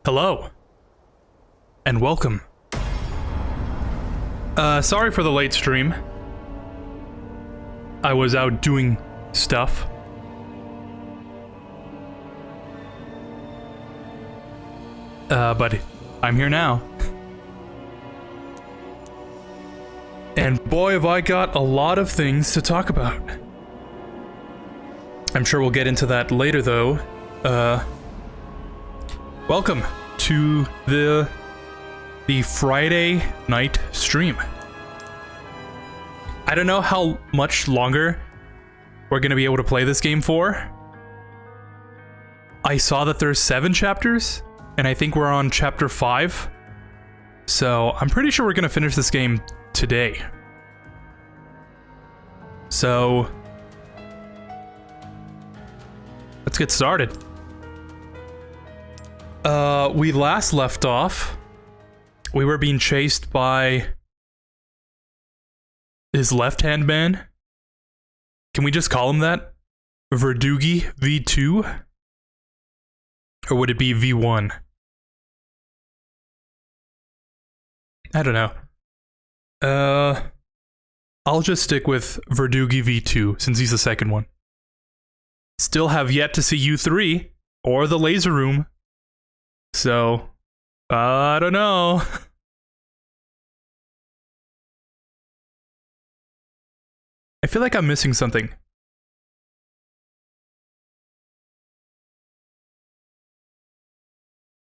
Hello, and welcome. Sorry for the late stream. I was out doing stuff. But I'm here now. And boy, have I got a lot of things to talk about. I'm sure we'll get into that later, though. Welcome to the Friday night stream. I don't know how much longer we're gonna be able to play this game for. I saw that there's 7 chapters, and I think we're on chapter 5. So I'm pretty sure we're gonna finish this game today. So let's get started. We last left off. We were being chased by his left-hand man. Can we just call him that? Verdugi V2? Or would it be V1? I don't know. I'll just stick with Verdugi V2 since he's the second one. Still have yet to see U3 or the laser room. So, I don't know. I feel like I'm missing something.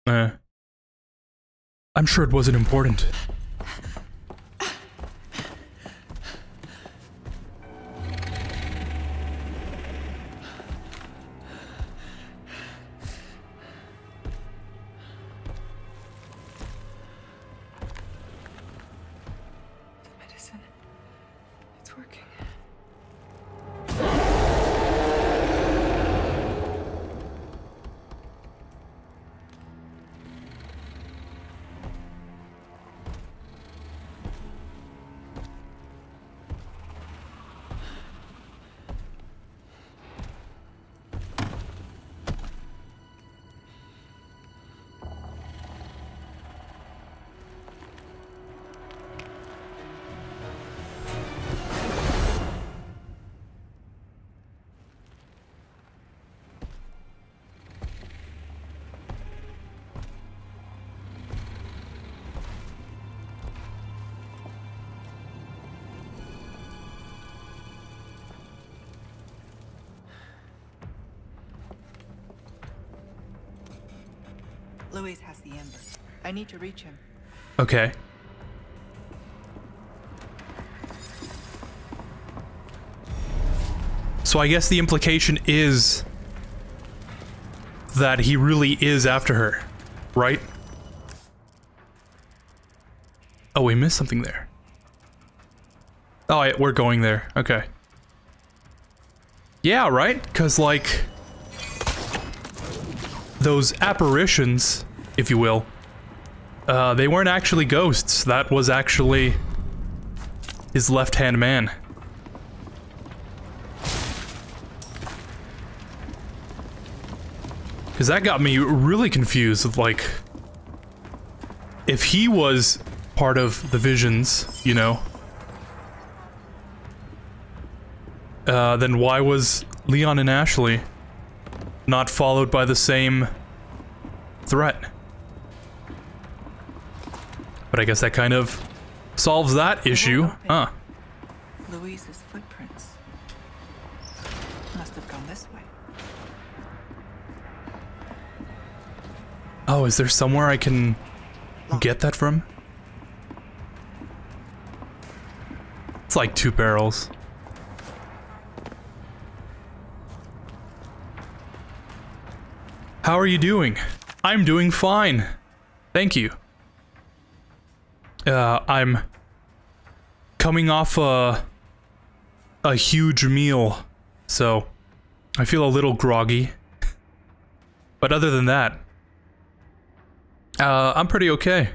I'm sure it wasn't important. Louis has the ember. I need to reach him. Okay. So I guess the implication is that he really is after her, right? Oh, we missed something there. Oh, we're going there. Okay. Yeah, right? Because, like, those apparitions, if you will, they weren't actually ghosts. That was actually his left-hand man. Because that got me really confused with, like, if he was part of the visions, you know, then why was Leon and Ashley not followed by the same threat? But I guess that kind of solves that issue, huh? Louise's footprints must have gone this way. Oh, is there somewhere I can get that from? It's like 2 barrels. How are you doing? I'm doing fine. Thank you. I'm coming off a huge meal, so I feel a little groggy. But other than that, I'm pretty okay.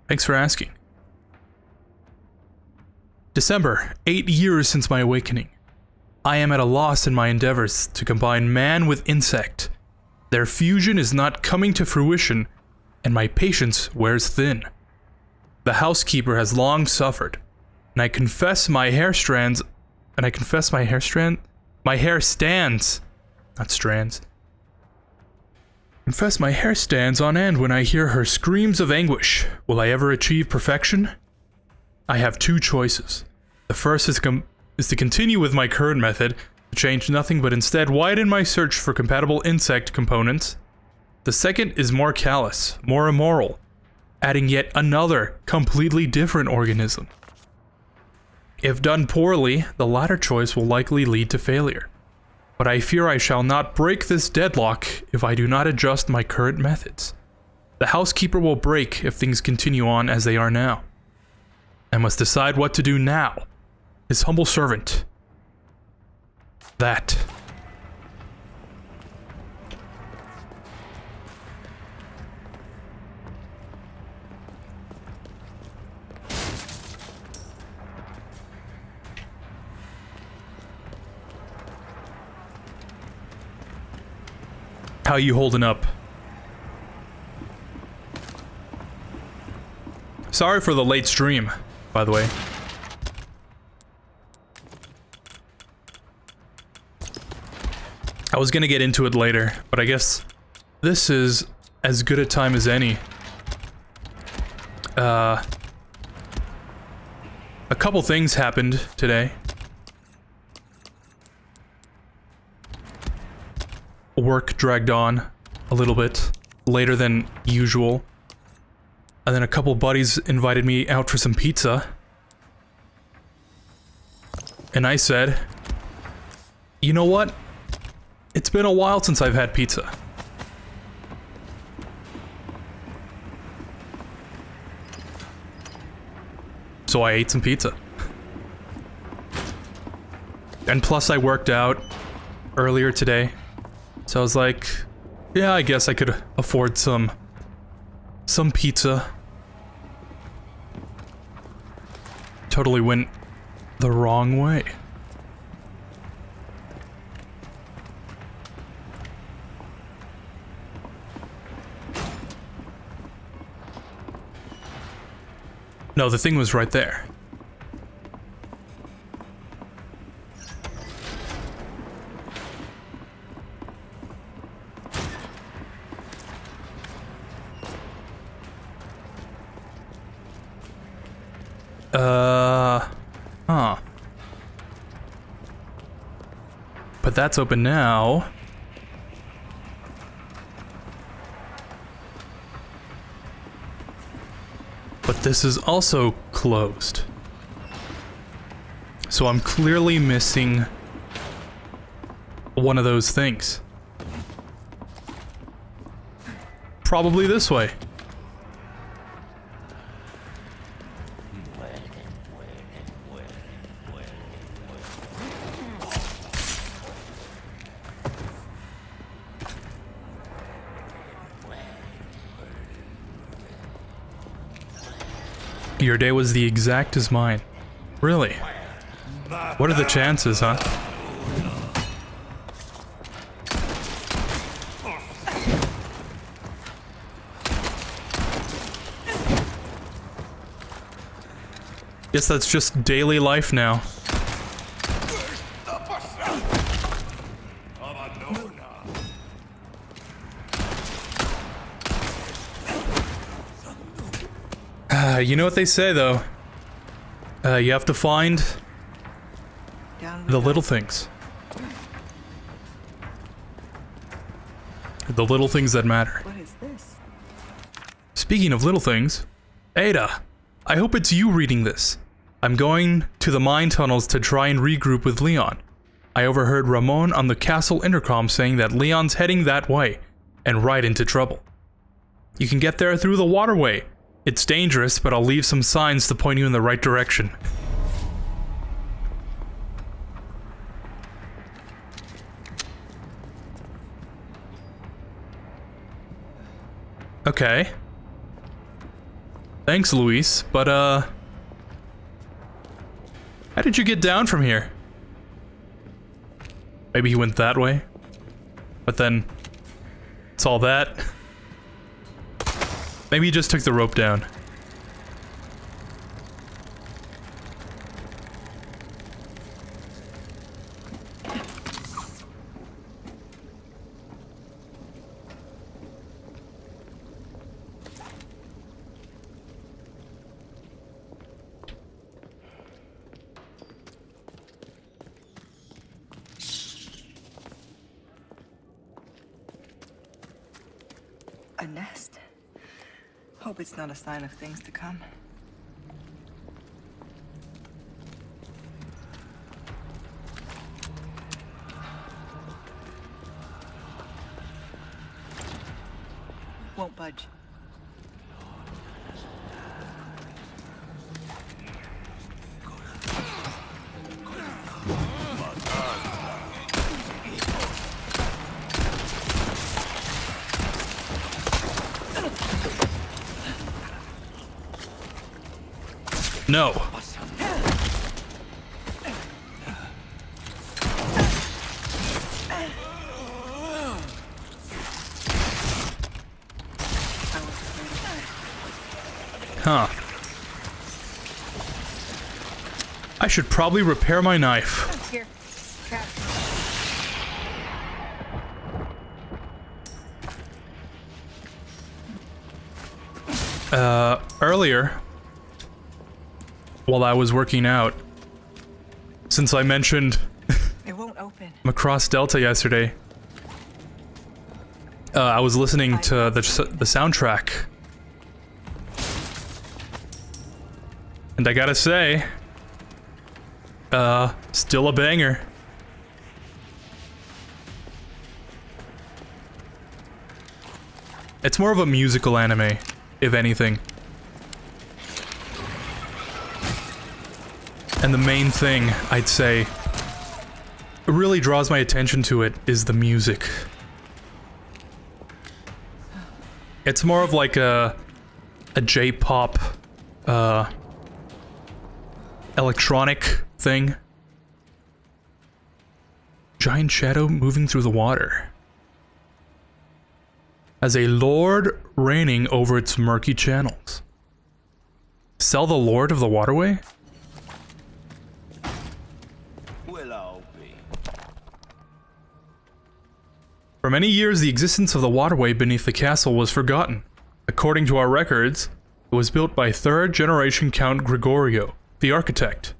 Thanks for asking. December, 8 years since my awakening. I am at a loss in my endeavors to combine man with insect. Their fusion is not coming to fruition, and my patience wears thin. The housekeeper has long suffered, and I confess my hair strands, my hair stands, not strands. Confess my hair stands on end when I hear her screams of anguish. Will I ever achieve perfection? I have two choices. The first is to continue with my current method, to change nothing but instead widen my search for compatible insect components. The second is more callous, more immoral, adding yet another completely different organism. If done poorly, the latter choice will likely lead to failure. But I fear I shall not break this deadlock if I do not adjust my current methods. The housekeeper will break if things continue on as they are now. I must decide what to do now. His humble servant. That. How you holding up? Sorry for the late stream, by the way. I was gonna get into it later, but I guess this is as good a time as any. A couple things happened today. Work dragged on a little bit later than usual. And then a couple buddies invited me out for some pizza. And I said, you know what? It's been a while since I've had pizza. So I ate some pizza. And plus I worked out earlier today. So I was like, yeah, I guess I could afford some pizza. Totally went the wrong way. No, the thing was right there. Huh. But that's open now. But this is also closed. So I'm clearly missing one of those things. Probably this way. Your day was the exact as mine. Really? What are the chances, huh? Guess that's just daily life now. You know what they say, though? You have to find the little things. The little things that matter. What is this? Speaking of little things, Ada, I hope it's you reading this. I'm going to the mine tunnels to try and regroup with Leon. I overheard Ramon on the castle intercom saying that Leon's heading that way, and right into trouble. You can get there through the waterway. It's dangerous, but I'll leave some signs to point you in the right direction. Okay. Thanks, Luis, but how did you get down from here? Maybe he went that way? But then, it's all that. Maybe he just took the rope down. A nest. Hope it's not a sign of things to come. Won't budge. No. Huh. I should probably repair my knife. Here. Trap. Earlier, while I was working out, since I mentioned It won't open. Macross Delta yesterday, I was listening to the soundtrack. And I gotta say, still a banger. It's more of a musical anime, if anything. And the main thing, I'd say, really draws my attention to it is the music. It's more of like a J-pop, electronic thing. Giant shadow moving through the water. As a lord reigning over its murky channels. Sell the lord of the waterway? For many years, the existence of the waterway beneath the castle was forgotten. According to our records, it was built by third-generation Count Gregorio, the architect.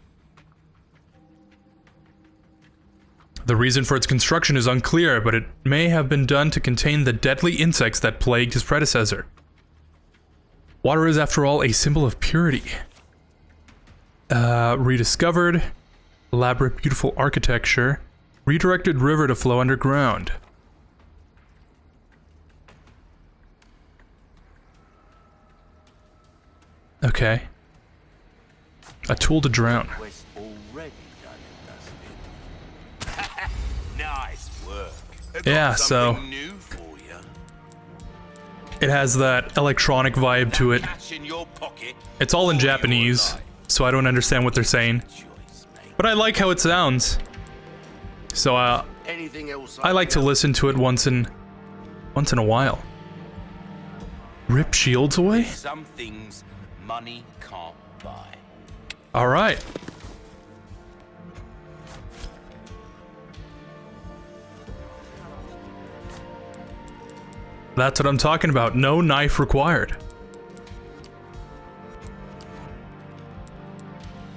The reason for its construction is unclear, but it may have been done to contain the deadly insects that plagued his predecessor. Water is, after all, a symbol of purity. Rediscovered, elaborate, beautiful architecture, redirected river to flow underground. Okay. A tool to drown. Nice work. Yeah, so it has that electronic vibe to it. It's all in Japanese, so I don't understand what they're saying. But I like how it sounds. So I like to listen to it once in a while. Rip shields away? Some things money can't buy. All right. That's what I'm talking about. No knife required.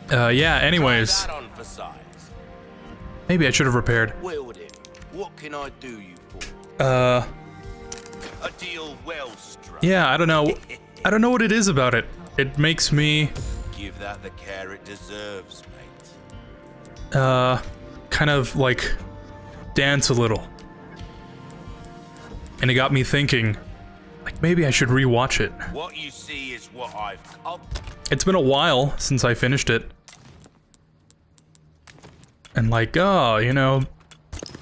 Yeah, anyways. Maybe I should have repaired. What can I do you for? A deal well struck. Yeah, I don't know. I don't know what it is about it. It makes me Give that the care it deserves, mate. kind of like dance a little. And it got me thinking, like maybe I should rewatch it. What you see is what It's been a while since I finished it. And like, oh, you know,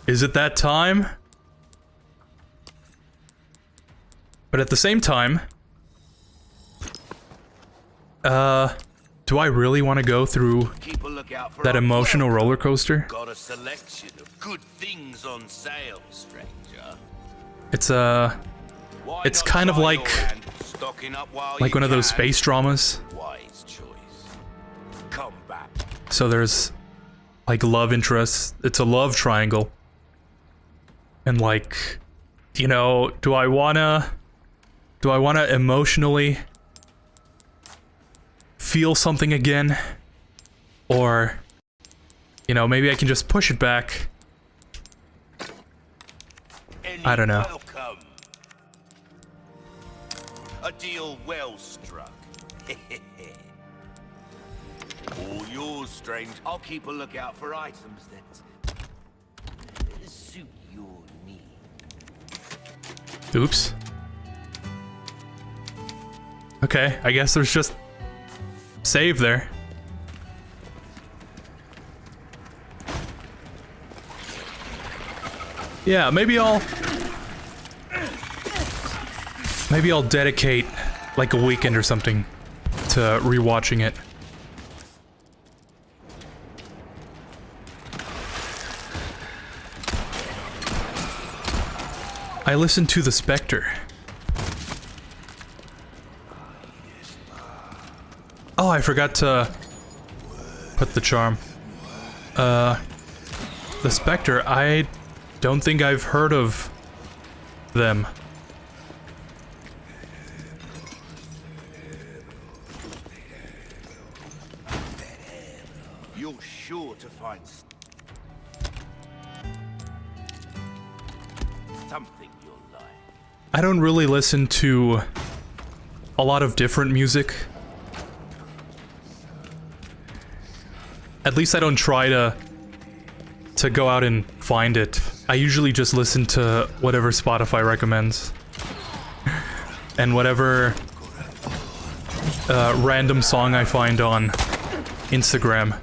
is it that time? But at the same time, do I really want to go through keep a lookout for that our emotional welcome. roller coaster? Got a selection of good things on sale, stranger. It's It's kind of like one of those space dramas. Wise choice. Come back. So there's like love interests. It's a love triangle. And like, you know, do I wanna emotionally feel something again? Or, you know, maybe I can just push it back. I don't know. Welcome. A deal well struck. All yours, strange. I'll keep a lookout for items that suit your needs. Oops. Okay, I guess there's just save there. Yeah, maybe I'll dedicate like a weekend or something to rewatching it. I listened to The Spectre. Oh, I forgot to put the charm. The Spectre, I don't think I've heard of them. You're sure to find something you'll like. I don't really listen to a lot of different music. At least I don't try to go out and find it. I usually just listen to whatever Spotify recommends. And whatever random song I find on Instagram.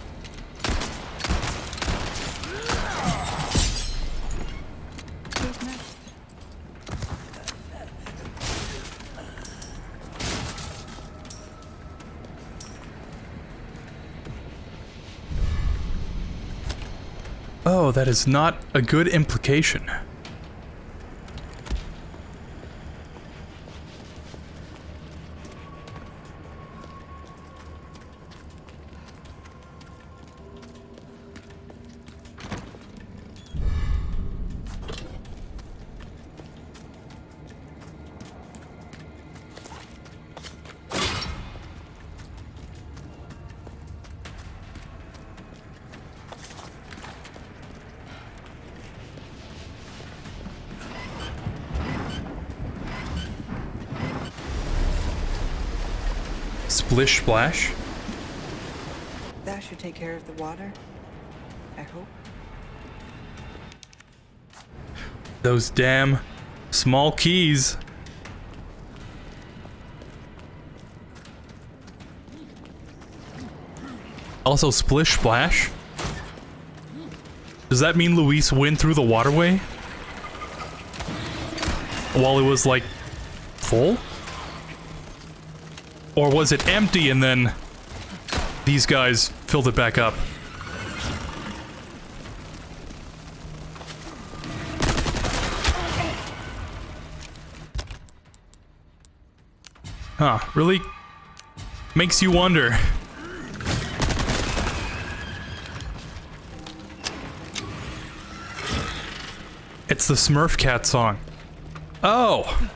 Oh, that is not a good implication. Splish Splash? That should take care of the water. I hope. Those damn small keys. Also, Splish Splash? Does that mean Luis went through the waterway? While it was, like, full? Or was it empty and then these guys filled it back up? Huh, really makes you wonder. It's the Smurf Cat song. Oh!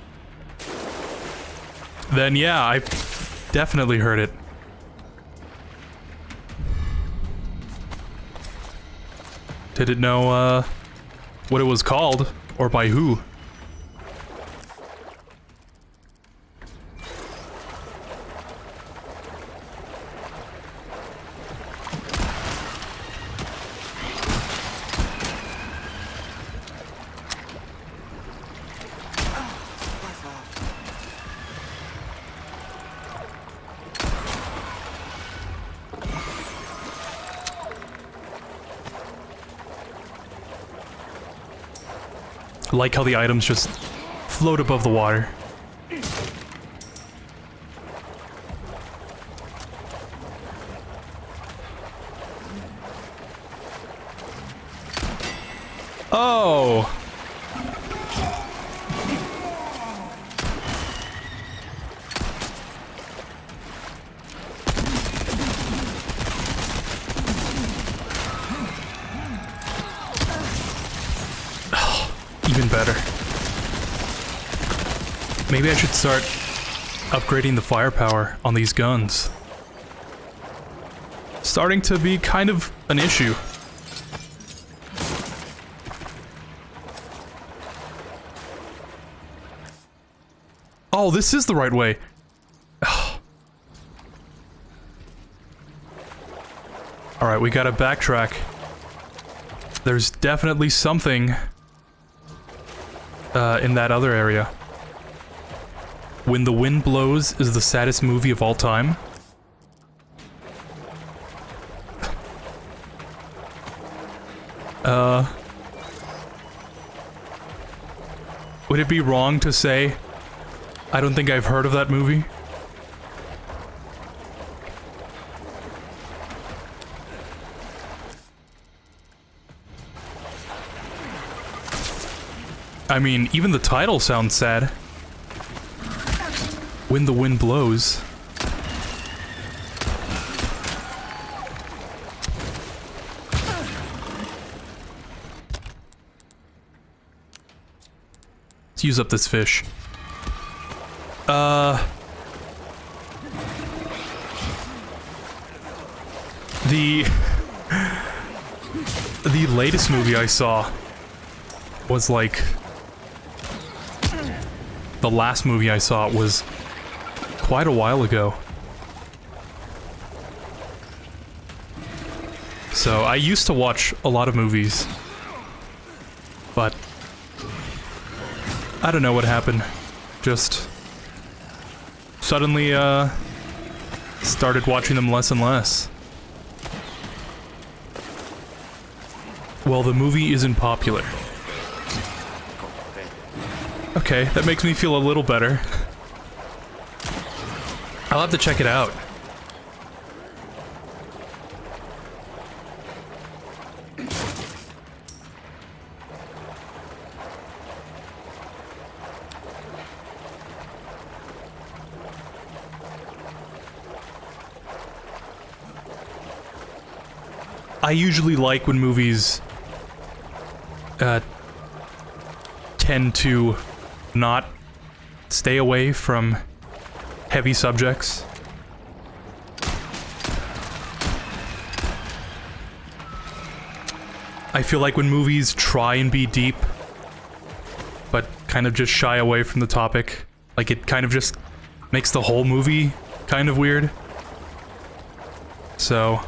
Then yeah, I definitely heard it. Didn't know, what it was called, or by who. I like how the items just float above the water. Oh! better. Maybe I should start upgrading the firepower on these guns. Starting to be kind of an issue. Oh, this is the right way. Alright, we gotta backtrack. There's definitely something in that other area. When the Wind Blows is the saddest movie of all time. Would it be wrong to say I don't think I've heard of that movie? I mean, even the title sounds sad. When the Wind Blows. Let's use up this fish. The latest movie I saw was like... The last movie I saw was quite a while ago. So I used to watch a lot of movies, but I don't know what happened. Just suddenly started watching them less and less. Well, the movie isn't popular. Okay, that makes me feel a little better. I'll have to check it out. I usually like when movies tend to not stay away from heavy subjects. I feel like when movies try and be deep, but kind of just shy away from the topic, like it kind of just makes the whole movie kind of weird. So...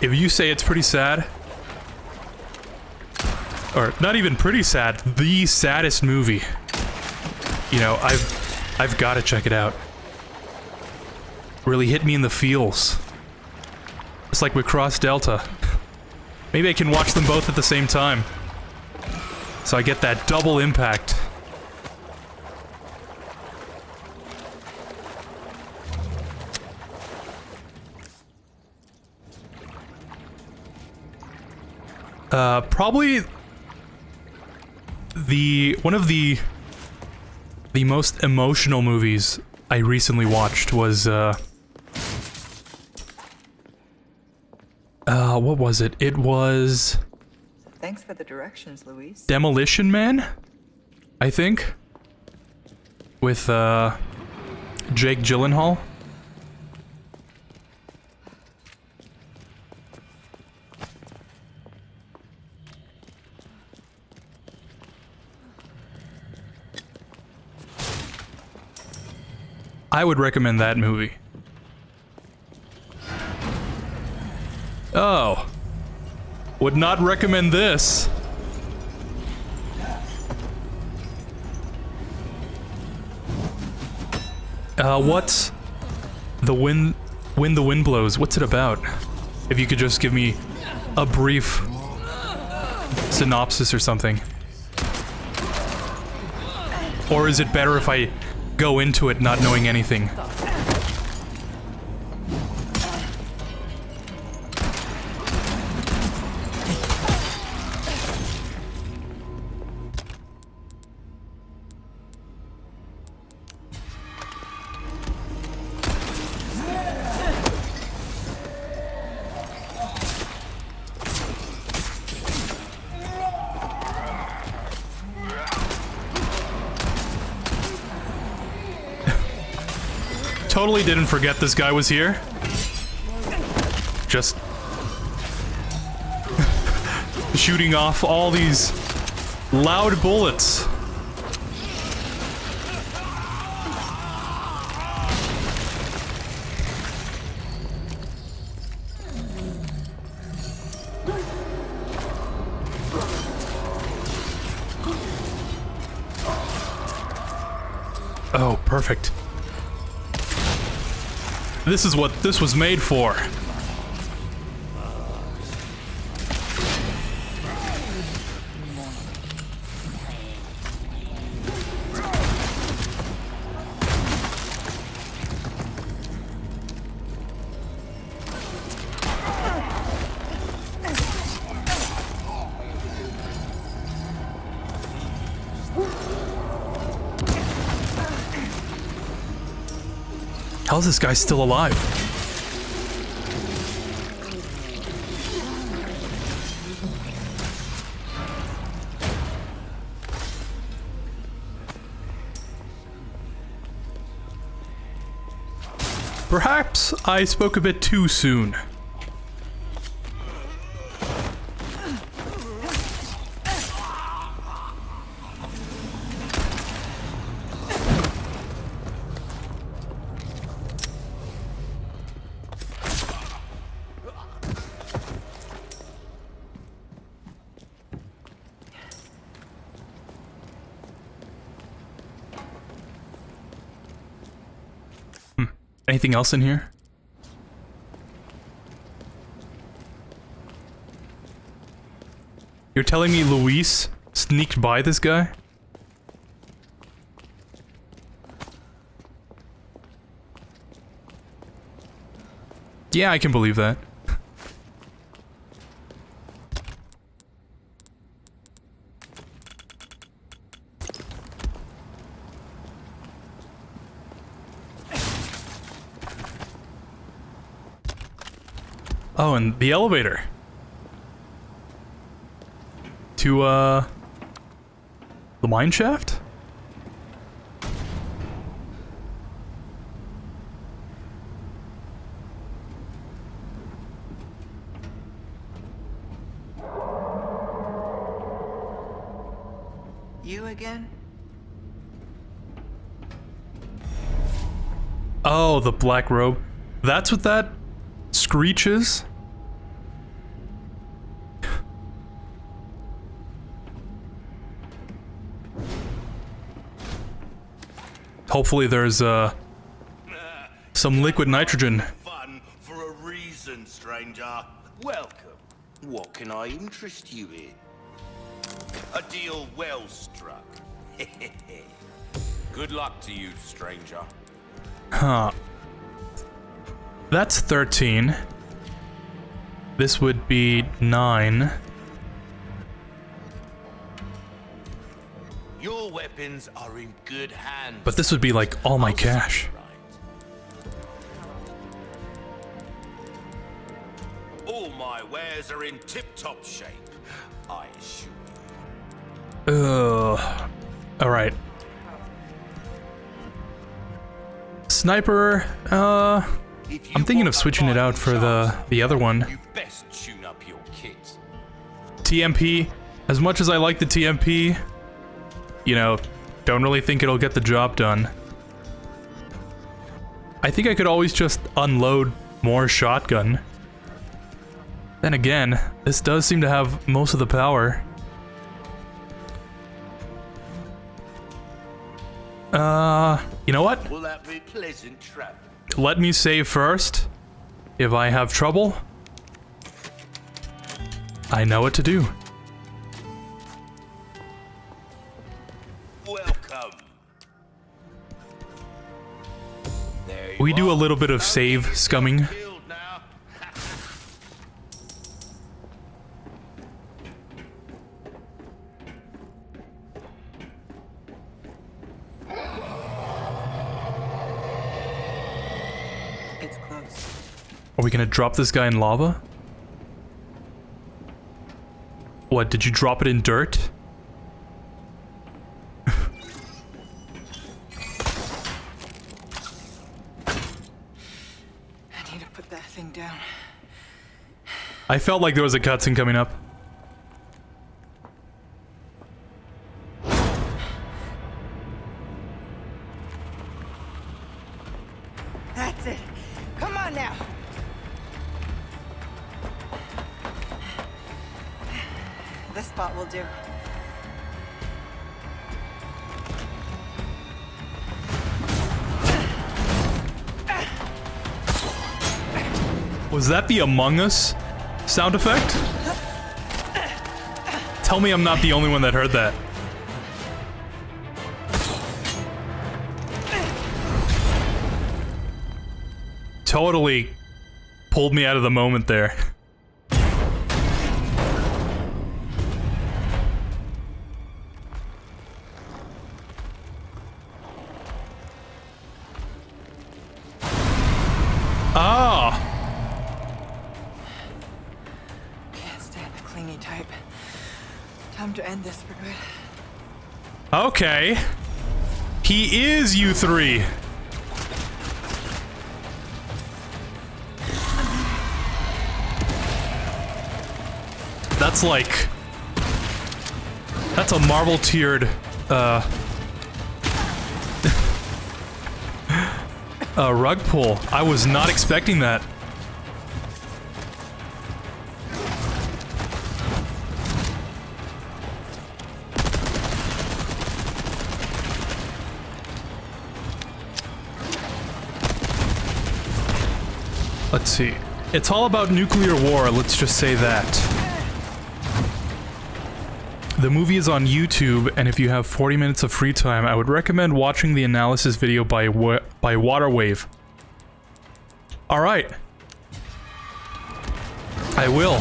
if you say it's pretty sad, or not even pretty sad, the saddest movie, you know, I've got to check it out. Really hit me in the feels. It's like with Cross Delta. Maybe I can watch them both at the same time, so I get that double impact. Probably one of the most emotional movies I recently watched was what was it? It was Thanks for the directions, Louise. Demolition Man, I think, with Jake Gyllenhaal. I would recommend that movie. Oh. Would not recommend this. What's the When the Wind Blows? What's it about? If you could just give me a brief synopsis or something. Or is it better if I go into it not knowing anything? totally didn't forget this guy was here. Just shooting off all these loud bullets. Oh, perfect. This is what this was made for. How is this guy still alive? Perhaps I spoke a bit too soon. Anything else in here? You're telling me Luis sneaked by this guy? Yeah, I can believe that. Oh, and the elevator. To, the mine shaft? You again? Oh, the black robe. That's what that screech is? Hopefully there's, some liquid nitrogen. Fun for a reason, stranger. Welcome. What can I interest you in? A deal well struck. Good luck to you, stranger. Huh. That's 13. This would be 9. Your weapons are in good hands. But this would be like all my cash. All my wares are in tip-top shape, I assure you. Ugh. Alright. Sniper, I'm thinking of switching it out for the other one. You best tune up your kit. TMP, as much as I like the TMP, you know, don't really think it'll get the job done. I think I could always just unload more shotgun. Then again, this does seem to have most of the power. You know what? Will that be pleasant travel? Let me save first. If I have trouble, I know what to do. Welcome. There you We do a are. little bit of save scumming. Killed now. It's close. Are we gonna drop this guy in lava? What, did you drop it in dirt? put that thing down. I felt like there was a cutscene coming up. That's it. Come on now. This spot will do. Was that the Among Us sound effect? Tell me I'm not the only one that heard that. Totally pulled me out of the moment there. Ah! Can't stand the clingy type. Time to end this for good. Okay. He is U3. That's like... That's a marble-tiered, rug pull. I was not expecting that. Let's see. It's all about nuclear war, let's just say that. The movie is on YouTube, and if you have 40 minutes of free time, I would recommend watching the analysis video by Waterwave. Alright. I will.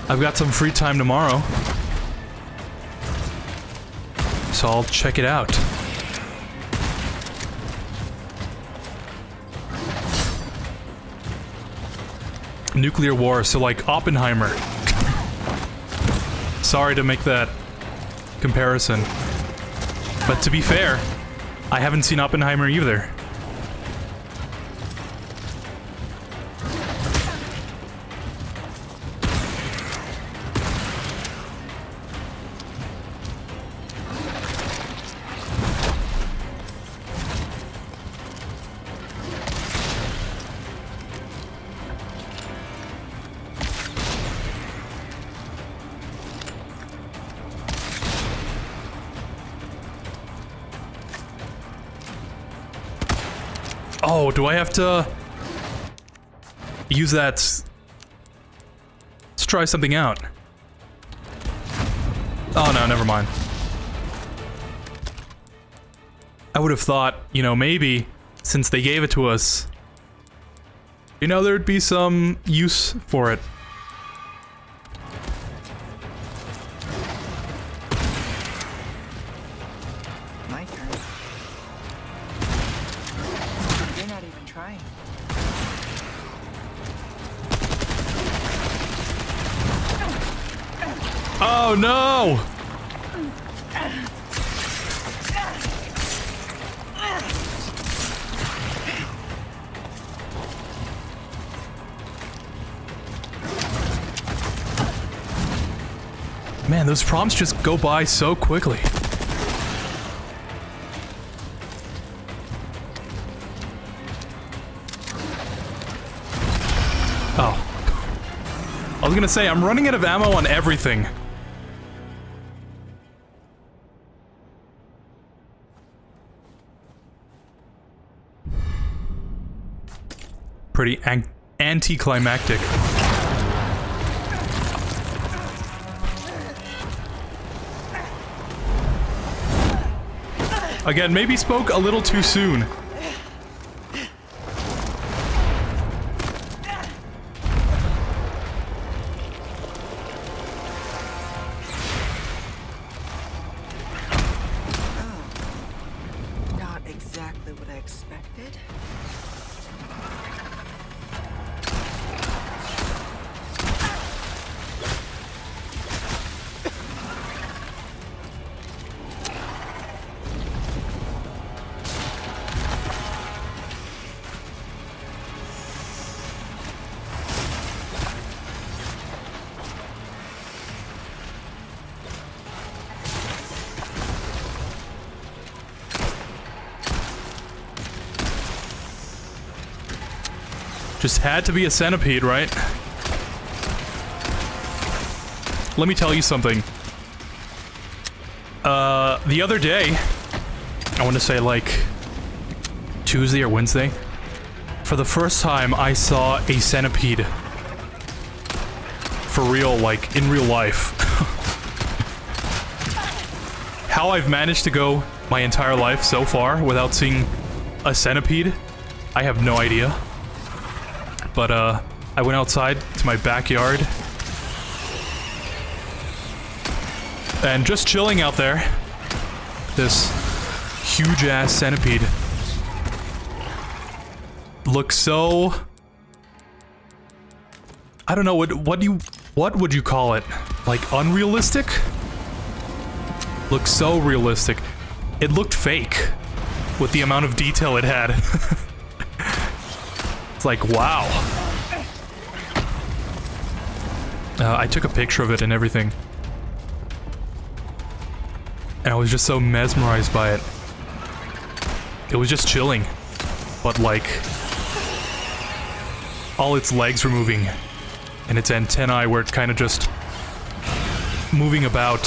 I've got some free time tomorrow. So I'll check it out. Nuclear war, so like Oppenheimer. Sorry to make that comparison. But to be fair, I haven't seen Oppenheimer either. Oh, do I have to use that? Let's try something out. Oh no, never mind. I would have thought, you know, maybe since they gave it to us, you know, there'd be some use for it. My turn. You're not even trying. Oh no! Man, those prompts just go by so quickly. Oh. I was gonna say, I'm running out of ammo on everything. Pretty anticlimactic. Again, maybe spoke a little too soon. Not exactly what I expected. Just had to be a centipede, right? Let me tell you something. The other day, I want to say like Tuesday or Wednesday, for the first time I saw a centipede. For real, like in real life. How I've managed to go my entire life so far without seeing a centipede, I have no idea. But I went outside to my backyard and just chilling out there. This huge ass centipede looks so, I don't know, what would you call it? Like unrealistic? Looks so realistic. It looked fake with the amount of detail it had. It's like, wow. I took a picture of it and everything. And I was just so mesmerized by it. It was just chilling. But like, all its legs were moving. And its antennae were kind of just moving about.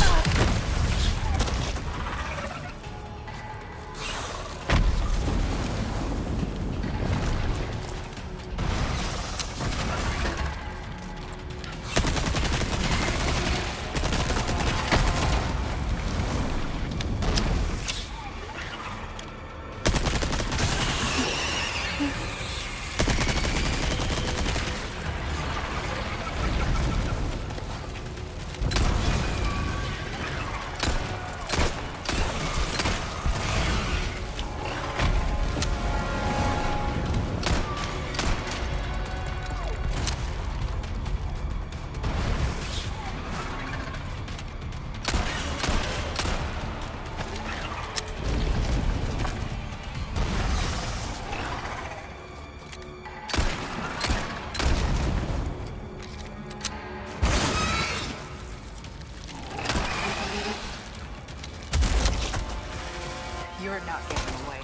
You're not getting away.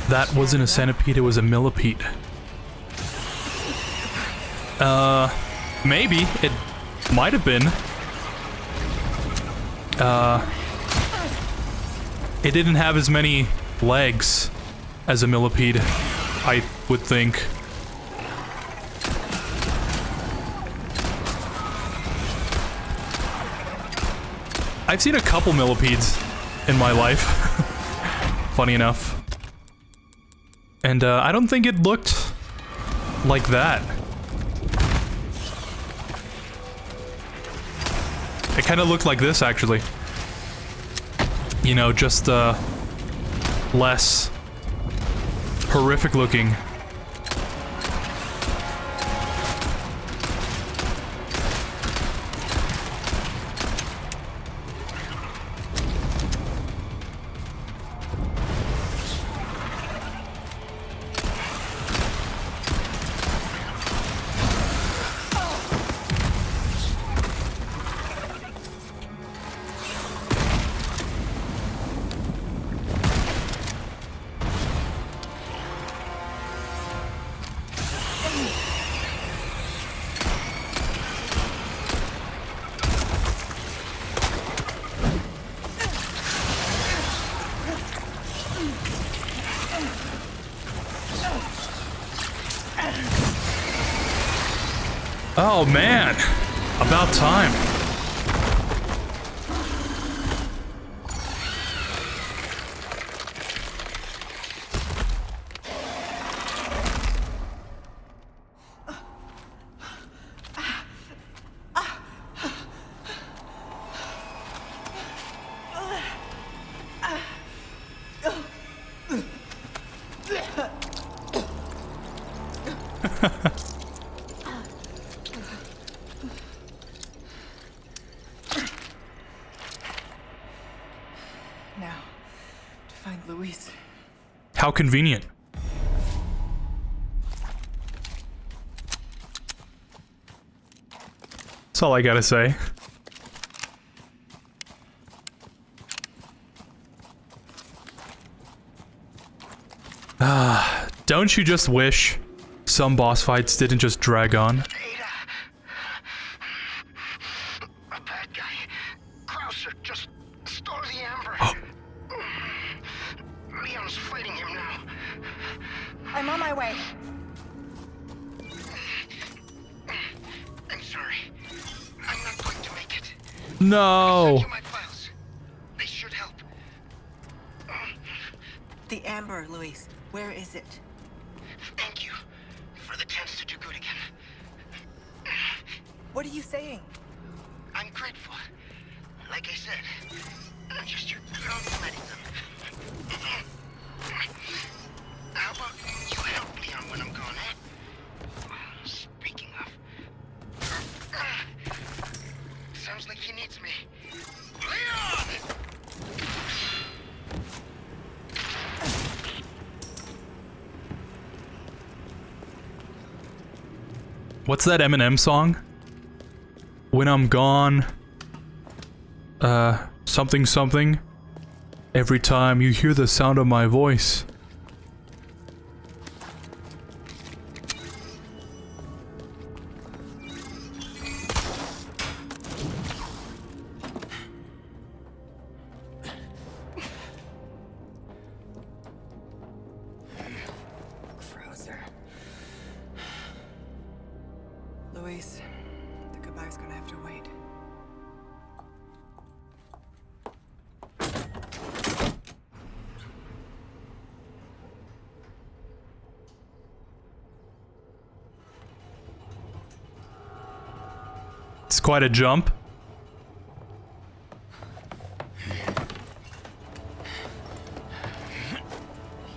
That wasn't a centipede, it was a millipede. Maybe. It might have been. It didn't have as many legs as a millipede, I would think. I've seen a couple millipedes in my life, funny enough. And I don't think it looked like that. It kind of looked like this, actually. You know, just less horrific looking. Oh man, about time. Now, to find Luis. How convenient. That's all I gotta say. Don't you just wish some boss fights didn't just drag on? Ada. A bad guy. Krauser just stole the amber. Leon's fighting him now. I'm on my way. I'm sorry. I'm not going to make it. No. Send you my files. They should help. The amber, Luis. Where is it? Thank you for the chance to do good again. What are you saying? I'm grateful. Like I said, I'm just your girl medicine. How about you help Leon when I'm gone, eh? Speaking of... Sounds like he needs me. Leon! What's that Eminem song? When I'm gone, something something. Every time you hear the sound of my voice. Krauser. Luis, the goodbye's gonna have to wait. It's quite a jump.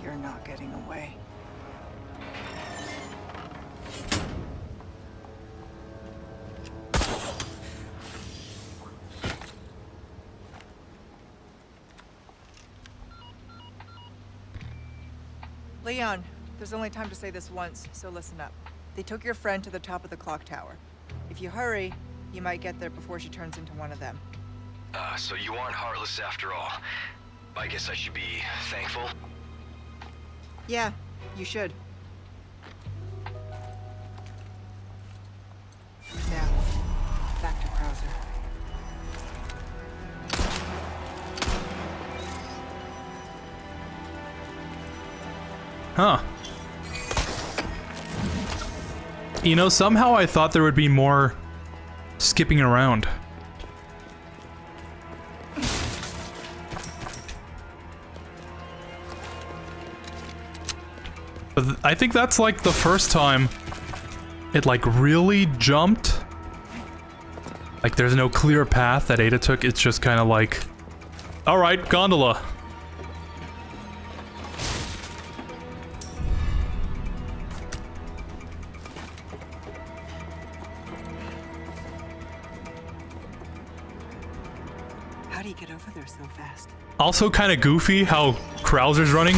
You're not getting away. Leon, there's only time to say this once, so listen up. They took your friend to the top of the clock tower. If you hurry, you might get there before she turns into one of them. So you aren't heartless after all. I guess I should be thankful. Yeah, you should. Now, back to Krauser. Huh. You know, somehow I thought there would be more skipping around. But I think that's like the first time it like really jumped. Like there's no clear path that Ada took, it's just kind of like, alright, gondola. How do you get over there so fast? Also kind of goofy how Krauser's running.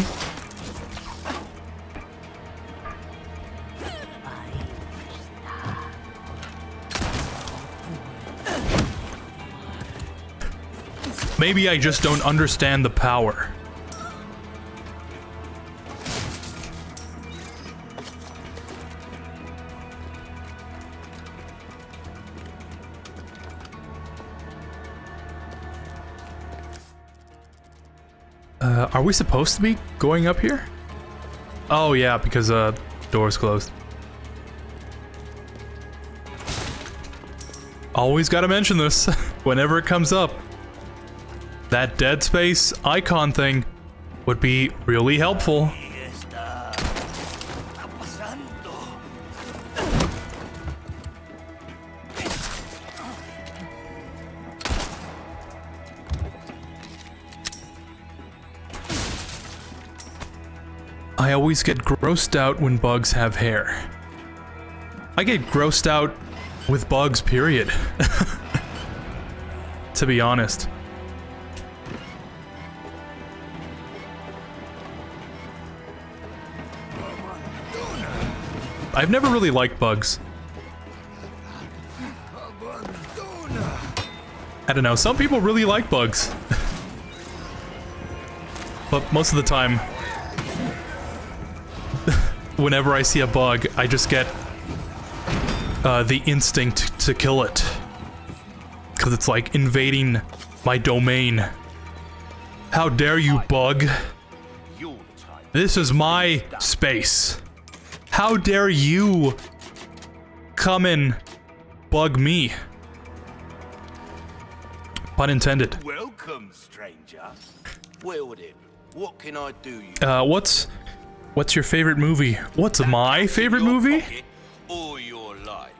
Maybe I just don't understand the power. Are we supposed to be going up here? Oh yeah, because door's closed. Always gotta mention this whenever it comes up. That Dead Space icon thing would be really helpful. I always get grossed out when bugs have hair. I get grossed out with bugs, period. To be honest. I've never really liked bugs. I don't know, some people really like bugs. But most of the time, whenever I see a bug, I just get the instinct to kill it. Because it's like invading my domain. How dare you, bug? This is my space. How dare you come and bug me? Pun intended. Welcome, stranger. Well then, what can I do you? What's your favorite movie? What's my favorite movie? Or your life?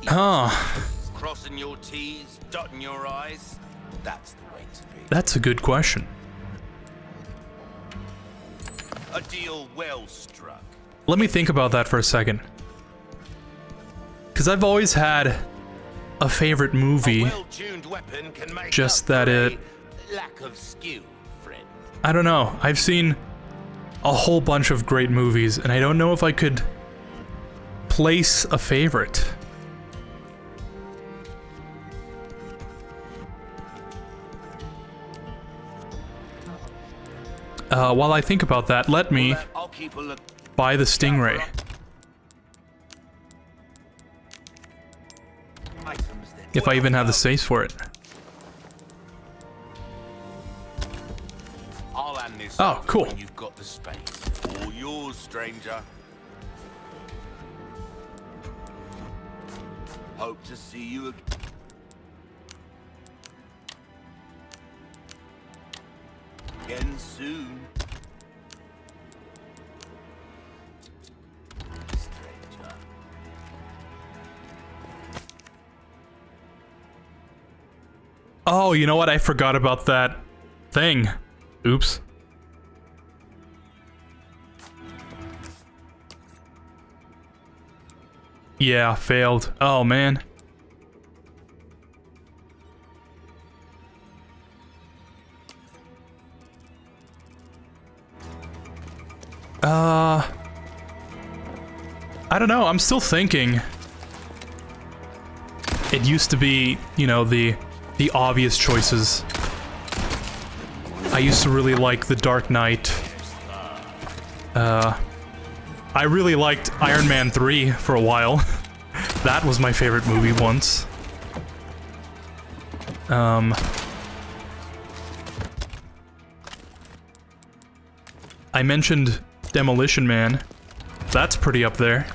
Huh. Crossing your T's, dotting your I's. That's the way to be. That's a good question. A deal well struck. Let me think about that for a second. Because I've always had a favorite movie, Well-tuned weapon can make just up that for it... a lack of skill, friend. I don't know. I've seen a whole bunch of great movies, and I don't know if I could place a favorite. While I think about that, let me I'll keep a look. buy the Stingray. Items then. If I even have the space for it. I'll hand this Oh, over cool. when you've got the space. All yours, stranger. Hope to see you again soon. Stranger. Oh, you know what? I forgot about that thing. Oops. Yeah, failed. Oh, man. I don't know. I'm still thinking. It used to be, you know, the obvious choices. I used to really like The Dark Knight. I really liked Iron Man 3 for a while. That was my favorite movie once. I mentioned Demolition Man. That's pretty up there.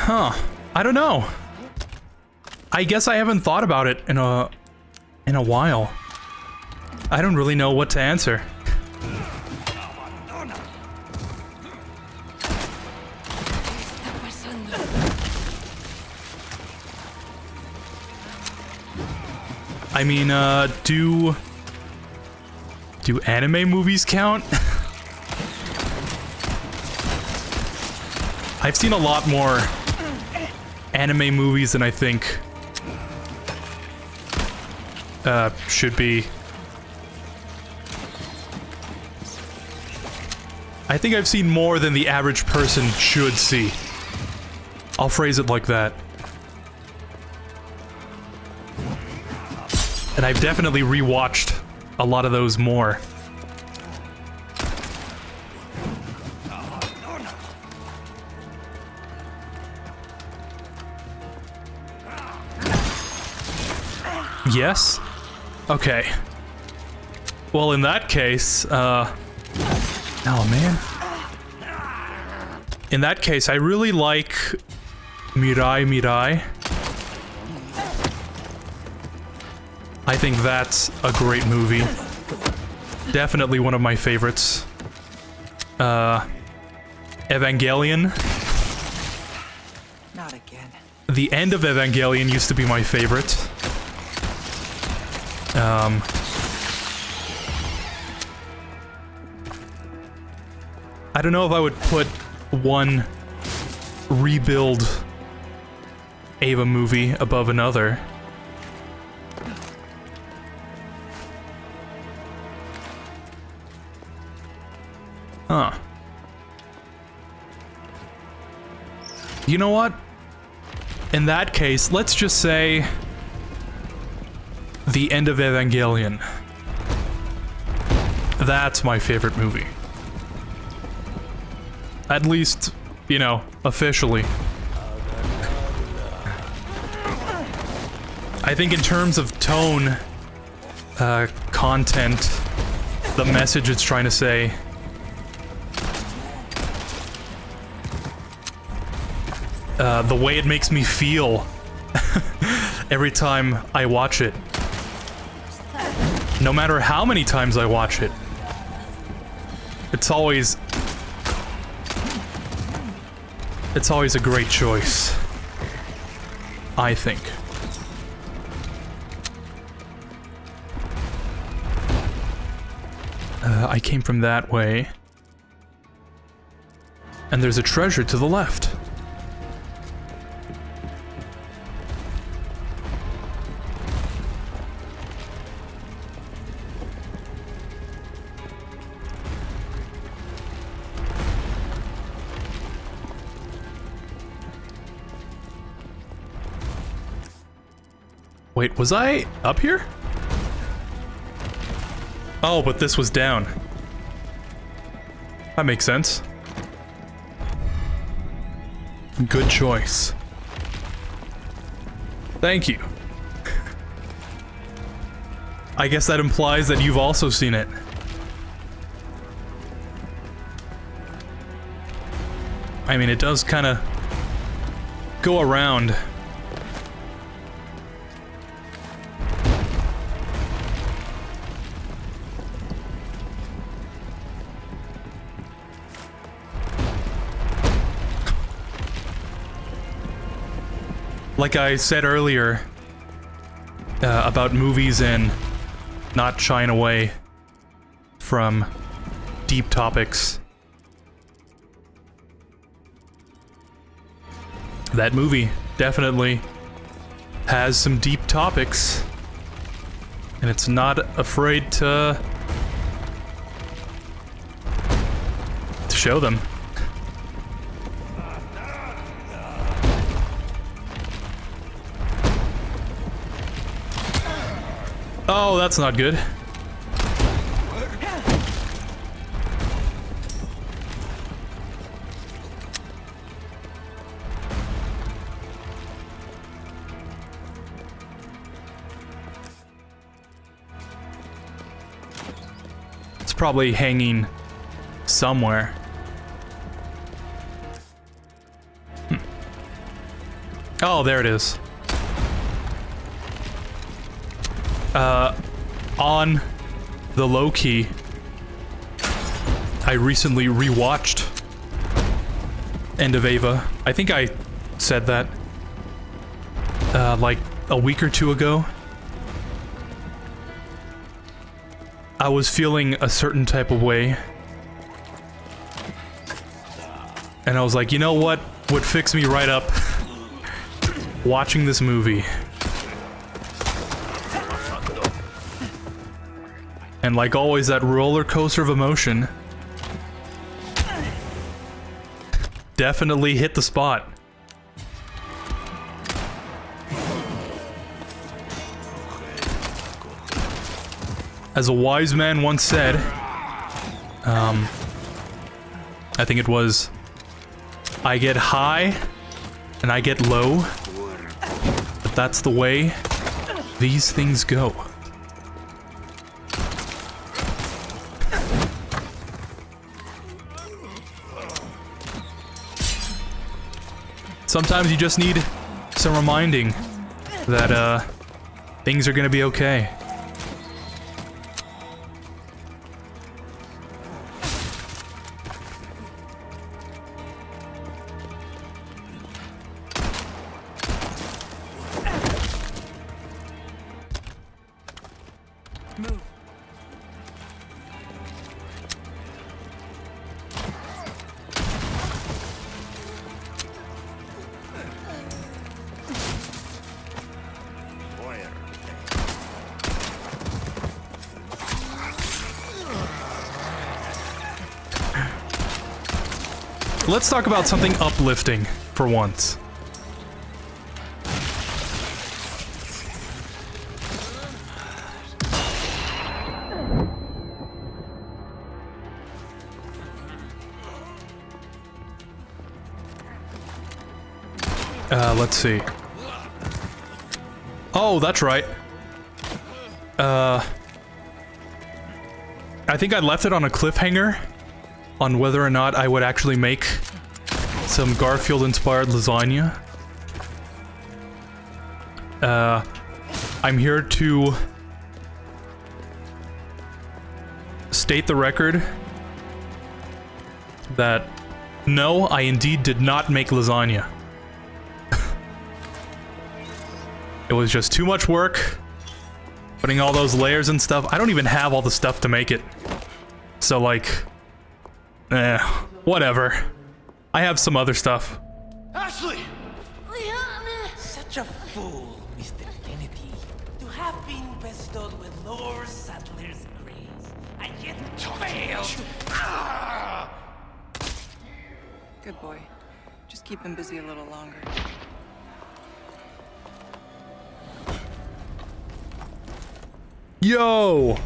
Huh. I don't know. I guess I haven't thought about it in a while. I don't really know what to answer. I mean, do anime movies count? I've seen a lot more anime movies than I think should be. I think I've seen more than the average person should see. I'll phrase it like that. And I've definitely rewatched a lot of those more. Yes? Okay. Well, in that case, oh man. In that case, I really like Mirai Mirai. I think that's a great movie. Definitely one of my favorites. Evangelion. Not again. The end of Evangelion used to be my favorite. I don't know if I would put one rebuild Ava movie above another. Huh. You know what? In that case, let's just say the end of Evangelion. That's my favorite movie. At least, you know, officially. I think in terms of tone, content, the message it's trying to say, the way it makes me feel every time I watch it. No matter how many times I watch it, it's always a great choice, I think. I came from that way. And there's a treasure to the left. Wait, was I up here? Oh, but this was down. That makes sense. Good choice. Thank you. I guess that implies that you've also seen it. I mean, it does kind of go around. Like I said earlier, about movies and not shying away from deep topics. That movie definitely has some deep topics, and it's not afraid to show them. Oh, that's not good. It's probably hanging somewhere. Oh, there it is. On the low-key, I recently rewatched End of Ava. I think I said that, like a week or two ago. I was feeling a certain type of way. And I was like, you know what would fix me right up? Watching this movie. And like always, that roller coaster of emotion definitely hit the spot. As a wise man once said, I think it was, I get high and I get low, but that's the way these things go. Sometimes you just need some reminding that, things are gonna be okay. Move. Let's talk about something uplifting for once. Let's see. Oh, that's right. I think I left it on a cliffhanger on whether or not I would actually make some Garfield-inspired lasagna. I'm here to state the record that no, I indeed did not make lasagna. It was just too much work, putting all those layers and stuff. I don't even have all the stuff to make it. So like, whatever. I have some other stuff. Ashley! Such a fool, Mr. Kennedy, to have been bestowed with Lord Sattler's grace, and yet failed to... Good boy. Just keep him busy a little longer. Yo!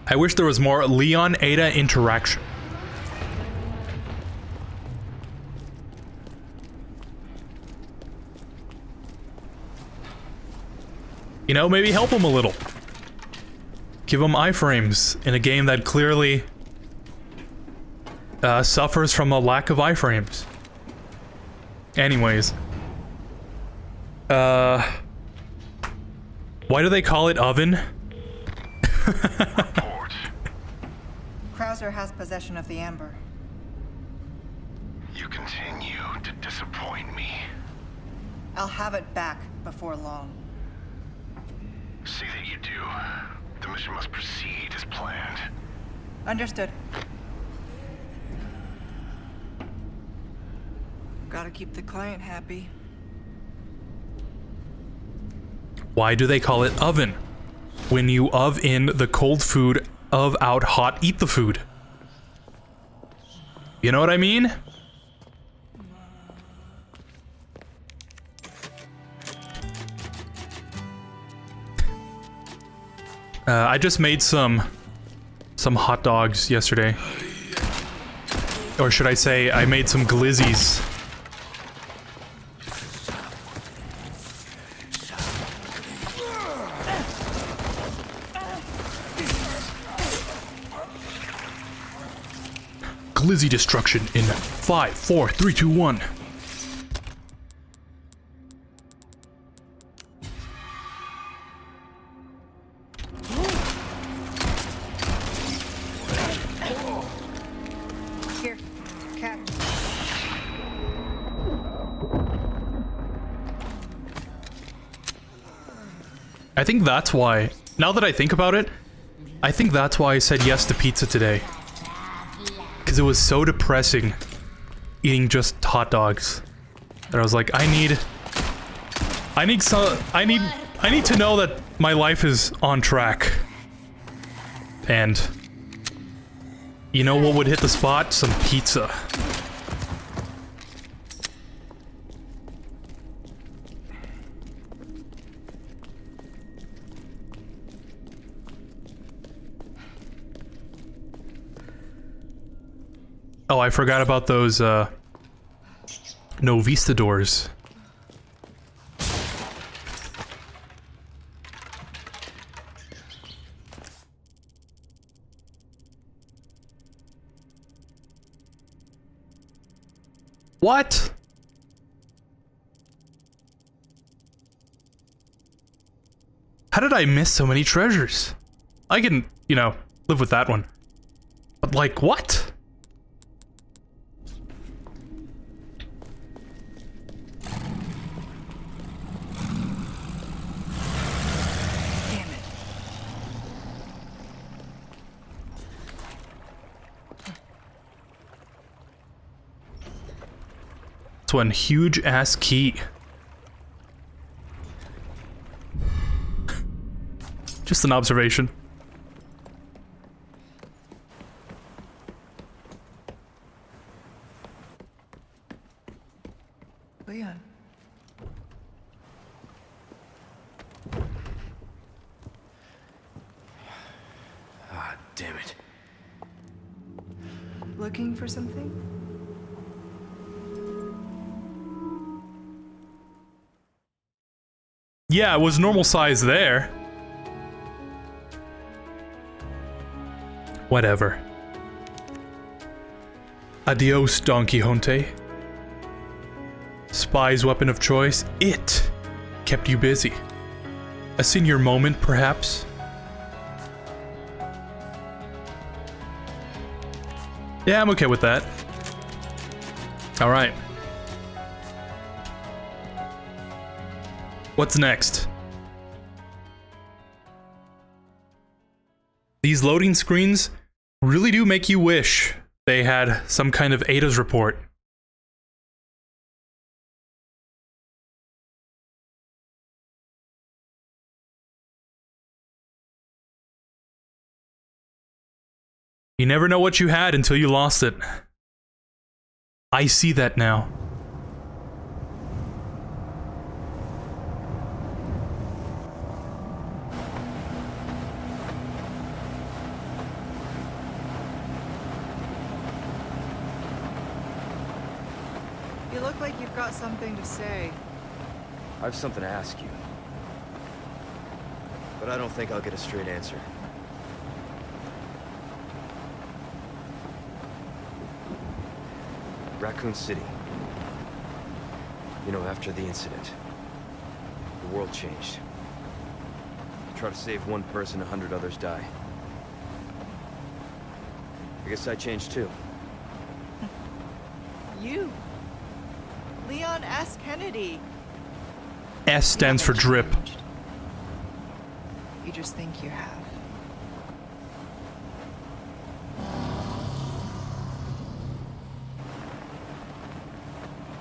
I wish there was more Leon-Ada interaction. You know, maybe help him a little. Give him iframes in a game that clearly suffers from a lack of iframes. Anyways. Why do they call it oven? Krauser has possession of the amber. You continue to disappoint me. I'll have it back before long. See that you do. The mission must proceed as planned. Understood. Gotta keep the client happy. Why do they call it oven? When you in the cold food, out hot, eat the food. You know what I mean? I just made some hot dogs yesterday. Or should I say, I made some glizzies. Glizzy destruction in 5, 4, 3, 2, 1. Here, catch. I think that's why, now that I think about it, I think that's why I said yes to pizza today. Because it was so depressing eating just hot dogs that I was like, I need to know that my life is on track. And you know what would hit the spot? Some pizza. Oh, I forgot about those, no Vista doors. What? How did I miss so many treasures? I can, you know, live with that one. But like, what? Damn it. It's one huge ass key. Just an observation. Leon. Ah, damn it. Looking for something? Yeah, it was normal size there. Whatever. Adios, Don Quixote. Spy's weapon of choice, it kept you busy. A senior moment, perhaps? Yeah, I'm okay with that. Alright. What's next? These loading screens really do make you wish they had some kind of Ada's report. You never know what you had until you lost it. I see that now. You look like you've got something to say. I have something to ask you. But I don't think I'll get a straight answer. Raccoon City. You know, after the incident, the world changed. Try to save one person, 100 others die. I guess I changed too. You. Leon S. Kennedy. S stands for drip. You just think you have.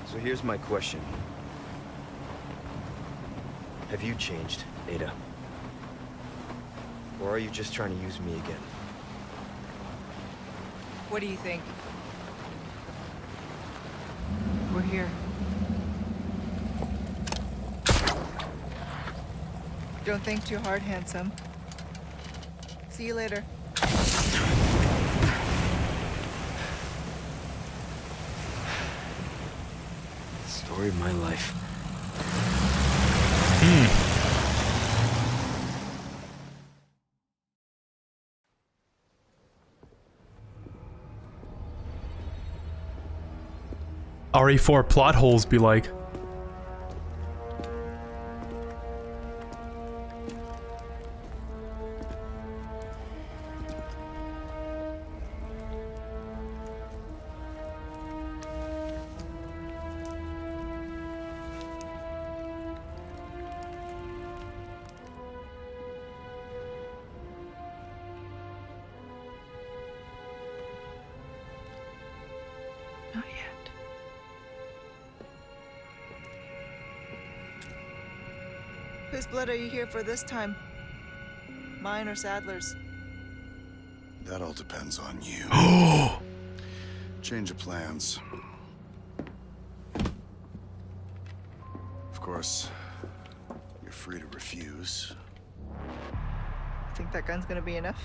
So here's my question. Have you changed, Ada? Or are you just trying to use me again? What do you think? We're here. Don't think too hard, handsome. See you later. Story of my life. RE4 plot holes be like. Not yet. Whose blood are you here for this time? Mine or Sadler's? That all depends on you. Change of plans. Of course, you're free to refuse. Think that gun's gonna be enough?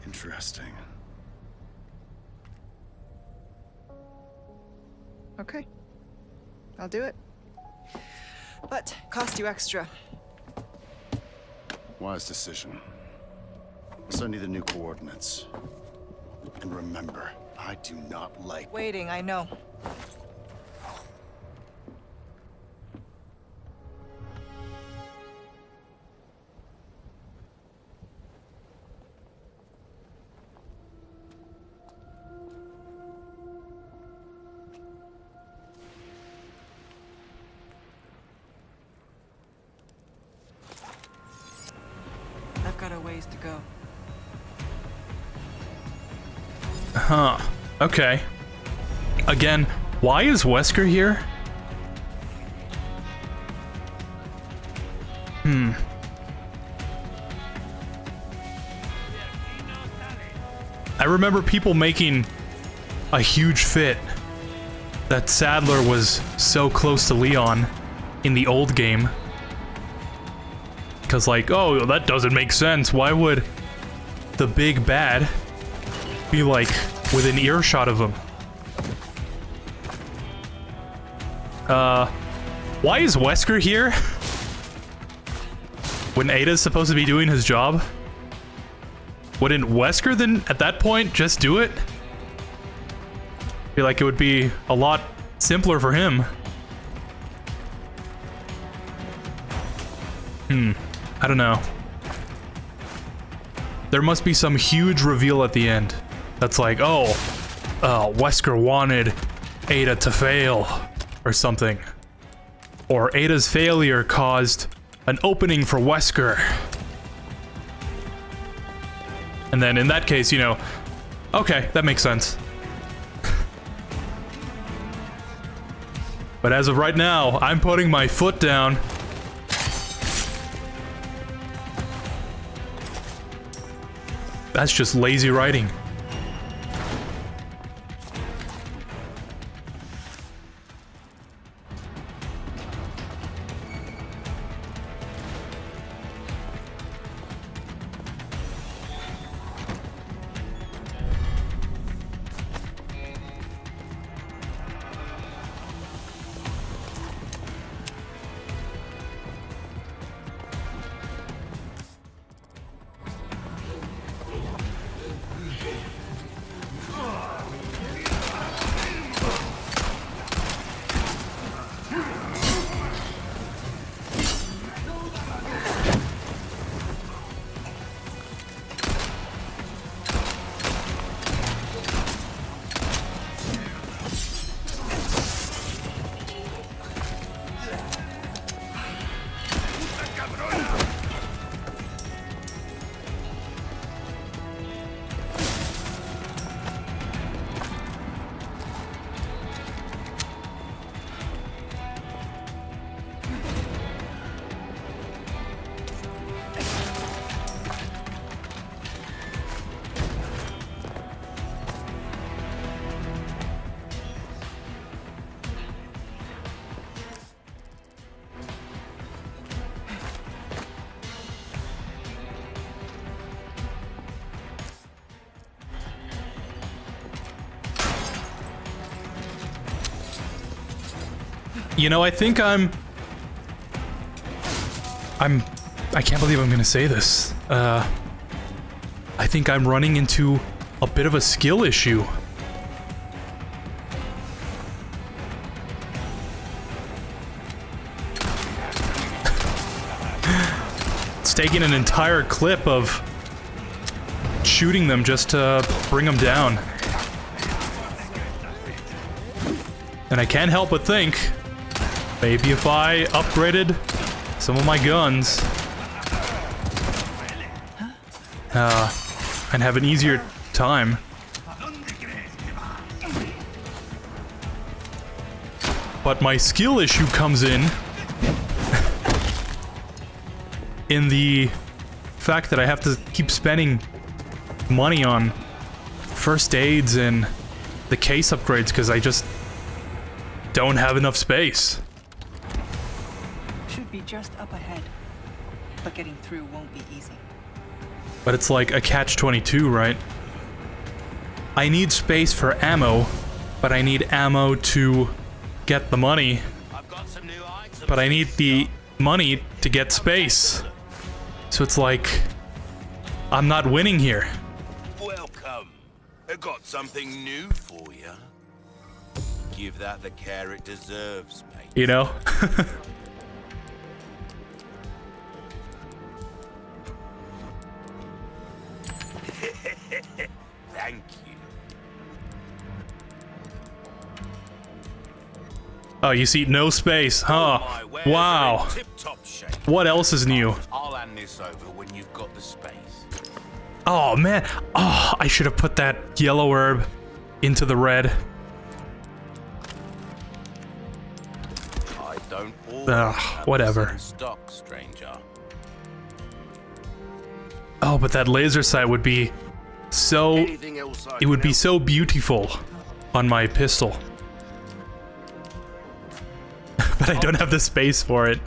Interesting. Okay. I'll do it. But cost you extra. Wise decision. I'll send you the new coordinates. And remember, I do not like... Waiting, I know. I've got a ways to go. Huh. Okay. Again, why is Wesker here? I remember people making a huge fit that Sadler was so close to Leon in the old game. Because, like, oh, that doesn't make sense. Why would the big bad be, like, within earshot of him? Why is Wesker here? When Ada's supposed to be doing his job? Wouldn't Wesker then, at that point, just do it? I feel like it would be a lot simpler for him. I don't know. There must be some huge reveal at the end. That's like, oh, Wesker wanted Ada to fail, or something. Or Ada's failure caused an opening for Wesker. And then in that case, you know, okay, that makes sense. But as of right now, I'm putting my foot down. That's just lazy writing. You know, I think I can't believe I'm gonna say this. I think I'm running into a bit of a skill issue. It's taking an entire clip of shooting them just to bring them down. And I can't help but think, maybe if I upgraded some of my guns, and have an easier time. But my skill issue comes in the fact that I have to keep spending money on first aids and the case upgrades because I just don't have enough space. Should be just up ahead, but getting through won't be easy. But it's like a catch-22, right? I need space for ammo, but I need ammo to get the money, I've got some new items. but I need the money to get space. So it's like, I'm not winning here. Welcome. I got something new for you. Give that the care it deserves, mate. You know? Thank you. Oh, you see no space, huh? My wares Wow. are in tip-top shape. What else is new? I'll hand this over when you've got the space. Oh, man. Oh, I should have put that yellow herb into the red. I don't always Ugh, have whatever. this in stock, stranger. Oh, but that laser sight would be so... Anything else I It would can be help so beautiful on my pistol. But I don't have the space for it.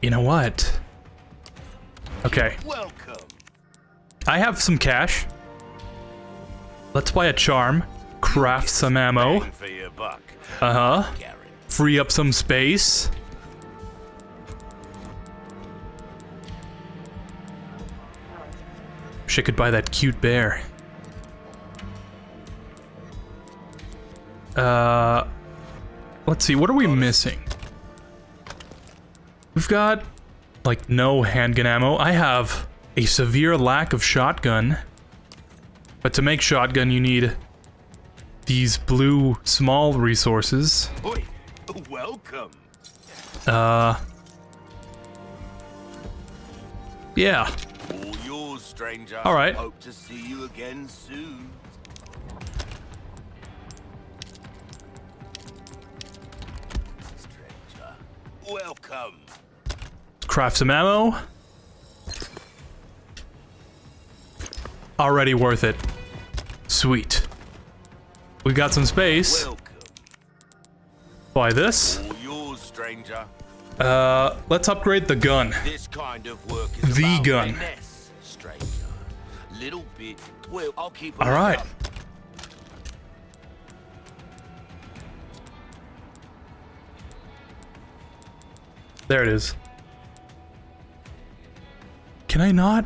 You know what? Okay. Welcome. I have some cash. Let's buy a charm. Craft some ammo. Bang for your buck. Uh-huh. Guaranteed. Free up some space. Wish I could buy that cute bear. Let's see, what are we missing? We've got, like, no handgun ammo. I have a severe lack of shotgun. But to make shotgun, you need these blue small resources. Oi, welcome. Yeah. All yours, stranger. All right. Hope to see you again soon. Stranger. Welcome. Craft some ammo. Already worth it. Sweet. We got some space. Welcome. Buy this. All yours, stranger. Let's upgrade the gun. This kind of work is The about gun. finesse, stranger. Little bit. Well, I'll keep. All right. There it is. Can I not?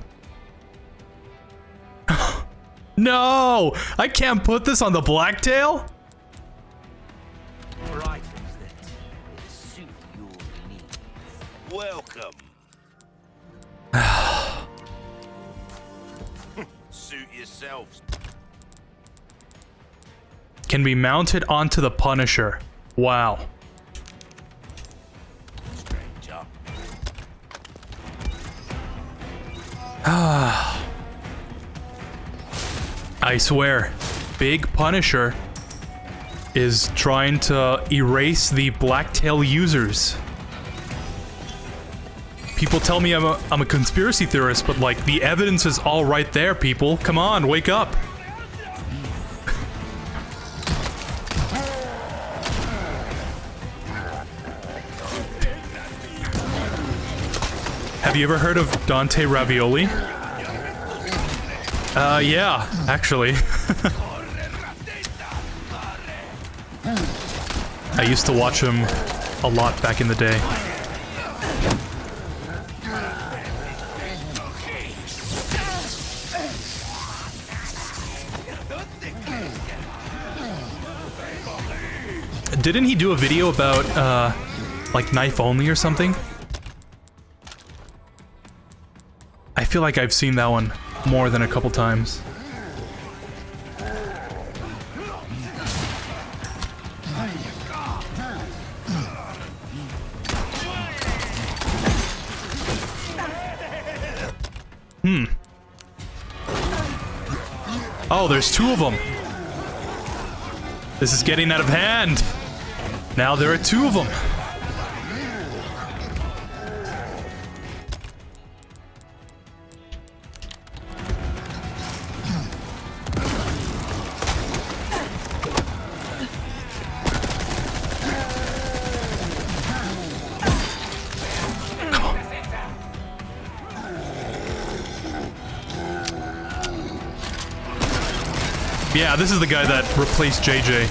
No! I can't put this on the blacktail? For items that suit your needs. Welcome. Suit yourselves, Can be mounted onto the Punisher. Wow. stranger. I swear, Big Punisher is trying to erase the blacktail users. People tell me I'm a conspiracy theorist, but like the evidence is all right there, people. Come on, wake up. Have you ever heard of Dante Ravioli? Yeah, actually. I used to watch him a lot back in the day. Didn't he do a video about, like, knife only or something? I feel like I've seen that one more than a couple times. Oh, there's two of them. This is getting out of hand. Now there are two of them. Yeah, this is the guy that replaced JJ.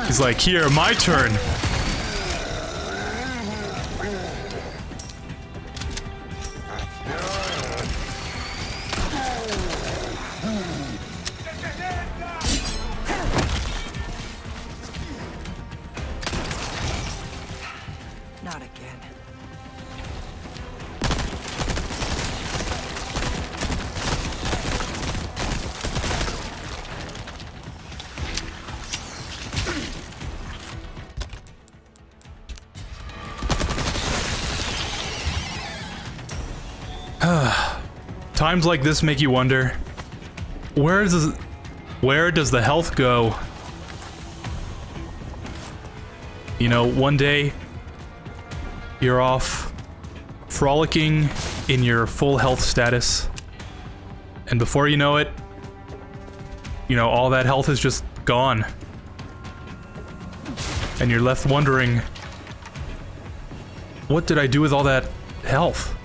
He's like, here, my turn. Not again. Times like this make you wonder, where does the health go? You know, one day you're off frolicking in your full health status, and before you know it, you know, all that health is just gone. And you're left wondering, what did I do with all that health?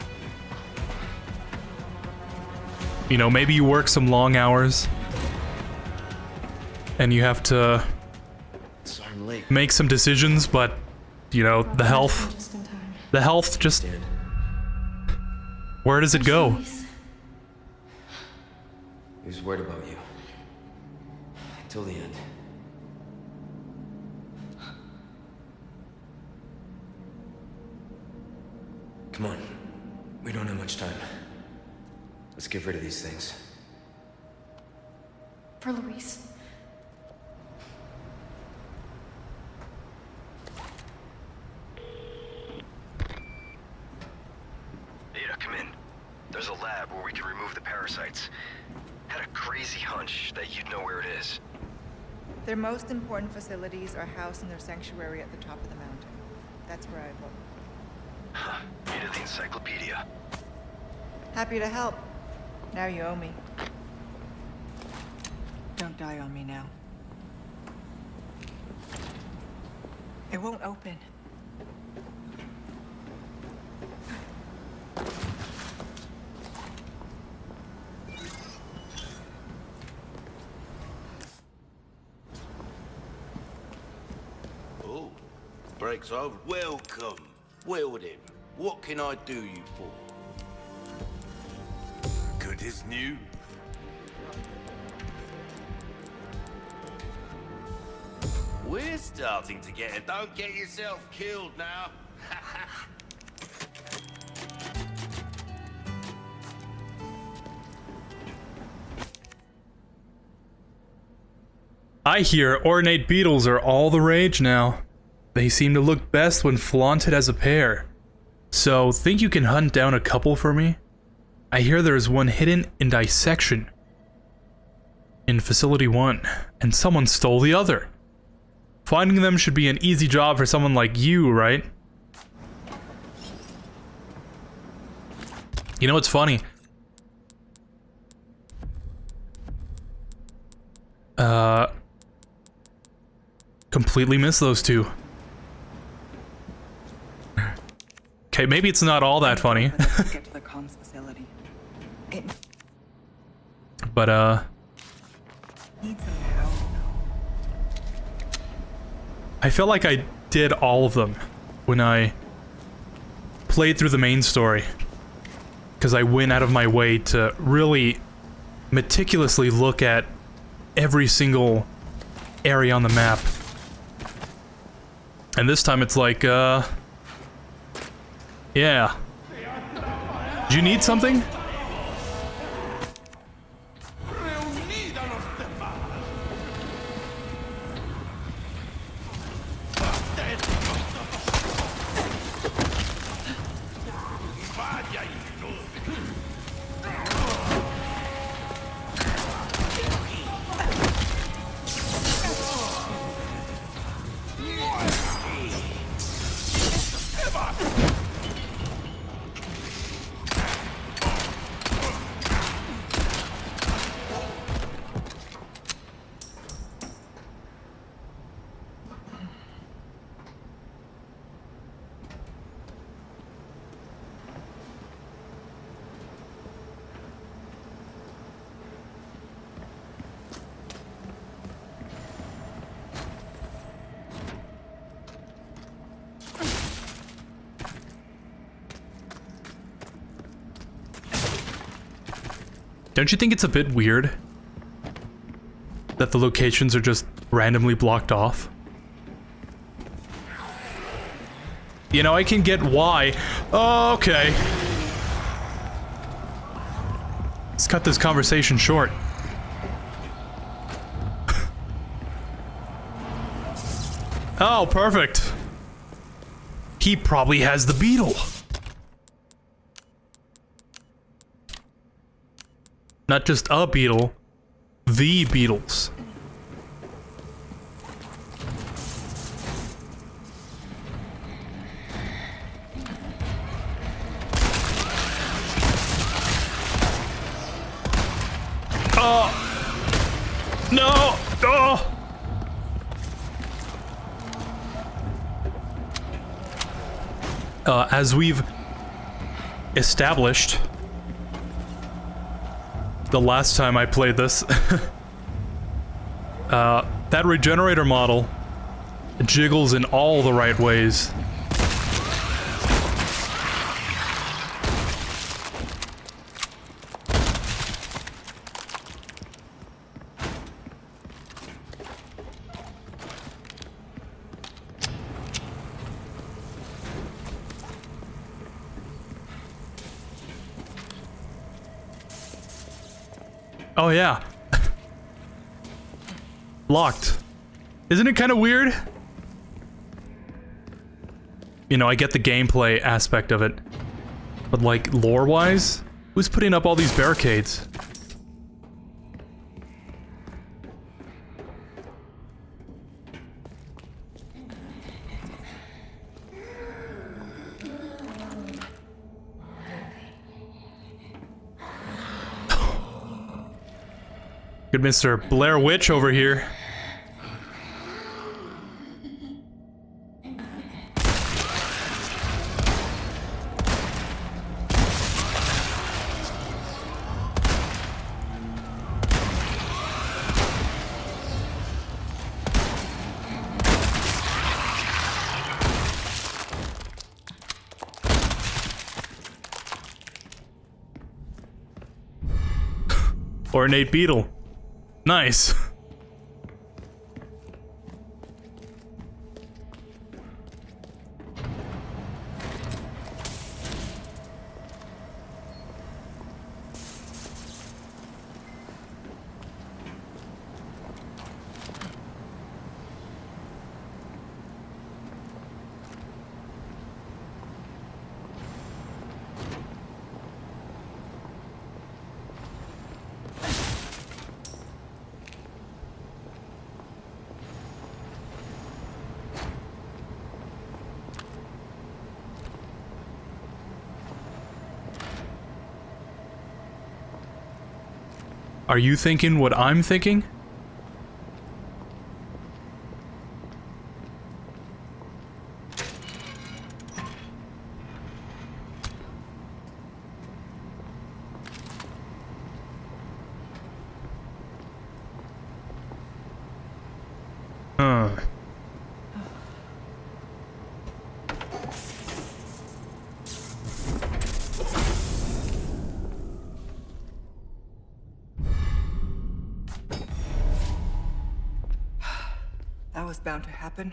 You know, maybe you work some long hours and you have to Sorry I'm late. make some decisions, but you know, the health just, where does it go? He was worried about you. Till the end. Come on. We don't have much time. Let's get rid of these things. For Luis. Ada, come in. There's a lab where we can remove the parasites. Had a crazy hunch that you'd know where it is. Their most important facilities are housed in their sanctuary at the top of the mountain. That's where I look. Huh. Ada the encyclopedia. Happy to help. Now you owe me. Don't die on me now. It won't open. Oh, break's over. Welcome. Well then, what can I do you for? Good as new. We're starting to get it. Don't get yourself killed now. I hear ornate beetles are all the rage now. They seem to look best when flaunted as a pair. So, think you can hunt down a couple for me? I hear there is one hidden in dissection in Facility 1, and someone stole the other. Finding them should be an easy job for someone like you, right? You know what's funny? Completely missed those two. Okay, maybe it's not all that funny. Get to the comms facility. It But, needs some help. I felt like I did all of them when I played through the main story. Because I went out of my way to really meticulously look at every single area on the map. And this time it's like, yeah. Do you need something? Don't you think it's a bit weird that the locations are just randomly blocked off? You know, I can get why. Oh, okay. Let's cut this conversation short. Oh, perfect. He probably has the beetle. Not just a beetle, the Beatles. Oh! No! Oh! As we've established the last time I played this, that regenerator model jiggles in all the right ways. Oh yeah. Locked. Isn't it kind of weird? You know, I get the gameplay aspect of it. But like, lore-wise? Who's putting up all these barricades? Good Mr. Blair Witch over here. Ornate beetle. Nice. Are you thinking what I'm thinking? Huh. That was bound to happen.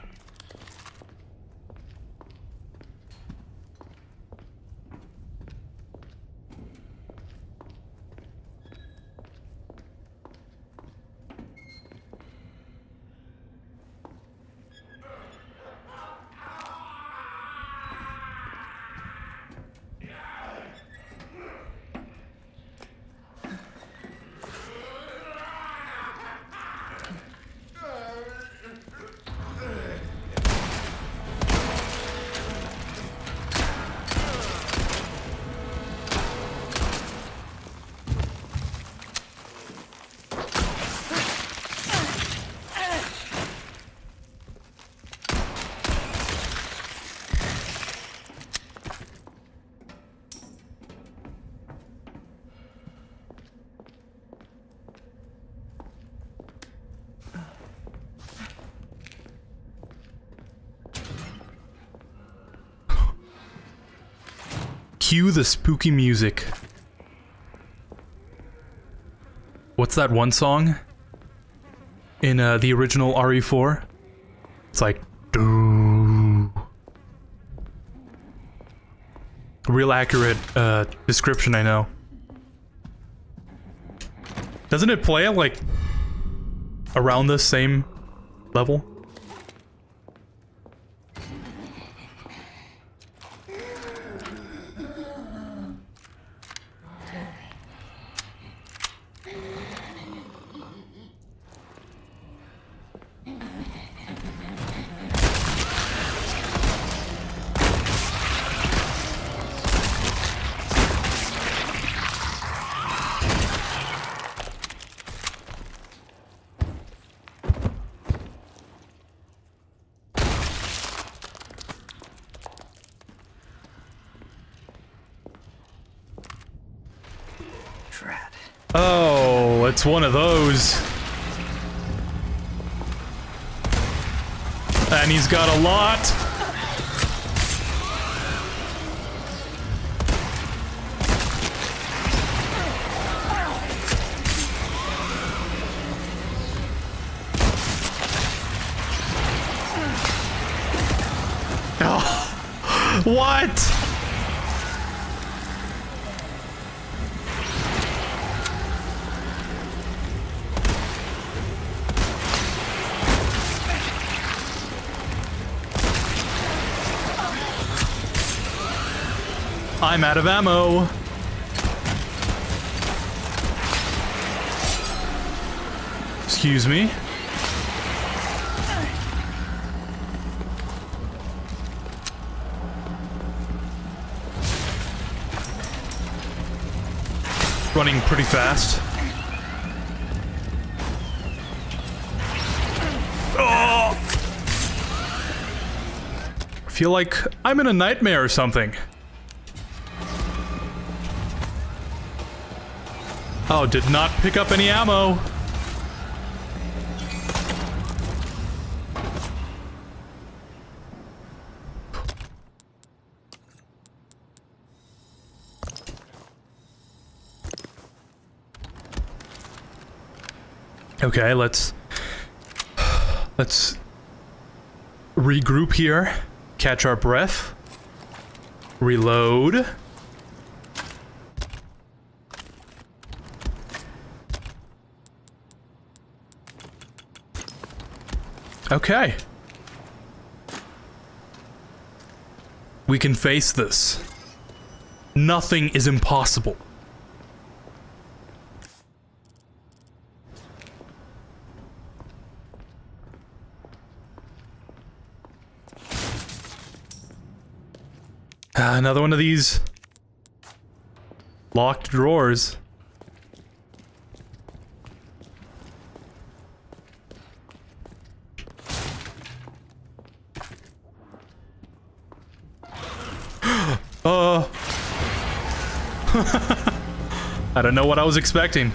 Cue the spooky music. what's that one song in the original RE4? It's like, doo. Real accurate description, I know. Doesn't it play at like around the same level? Oh, it's one of those. And he's got a lot. Oh, what? I'm out of ammo. Excuse me. Running pretty fast. Oh! I feel like I'm in a nightmare or something. Oh, did not pick up any ammo. Okay, let's regroup here, catch our breath, reload. Okay. We can face this. Nothing is impossible. Another one of these locked drawers. I don't know what I was expecting.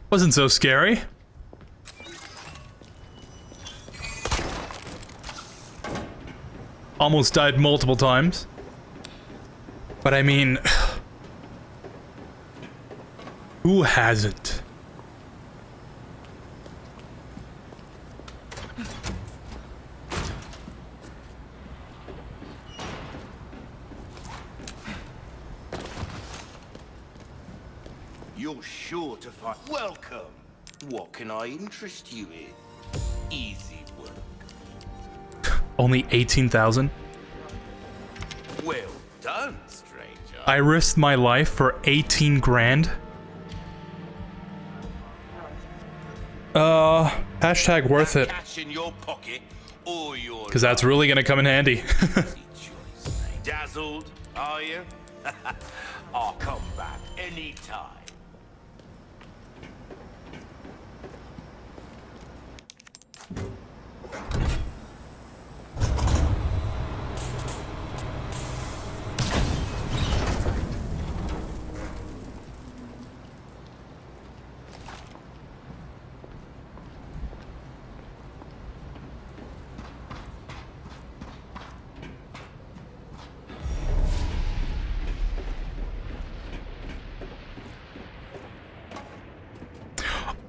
Wasn't so scary. Almost died multiple times. But I mean, who hasn't? You're sure to find... Welcome. What can I interest you in? Easy work. Only 18,000? Well done, stranger. I risked my life for 18 grand? Hashtag worth it. Cash in your pocket or your... Because that's really gonna come in handy. Dazzled, are you? I'll come back anytime.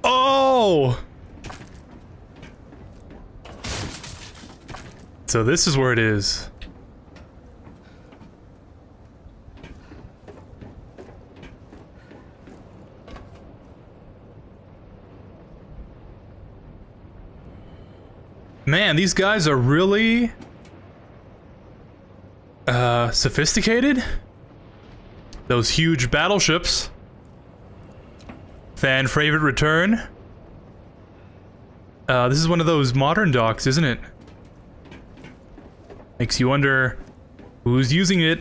Oh! So this is where it is. Man, these guys are really sophisticated. Those huge battleships. Fan favorite return. This is one of those modern docks, isn't it? Makes you wonder who's using it.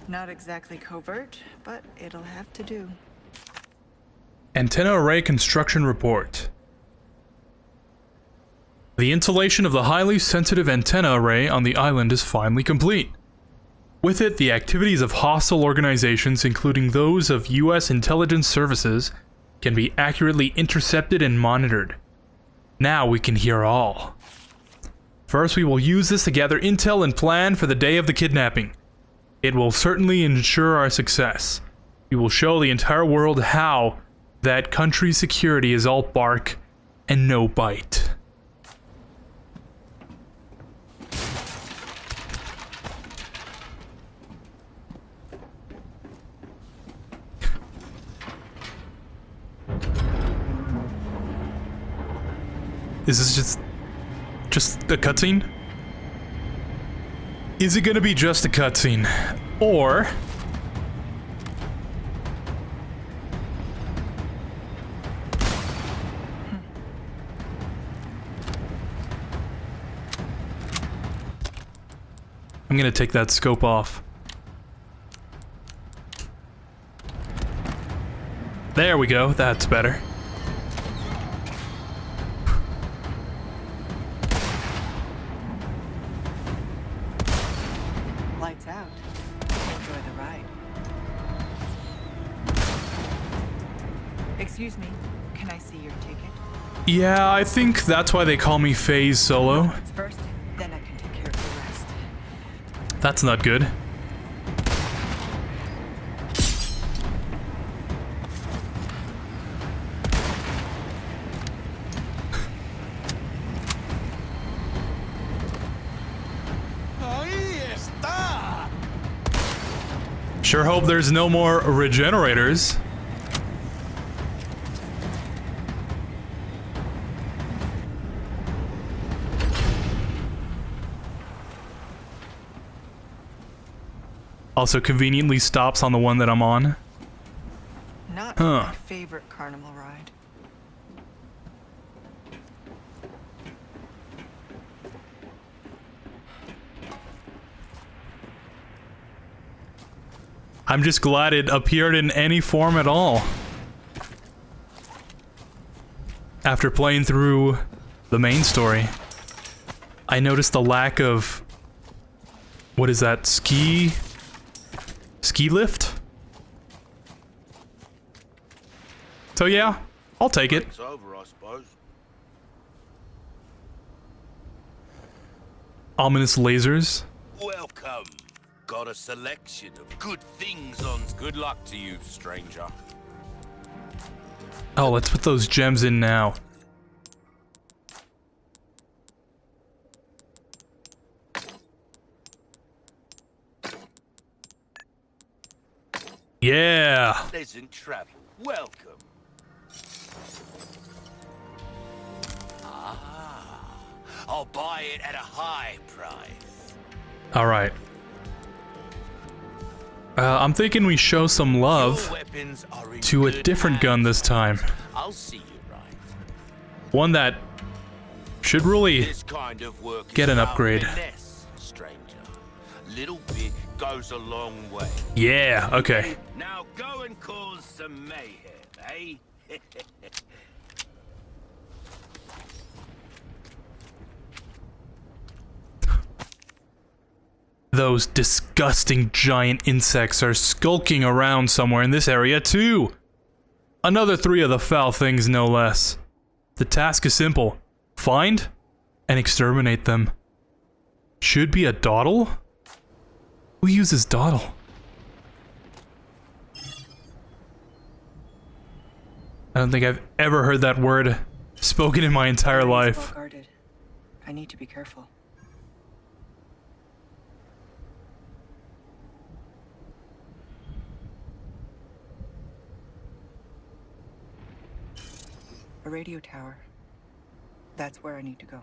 Not exactly covert, but it'll have to do. Antenna array construction report. The installation of the highly sensitive antenna array on the island is finally complete. With it, the activities of hostile organizations, including those of US intelligence services, can be accurately intercepted and monitored. Now we can hear all. First, we will use this to gather intel and plan for the day of the kidnapping. It will certainly ensure our success. We will show the entire world how that country's security is all bark and no bite. Is this just a cutscene? Is it gonna be just a cutscene? Or... I'm gonna take that scope off. There we go, that's better. Lights out. Enjoy the ride. Excuse me, can I see your ticket? Yeah, I think that's why they call me Phase Solo. It's first, then I can take care of the rest. That's not good. Sure hope there's no more regenerators. Also conveniently stops on the one that I'm on. Not my favorite carnival ride. I'm just glad it appeared in any form at all. After playing through the main story, I noticed the lack of... what is that? Ski lift? So yeah, I'll take it. It's over, I suppose. Ominous lasers. Welcome. Got a selection of good things on. Good luck to you, stranger. Oh, let's put those gems in now. Yeah. Pleasant travel. Welcome. Ah, I'll buy it at a high price. All right. I'm thinking we show some love Your weapons are in to a good different gun hands. this time. I'll see you right. One that should really This kind of work get is an about upgrade. finesse, stranger. Little bit goes a long way. Yeah, okay. Now go and cause some mayhem, eh? Those disgusting giant insects are skulking around somewhere in this area too. Another 3 of the foul things, no less. The task is simple. Find and exterminate them. Should be a dawdle? Who uses dawdle? I don't think I've ever heard that word spoken in my entire Well life. guarded. I need to be careful. A radio tower. That's where I need to go.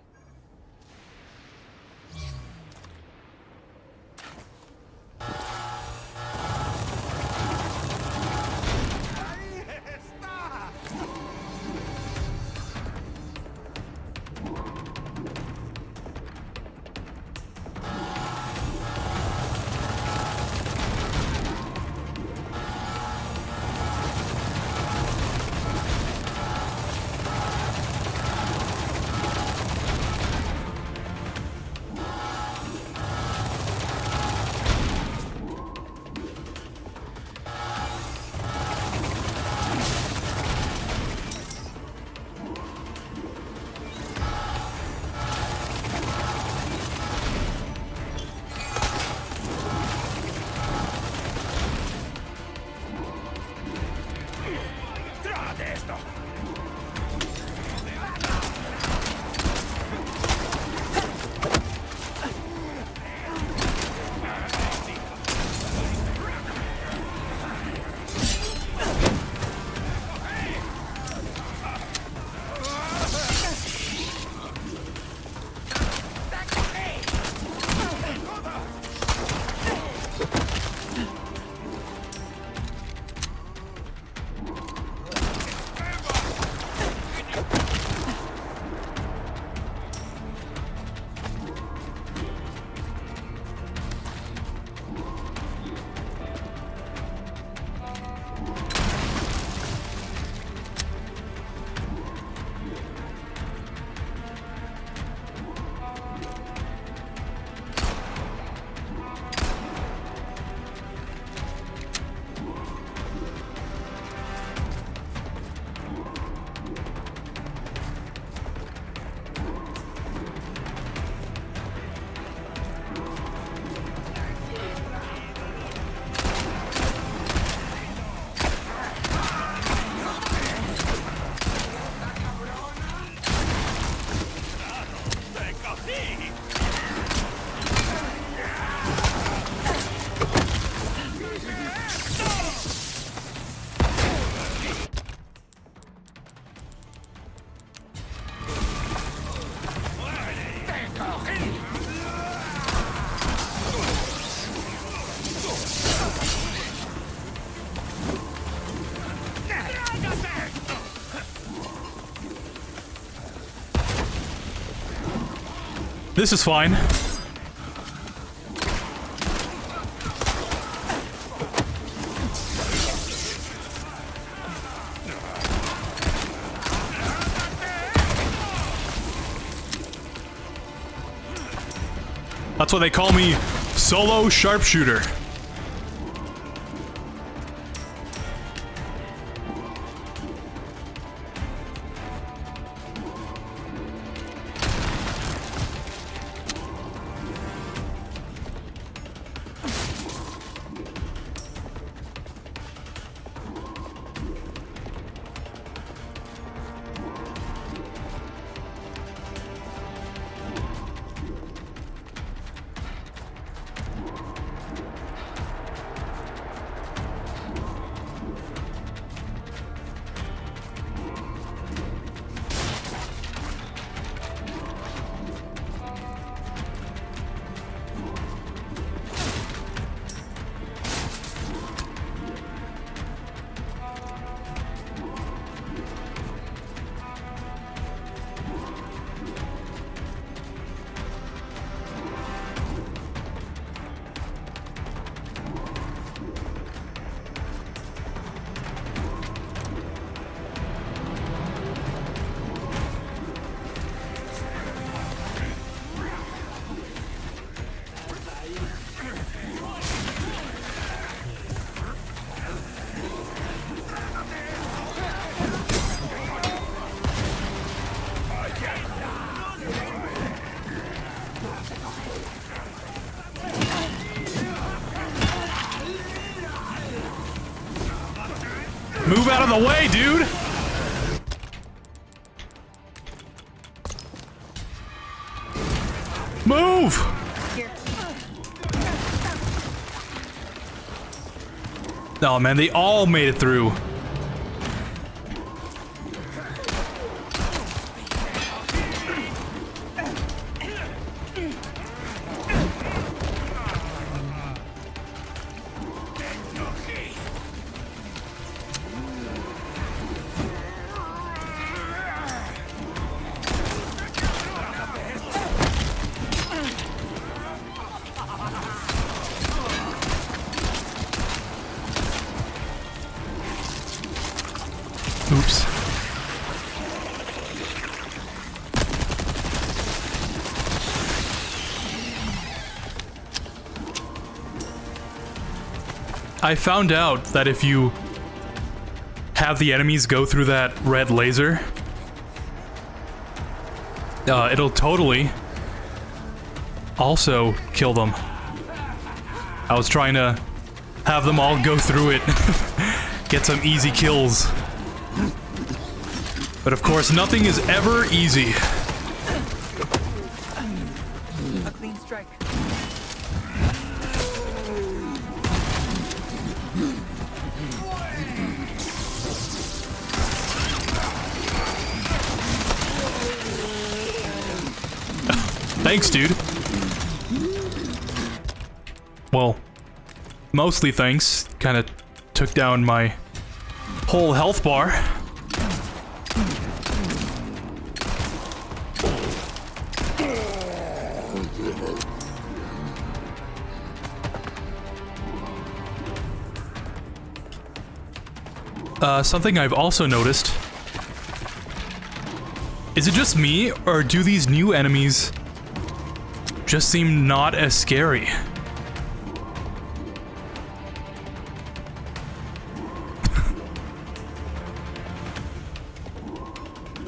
This is fine. That's what they call me, solo sharpshooter. Move out of the way, dude! Move! Here. Oh man, they all made it through. Oops. I found out that if you have the enemies go through that red laser, it'll totally also kill them. I was trying to have them all go through it, get some easy kills. But of course, nothing is ever easy. A clean strike. Thanks, dude. Well, mostly thanks. Kind of took down my whole health bar. Something I've also noticed. Is it just me, or do these new enemies just seem not as scary?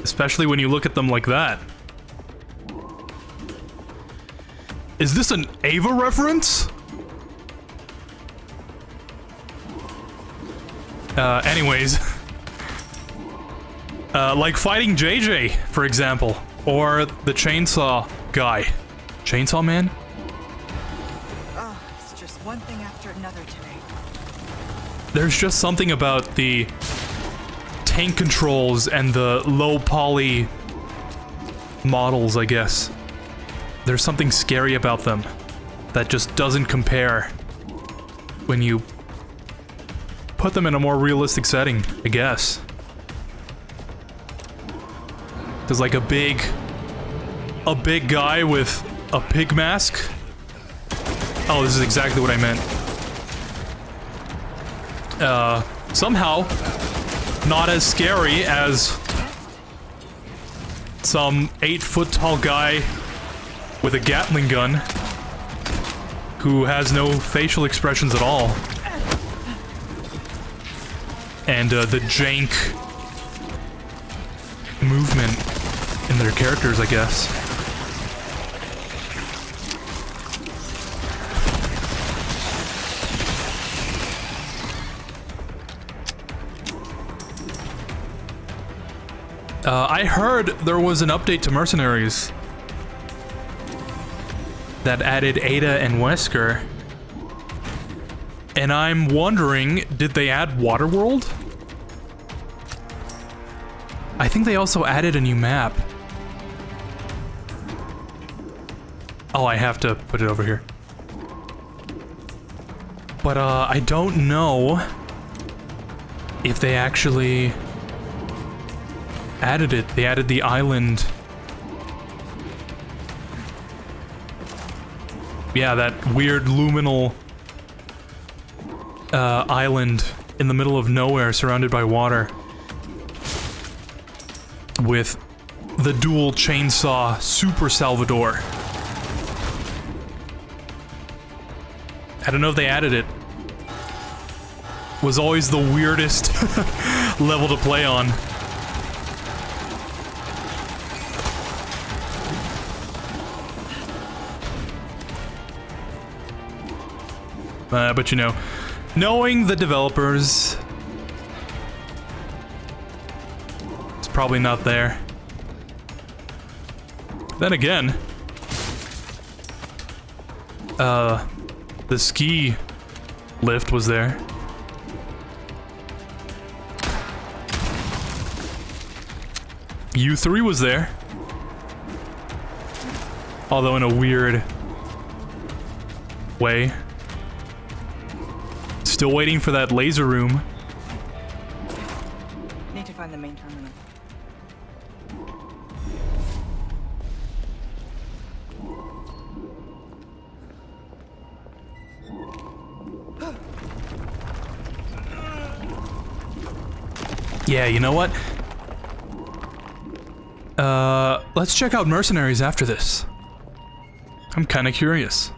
Especially when you look at them like that. Is this an Ava reference? Anyways. Like fighting JJ, for example. Or the chainsaw guy. Chainsaw Man? Oh, it's just one thing after another today. There's just something about the tank controls and the low poly models, I guess. There's something scary about them that just doesn't compare when you put them in a more realistic setting, I guess. There's like a big guy with a pig mask. Oh, this is exactly what I meant. Somehow not as scary as some 8-foot tall guy with a Gatling gun who has no facial expressions at all. And the jank movement in their characters, I guess. I heard there was an update to Mercenaries that added Ada and Wesker. And I'm wondering, did they add Waterworld? I think they also added a new map. Oh, I have to put it over here. But, I don't know if they actually added it. They added the island. Yeah, that weird luminal island in the middle of nowhere surrounded by water. With the dual chainsaw Super Salvador. I don't know if they added it. Was always the weirdest level to play on. But you know, knowing the developers, probably not there. Then again, the ski lift was there. U3 was there. Although in a weird way. Still waiting for that laser room. Need to find the main terminal. Yeah, you know what? Let's check out mercenaries after this. I'm kinda curious.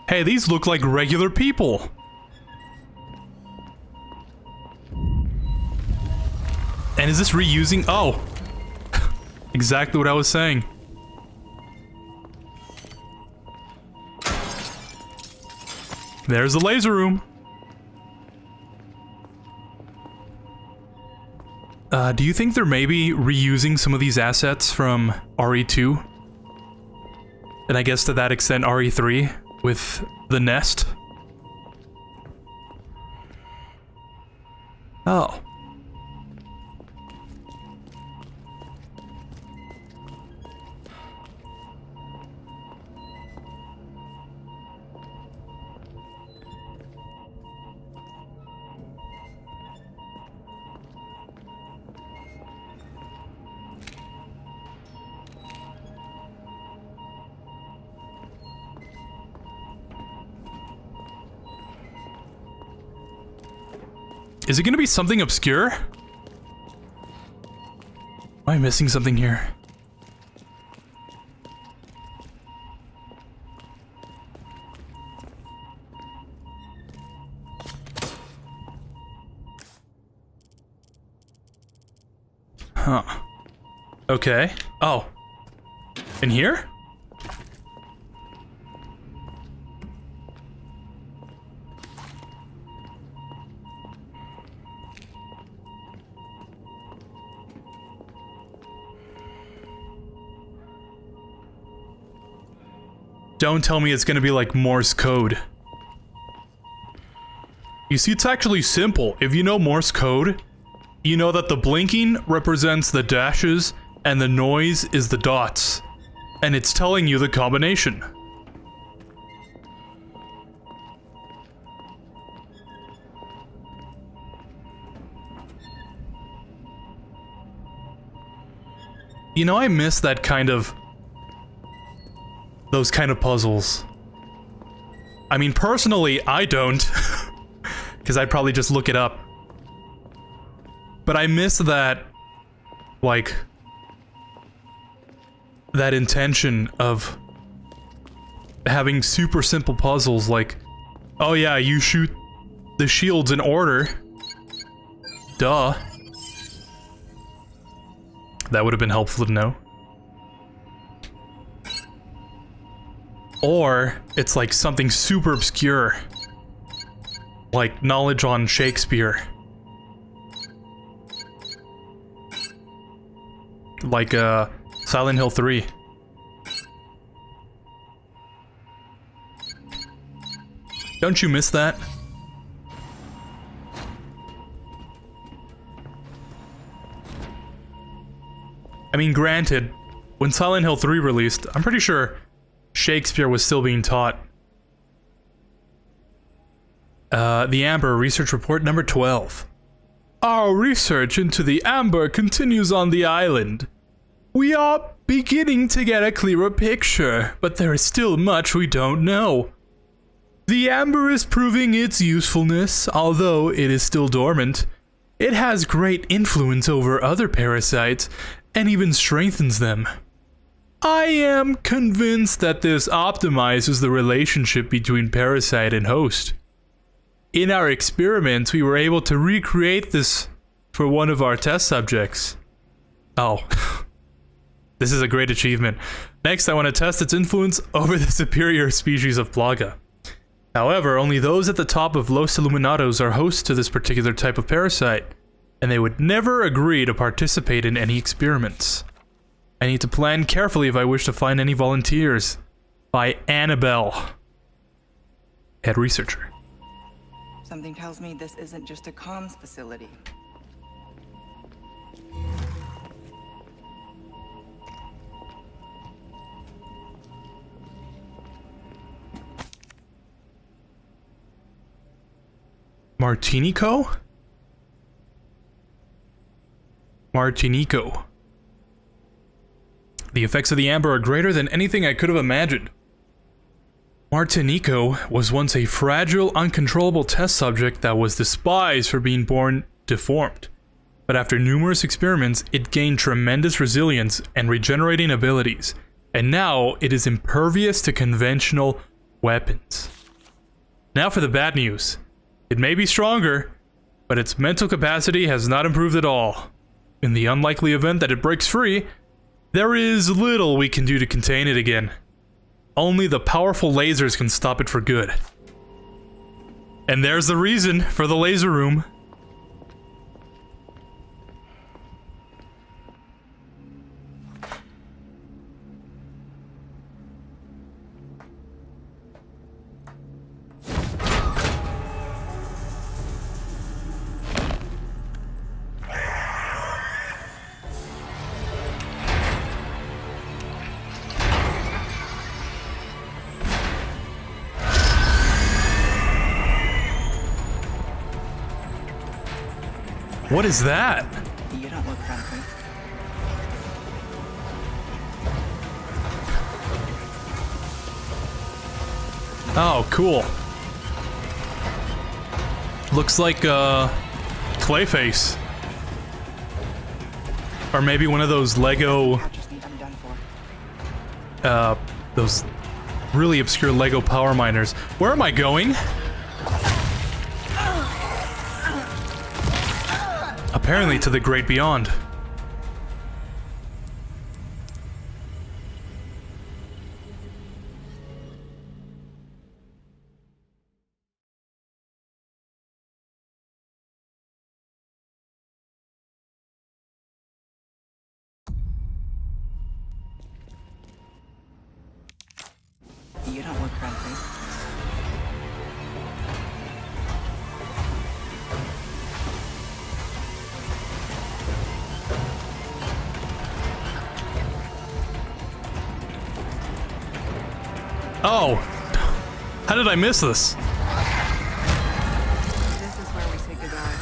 Hey, these look like regular people. And is this reusing? Oh. Exactly what I was saying. There's the laser room. Do you think they're maybe reusing some of these assets from RE2? And I guess to that extent RE3 with the nest? Oh. Is it gonna be something obscure? Am I missing something here? Huh. Okay. Oh. In here? Don't tell me it's gonna be like Morse code. You see, it's actually simple. If you know Morse code, you know that the blinking represents the dashes and the noise is the dots. And it's telling you the combination. You know, I miss that kind of... those kind of puzzles. I mean, personally, I don't. Because I'd probably just look it up. But I miss that... like... that intention of... having super simple puzzles like... oh yeah, you shoot the shields in order. Duh. That would have been helpful to know. Or, it's like something super obscure. Like, knowledge on Shakespeare. Like, Silent Hill 3. Don't you miss that? I mean, granted, when Silent Hill 3 released, I'm pretty sure Shakespeare was still being taught. The Amber Research Report number 12. Our research into the Amber continues on the island. We are beginning to get a clearer picture, but there is still much we don't know. The Amber is proving its usefulness, although it is still dormant. It has great influence over other parasites, and even strengthens them. I am convinced that this optimizes the relationship between parasite and host. In our experiments, we were able to recreate this for one of our test subjects. Oh. This is a great achievement. Next, I want to test its influence over the superior species of Plaga. However, only those at the top of Los Illuminados are hosts to this particular type of parasite, and they would never agree to participate in any experiments. I need to plan carefully if I wish to find any volunteers. By Annabelle, head researcher. Something tells me this isn't just a comms facility. Martinico? Martinico. The effects of the amber are greater than anything I could have imagined. Martinico was once a fragile, uncontrollable test subject that was despised for being born deformed. But after numerous experiments, it gained tremendous resilience and regenerating abilities, and now it is impervious to conventional weapons. Now for the bad news. It may be stronger, but its mental capacity has not improved at all. In the unlikely event that it breaks free, there is little we can do to contain it again. Only the powerful lasers can stop it for good. And there's the reason for the laser room. What is that? You don't look friendly. Oh, cool. Looks like, Clayface. Or maybe one of those Lego, Patches need to be done for. those really obscure Lego power miners. Where am I going? Apparently to the great beyond. You don't look friendly. Oh! How did I miss this? This is where we say goodbye.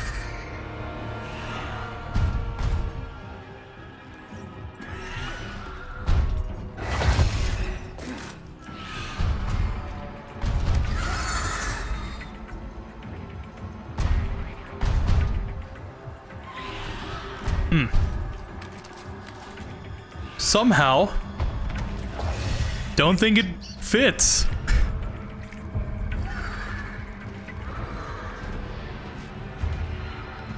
Somehow, don't think it fits.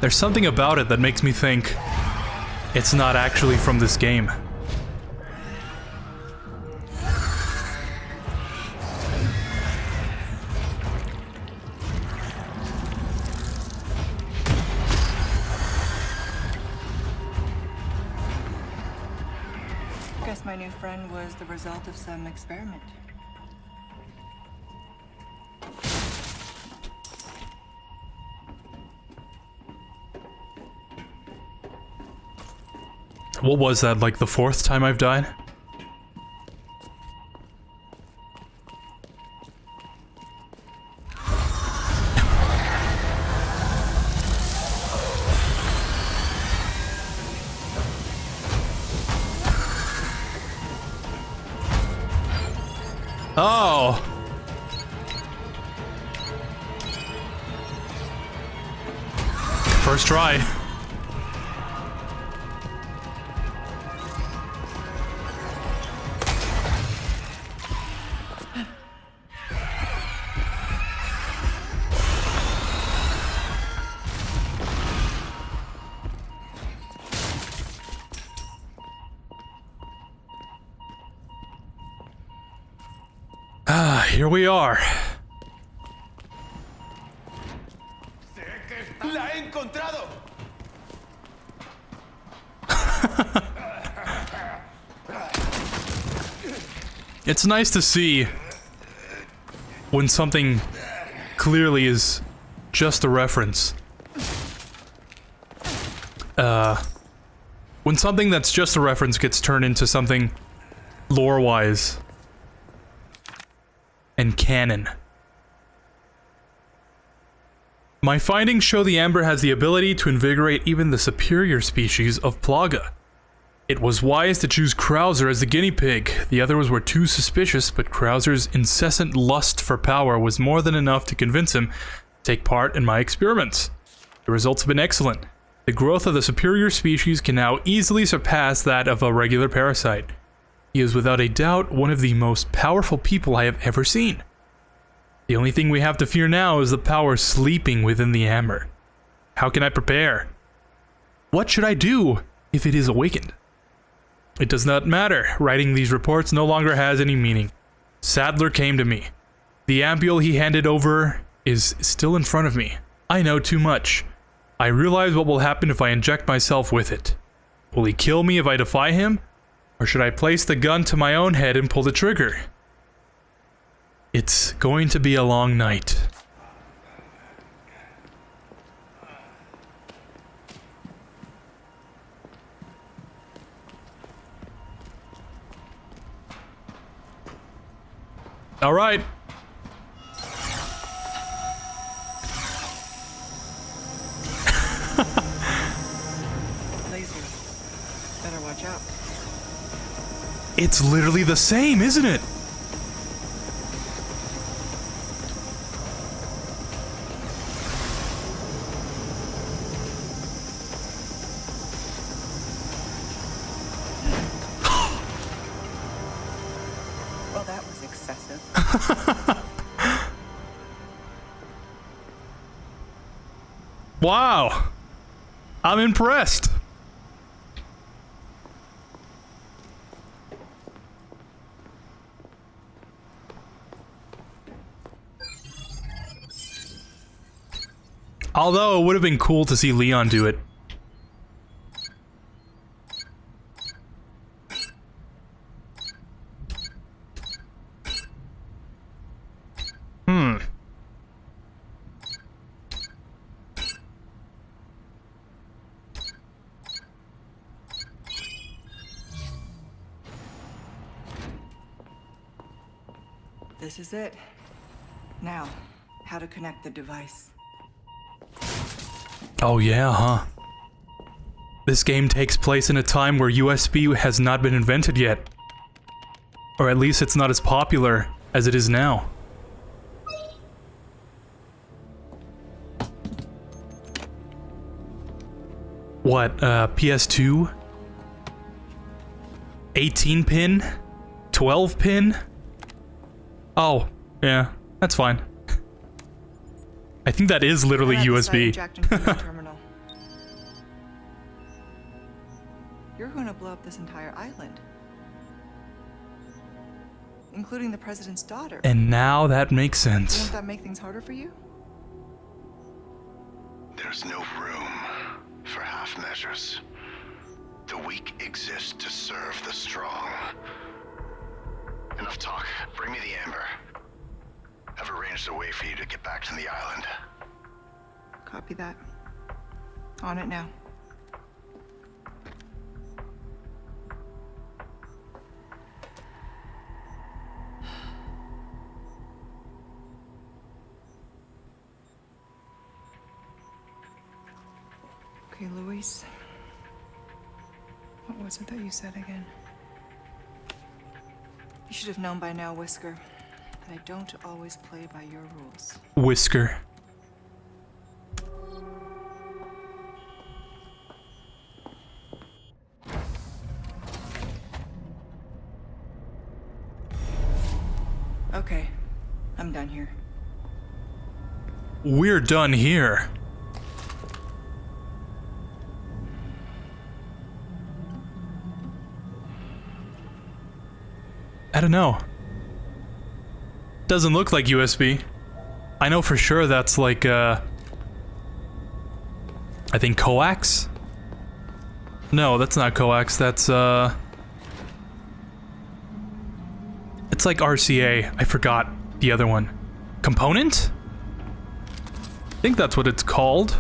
There's something about it that makes me think it's not actually from this game. Guess my new friend was the result of some experiment. What was that, like the fourth time I've died? Oh! First try. here we are. ¡La he encontrado! It's nice to see when something clearly is just a reference. When something that's just a reference gets turned into something lore-wise and canon. My findings show the amber has the ability to invigorate even the superior species of Plaga. It was wise to choose Krauser as the guinea pig. The others were too suspicious, but Krauser's incessant lust for power was more than enough to convince him to take part in my experiments. The results have been excellent. The growth of the superior species can now easily surpass that of a regular parasite. He is without a doubt one of the most powerful people I have ever seen. The only thing we have to fear now is the power sleeping within the amber. How can I prepare? What should I do if it is awakened? It does not matter. Writing these reports no longer has any meaning. Sadler came to me. The ampule he handed over is still in front of me. I know too much. I realize what will happen if I inject myself with it. Will he kill me if I defy him? Or should I place the gun to my own head and pull the trigger? It's going to be a long night. All right. Lasers. Better watch out. It's literally the same, isn't it? Well, that was excessive. Wow. I'm impressed. Although it would have been cool to see Leon do it. This is it. Now, how to connect the device. Oh yeah, huh? This game takes place in a time where USB has not been invented yet. Or at least it's not as popular as it is now. What, PS2? 18 pin? 12 pin? Oh, yeah, that's fine. I think that is literally USB. Jacked into the terminal. You're going to blow up this entire island, including the president's daughter. And now that makes sense. Won't that make things harder for you? There's no room for half measures. The weak exist to serve the strong. Enough talk. Bring me the amber. I've arranged a way for you to get back to the island. Copy that. On it now. Okay, Luis. What was it that you said again? You should have known by now, Whisker, that I don't always play by your rules. Whisker. Okay, I'm done here. We're done here. I don't know. Doesn't look like USB. I know for sure that's like, I think coax? No, that's not coax, that's, it's like RCA. I forgot the other one. Component? I think that's what it's called.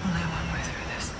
Only one way through this.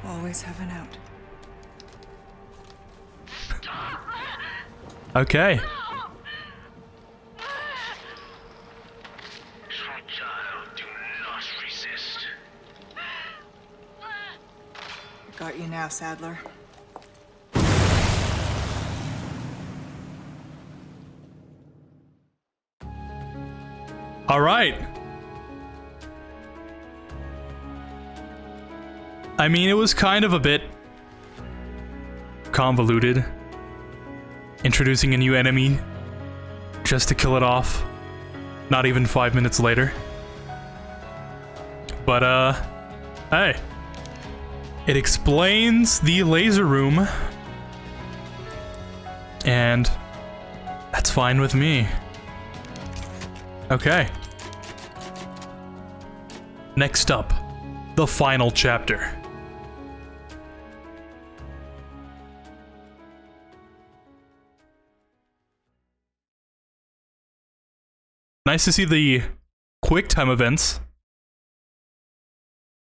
Always have an out. Okay. Child, do not resist. Got you now, Sadler. All right. I mean, it was kind of a bit convoluted. Introducing a new enemy just to kill it off. Not even 5 minutes later. But, hey. It explains the laser room. And that's fine with me. Okay. Next up, the final chapter. Nice to see the quick time events.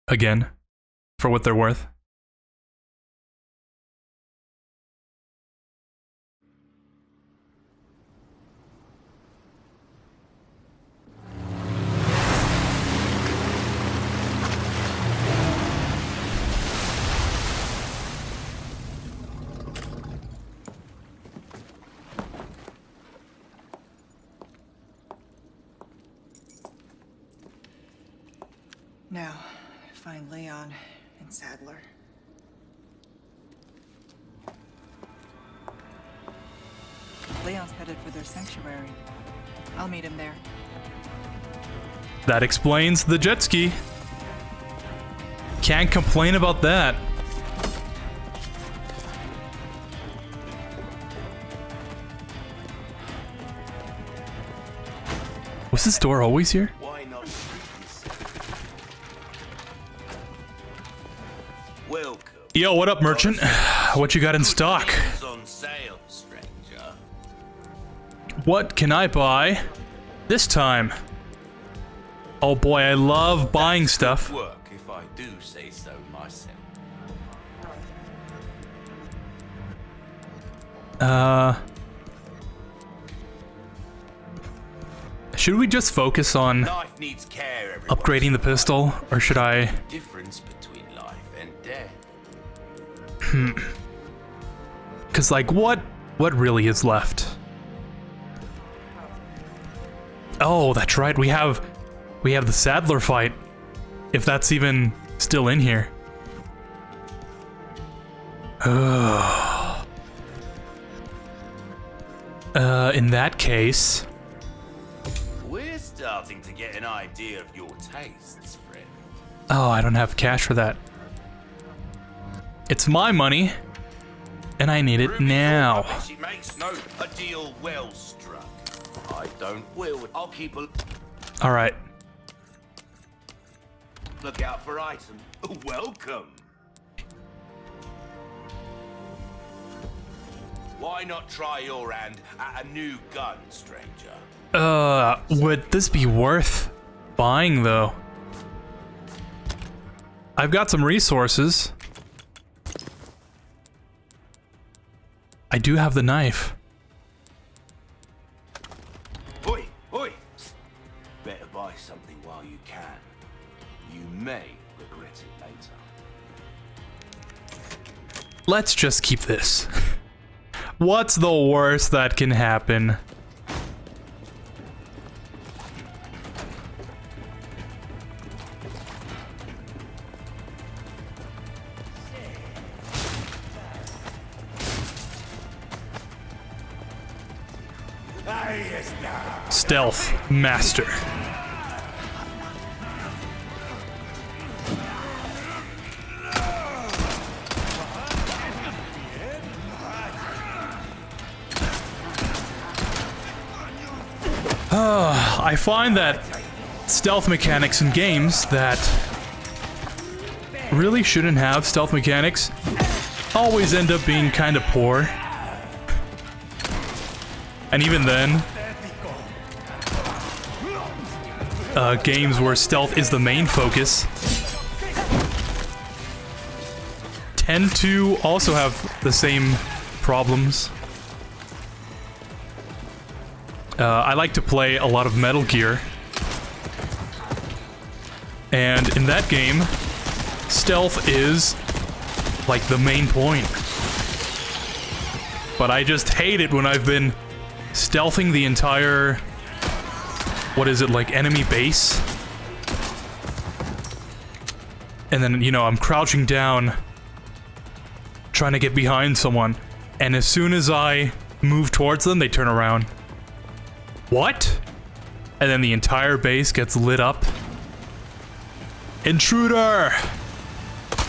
Again, for what they're worth. Now, find Leon and Sadler. Leon's headed for their sanctuary. I'll meet him there. That explains the jet ski. Can't complain about that. Was this door always here? Why not? Welcome. Yo, what up, merchant? What you got in stock? Deals on sale, stranger. What can I buy this time? Oh boy, I love buying stuff. Work, if I do say so myself. Should we just focus on Life needs care, everyone. upgrading the pistol, or should I? Difference between life and death. Cause like, what really is left? Oh, that's right. We have the Sadler fight. If that's even still in here. In that case, We're starting to get an idea of your tastes, friend. oh, I don't have cash for that. It's my money, and I need it Ruby's all now. rubbish, it makes no a deal well struck. I don't will. I'll keep a All right. look out for item. Welcome. Why not try your hand at a new gun, stranger? Would this be worth buying, though? I've got some resources. I do have the knife. Oi, oi! Better buy something while you can. You may regret it later. Let's just keep this. What's the worst that can happen? Stealth Master. I find that stealth mechanics in games that really shouldn't have stealth mechanics always end up being kind of poor. And even then, games where stealth is the main focus tend to also have the same problems. I like to play a lot of Metal Gear, and in that game, stealth is like the main point. But I just hate it when I've been stealthing the entire, what is it, like enemy base? And then, you know, I'm crouching down, trying to get behind someone, and as soon as I move towards them, they turn around. What? And then the entire base gets lit up. Intruder!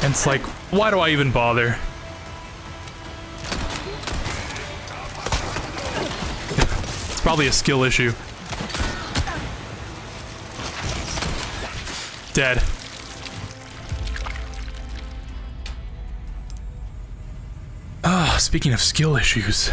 And it's like, why do I even bother? It's probably a skill issue. Dead. Ah, speaking of skill issues.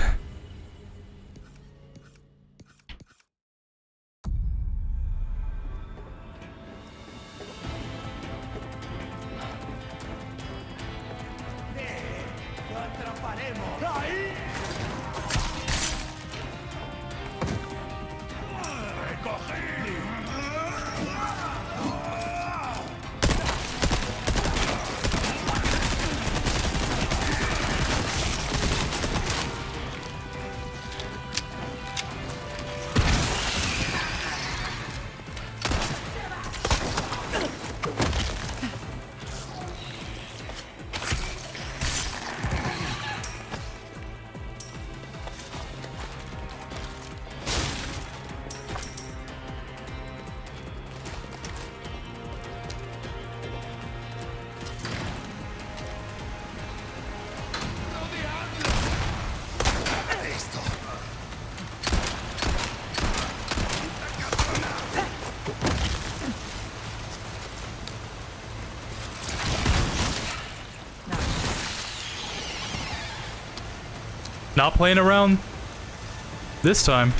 Not playing around this time.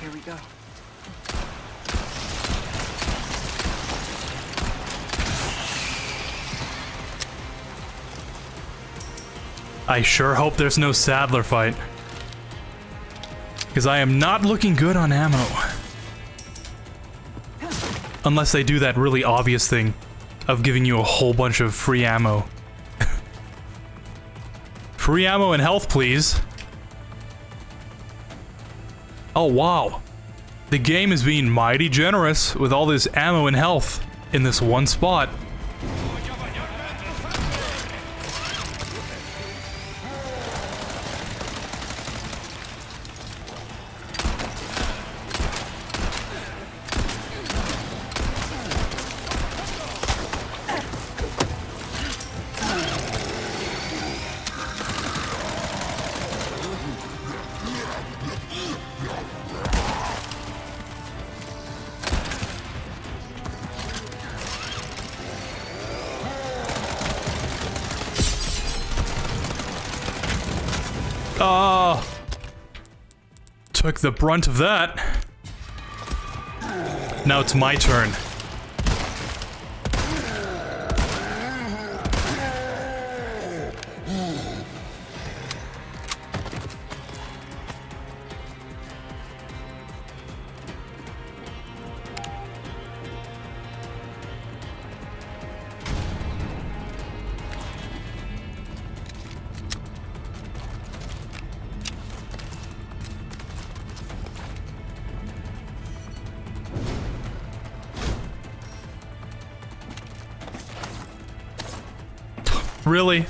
Here we go. I sure hope there's no Sadler fight. Because I am not looking good on ammo. Unless they do that really obvious thing of giving you a whole bunch of free ammo. Free ammo and health, please. Oh, wow. The game is being mighty generous with all this ammo and health in this one spot. Took the brunt of that. Now it's my turn. Really?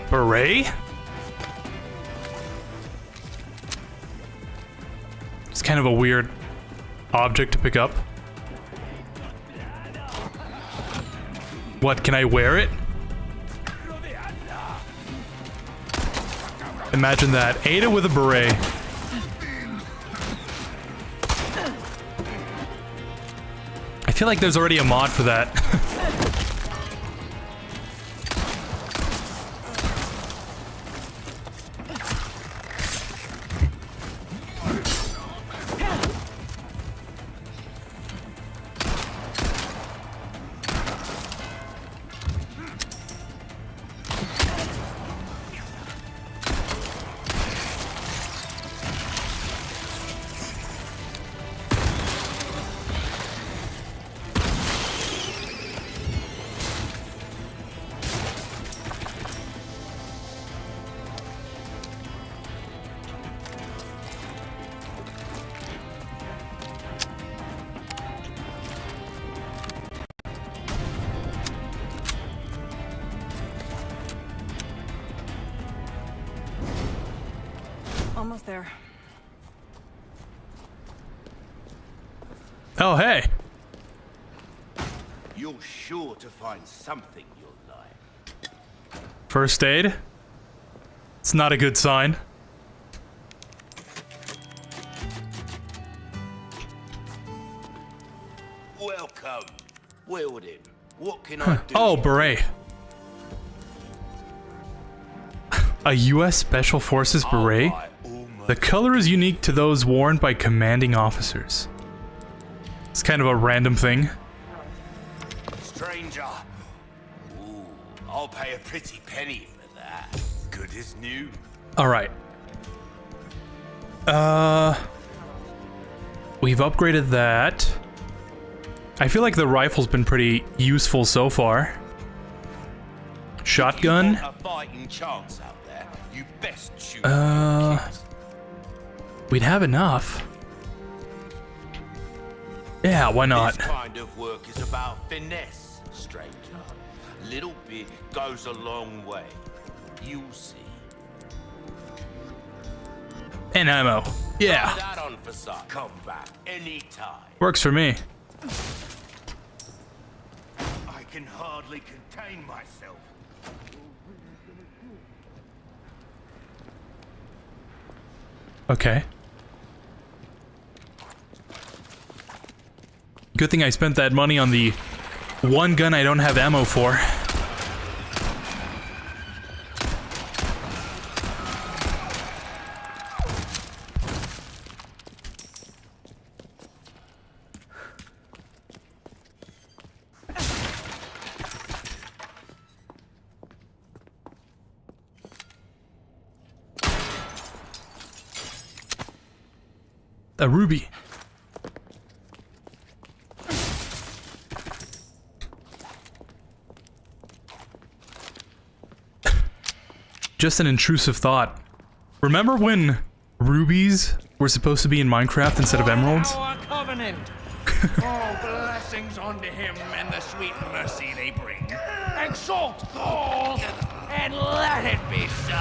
Beret? It's kind of a weird object to pick up. What, can I wear it? Imagine that. Ada with a beret. I feel like there's already a mod for that. Almost there. Oh, hey. You're sure to find something you'll like. First aid. It's not a good sign. Welcome. Well then, what can I do? Oh, beret. A US Special Forces beret? The color is unique to those worn by commanding officers. It's kind of a random thing. Stranger. Ooh, I'll pay a pretty penny for that. Good as new. Alright. We've upgraded that. I feel like the rifle's been pretty useful so far. Shotgun. If you want a fighting chance out there, you best shoot your kids. We'd have enough. Yeah, why not? This kind of work is about finesse, stranger. Little bit goes a long way. You'll see. And ammo. Yeah. Try that on for some. Come back anytime. Works for me. I can hardly contain myself. Okay. Good thing I spent that money on the one gun I don't have ammo for. A ruby. Just an intrusive thought. Remember when rubies were supposed to be in Minecraft instead of emeralds? Our covenant. All blessings unto him and the sweet mercy they bring. Exalt Gaul and let it be so.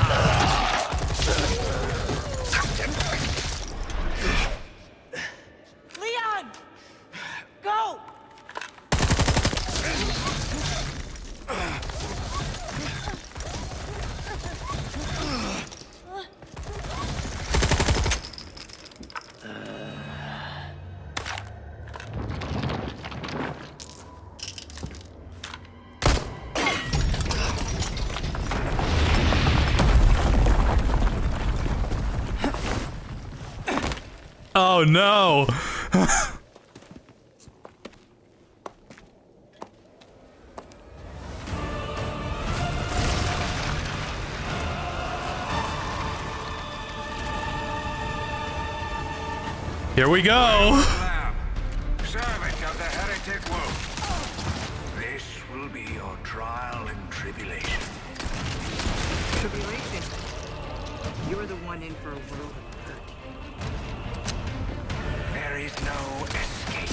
Leon! Go! Oh no! Here we go! Servant of the heretic wolf. This will be your trial and tribulation. Tribulation. You're the one in for a world of hurt. There is no escape.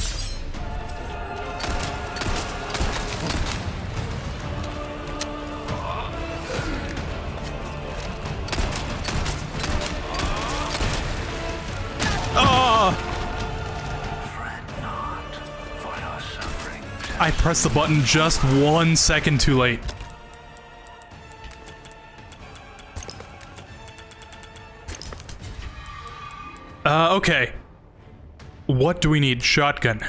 Oh! Fret not for your suffering. I pressed the button just 1 second too late. Okay. What do we need? Shotgun.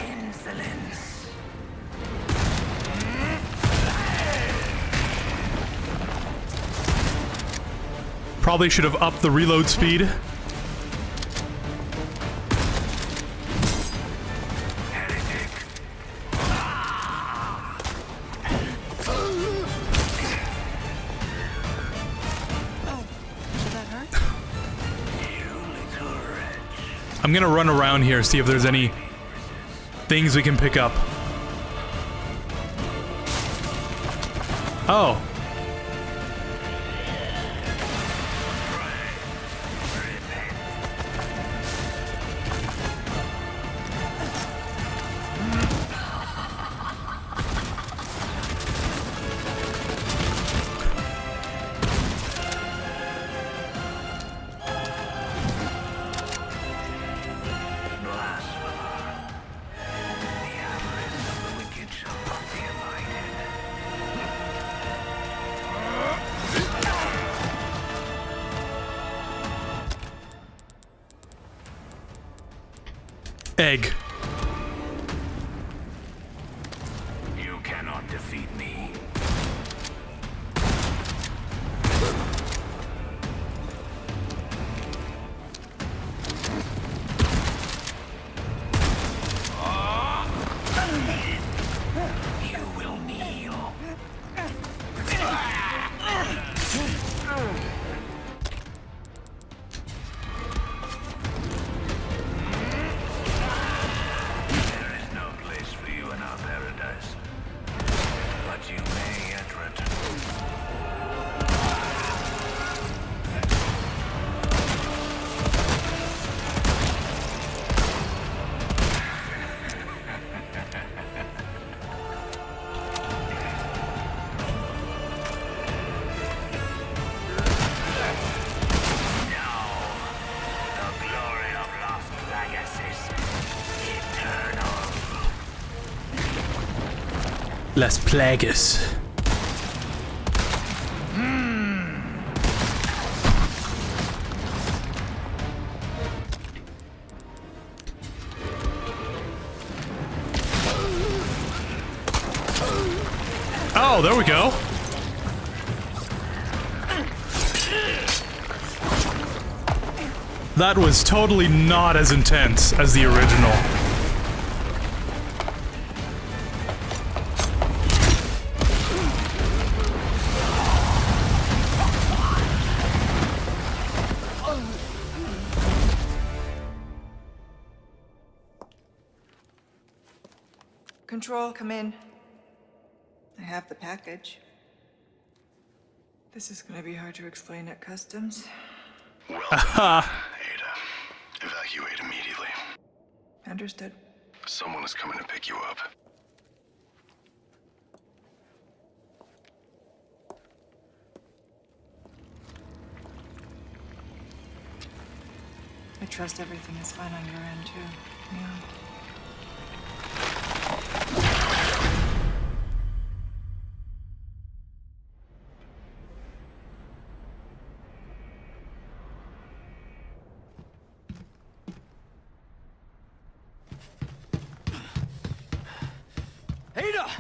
Insolence. Probably should have upped the reload speed. Heretic. Oh, did that hurt? You little wretch. I'm gonna run around here, see if there's any things we can pick up. Oh. Blasphemer. The avarice of the wicked shall not be abided. Egg. You cannot defeat me. You will kneel. Las Plagas. Oh, there we go. That was totally not as intense as the original. Control, come in. I have the package. This is gonna be hard to explain at customs. Well, Ada, evacuate immediately. Understood. Someone is coming to pick you up. I trust everything is fine on your end, too. Yeah. Ada!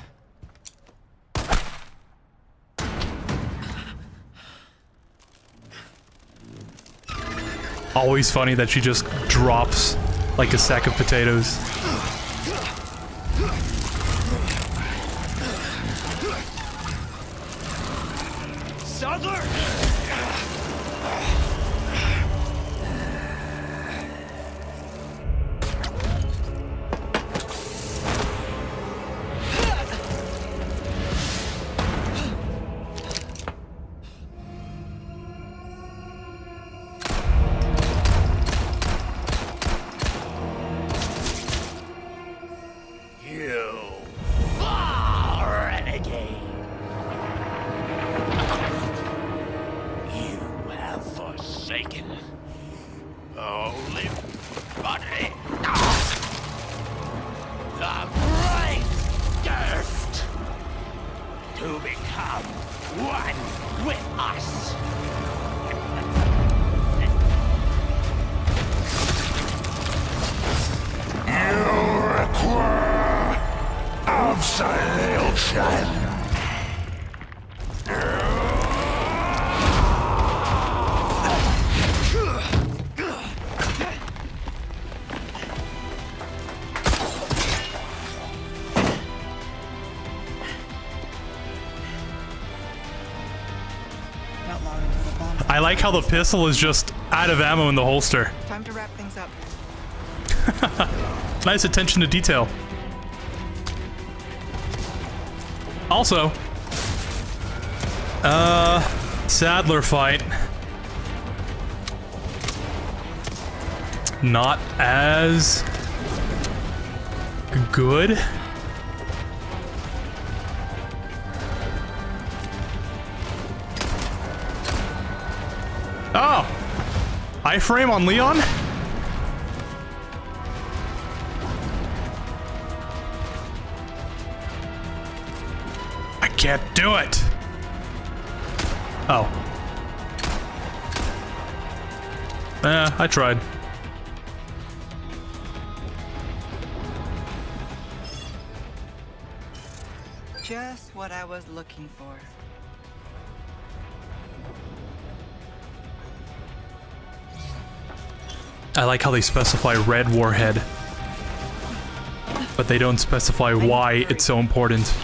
Always funny that she just drops like a sack of potatoes. Sadler! Not long until the bombs. I like how the pistol is just out of ammo in the holster. Time to wrap things up. Nice attention to detail. Also, Sadler fight. Not as good. Oh! Iframe on Leon? I can't do it! Oh. I tried. Just what I was looking for. I like how they specify red warhead, but they don't specify why it's so important.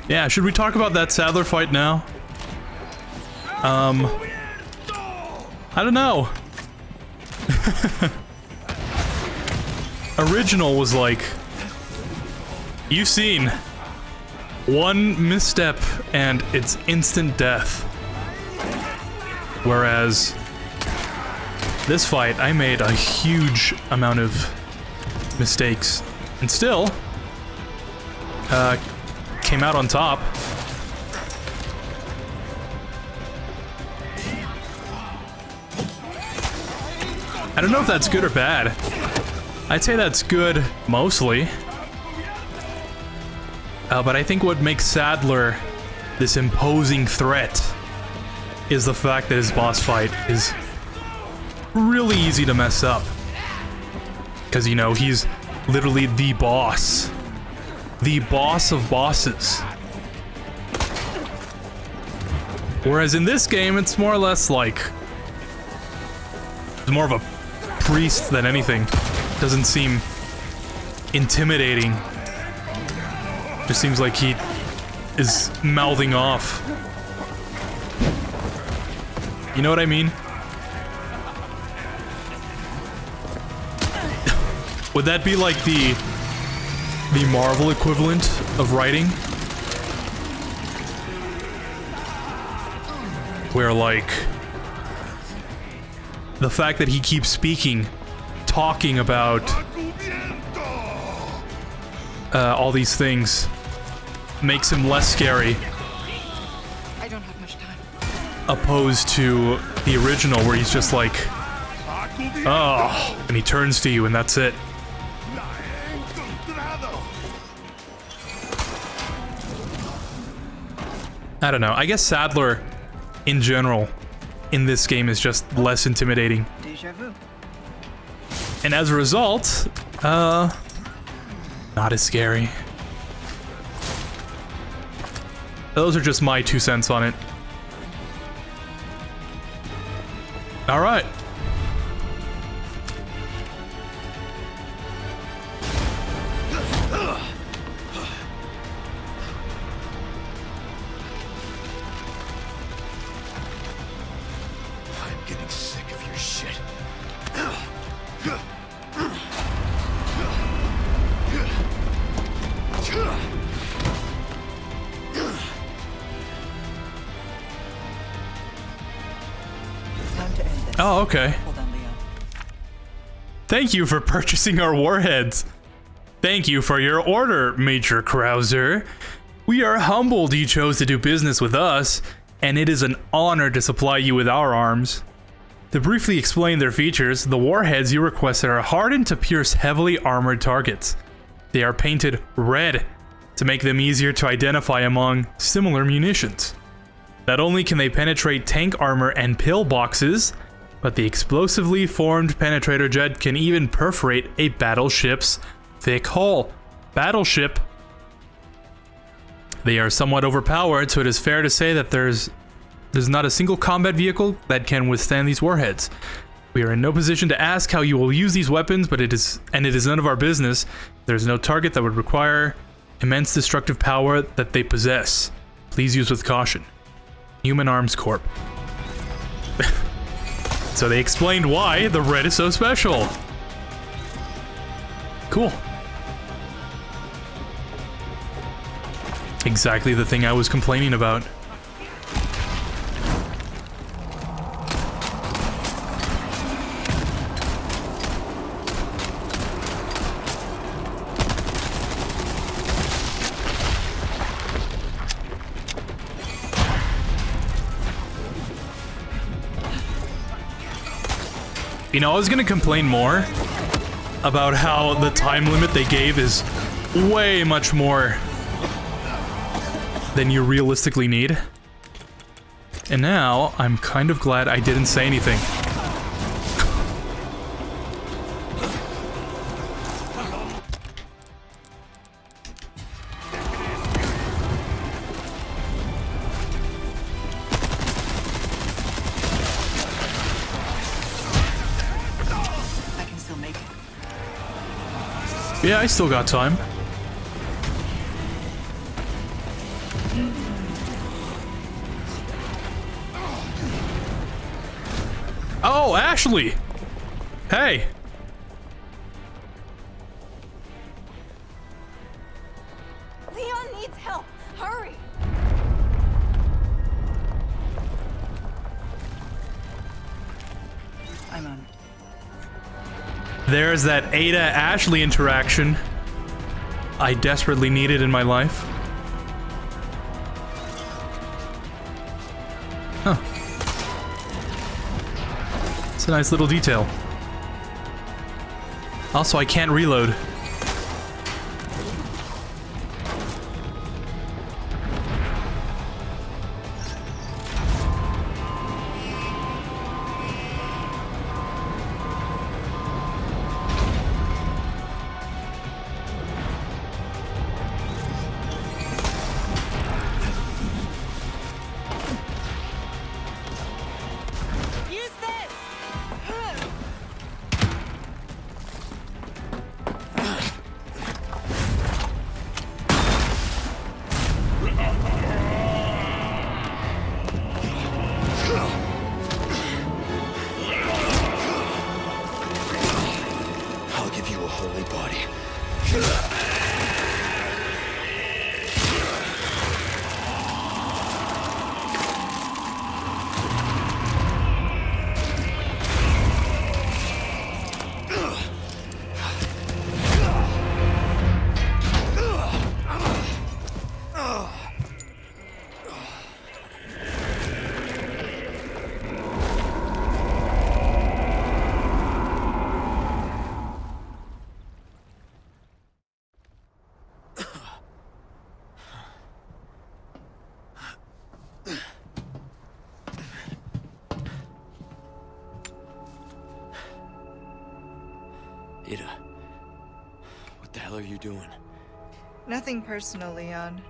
Yeah, should we talk about that Sadler fight now? I don't know. Original was like, you've seen one misstep and it's instant death. Whereas this fight, I made a huge amount of mistakes and still came out on top. I don't know if that's good or bad. I'd say that's good, mostly. But I think what makes Sadler this imposing threat is the fact that his boss fight is really easy to mess up. Because, you know, he's literally the boss. The boss of bosses. Whereas in this game, it's more or less like... It's more of a priest than anything. Doesn't seem intimidating. Just seems like he is mouthing off. You know what I mean? Would that be like the Marvel equivalent of writing? Where, like, the fact that he keeps talking about all these things makes him less scary. I don't have much time. Opposed to the original where he's just like, oh, and he turns to you and that's it. I don't know. I guess Sadler, in general, in this game is just less intimidating. Deja vu. And as a result, not as scary. Those are just my 2 cents on it. All right. I'm getting sick of your shit. Time to end this. Oh, okay. Hold on, Leon. Thank you for purchasing our warheads. Thank you for your order, Major Krauser. We are humbled you chose to do business with us, and it is an honor to supply you with our arms. To briefly explain their features, the warheads you requested are hardened to pierce heavily armored targets. They are painted red to make them easier to identify among similar munitions. Not only can they penetrate tank armor and pillboxes, but the explosively formed penetrator jet can even perforate a battleship's thick hull. Battleship. They are somewhat overpowered, so it is fair to say that there's not a single combat vehicle that can withstand these warheads. We are in no position to ask how you will use these weapons, but it is none of our business. There's no target that would require immense destructive power that they possess. Please use with caution. Human Arms Corp. So they explained why the red is so special. Cool. Exactly the thing I was complaining about. You know, I was gonna complain more about how the time limit they gave is way much more than you realistically need. And now, I'm kind of glad I didn't say anything. I can still make it. Yeah, I still got time. Oh, Ashley! Hey! Leon needs help. Hurry! I'm on it. There's that Ada-Ashley interaction I desperately needed in my life. Huh. It's a nice little detail. Also, I can't reload. Use this! I'll give you a holy body. Ada, what the hell are you doing? Nothing personal, Leon.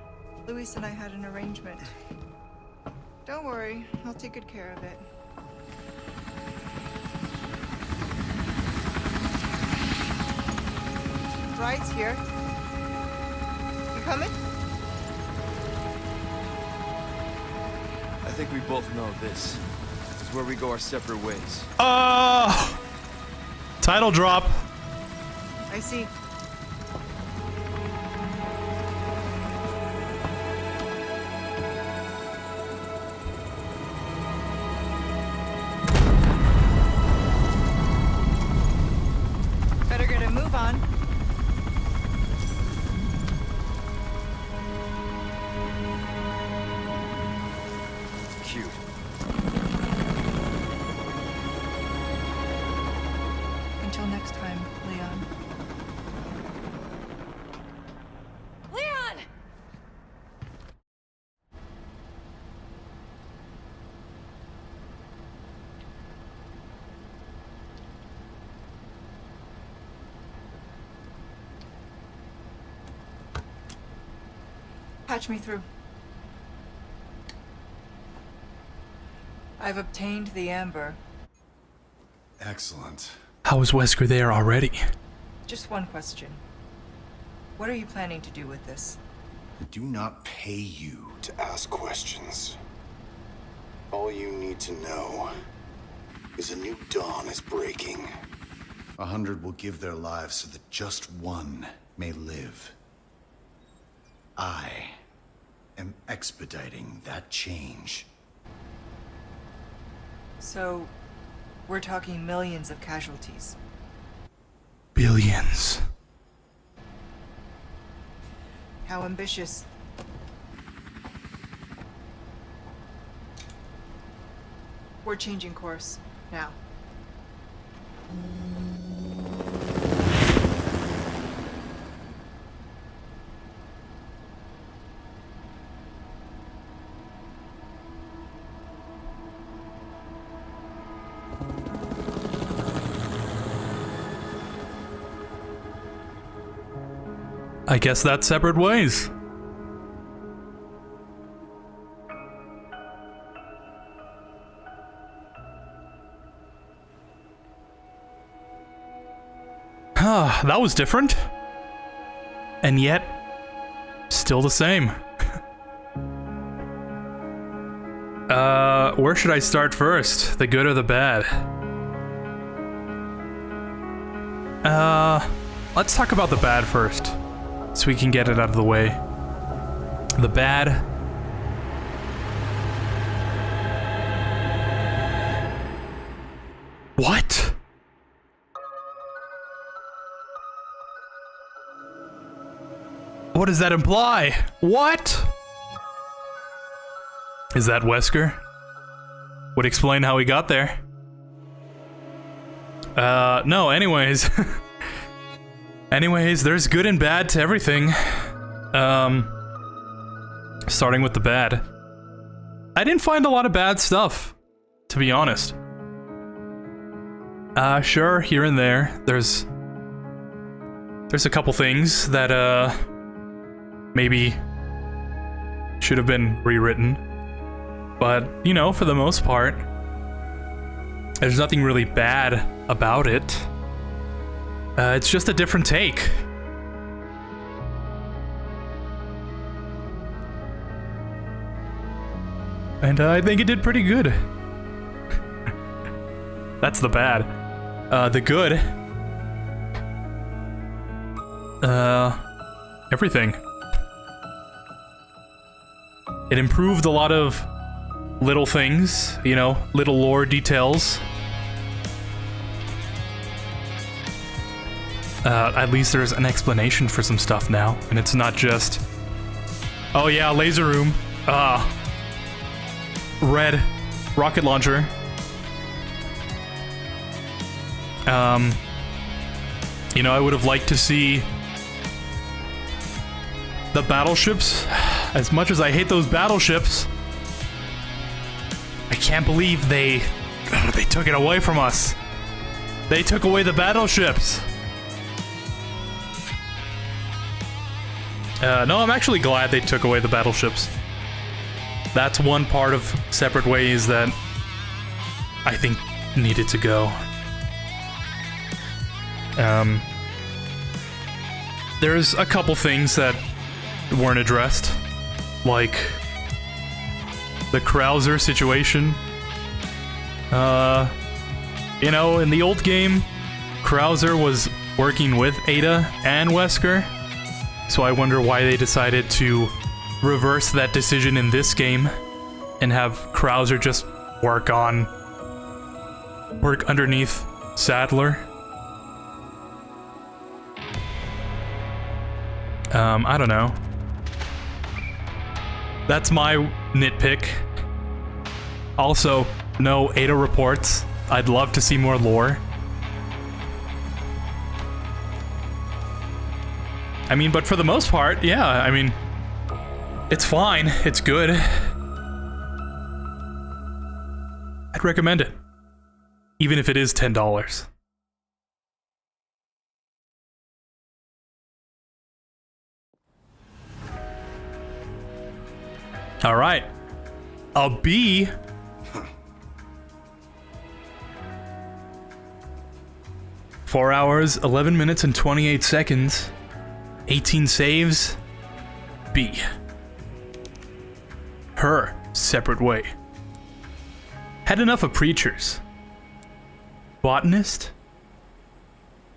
Luis and I had an arrangement. Don't worry, I'll take good care of it. Ride's here. You coming? I think we both know this is where we go our separate ways. Title drop. I see. Better get a move on. Cute. Until next time, Leon. Leon! Patch me through. I've obtained the amber. Excellent. How is Wesker there already? Just one question. What are you planning to do with this? I do not pay you to ask questions. All you need to know is a new dawn is breaking. 100 will give their lives so that just one may live. I am expediting that change. So, we're talking millions of casualties. Billions. How ambitious. We're changing course, now. I guess that's separate ways. That was different. And yet, still the same. Where should I start first? The good or the bad? Let's talk about the bad first, so we can get it out of the way. The bad. What? What does that imply? What? Is that Wesker? Would explain how he got there. No, anyways. Anyways, there's good and bad to everything. Starting with the bad. I didn't find a lot of bad stuff, to be honest. Sure, here and there, there's a couple things that, maybe should have been rewritten. But, you know, for the most part, there's nothing really bad about it. It's just a different take. And I think it did pretty good. That's the bad. The good. Everything. It improved a lot of little things, you know, little lore details. At least there's an explanation for some stuff now, and it's not just, oh yeah, laser room, red rocket launcher. You know, I would have liked to see the battleships. As much as I hate those battleships, I can't believe they took it away from us. They took away the battleships. No, I'm actually glad they took away the battleships. That's one part of Separate Ways that I think needed to go. There's a couple things that weren't addressed, like the Krauser situation. You know, in the old game, Krauser was working with Ada and Wesker, so I wonder why they decided to reverse that decision in this game and have Krauser just work underneath Sadler. I don't know. That's my nitpick. Also, no Ada reports. I'd love to see more lore. I mean, but for the most part, yeah, I mean, it's fine. It's good. I'd recommend it. Even if it is $10. All right. A B. 4 hours, 11 minutes, and 28 seconds. 18 saves. B. Her Separate Way. Had enough of preachers. Botanist?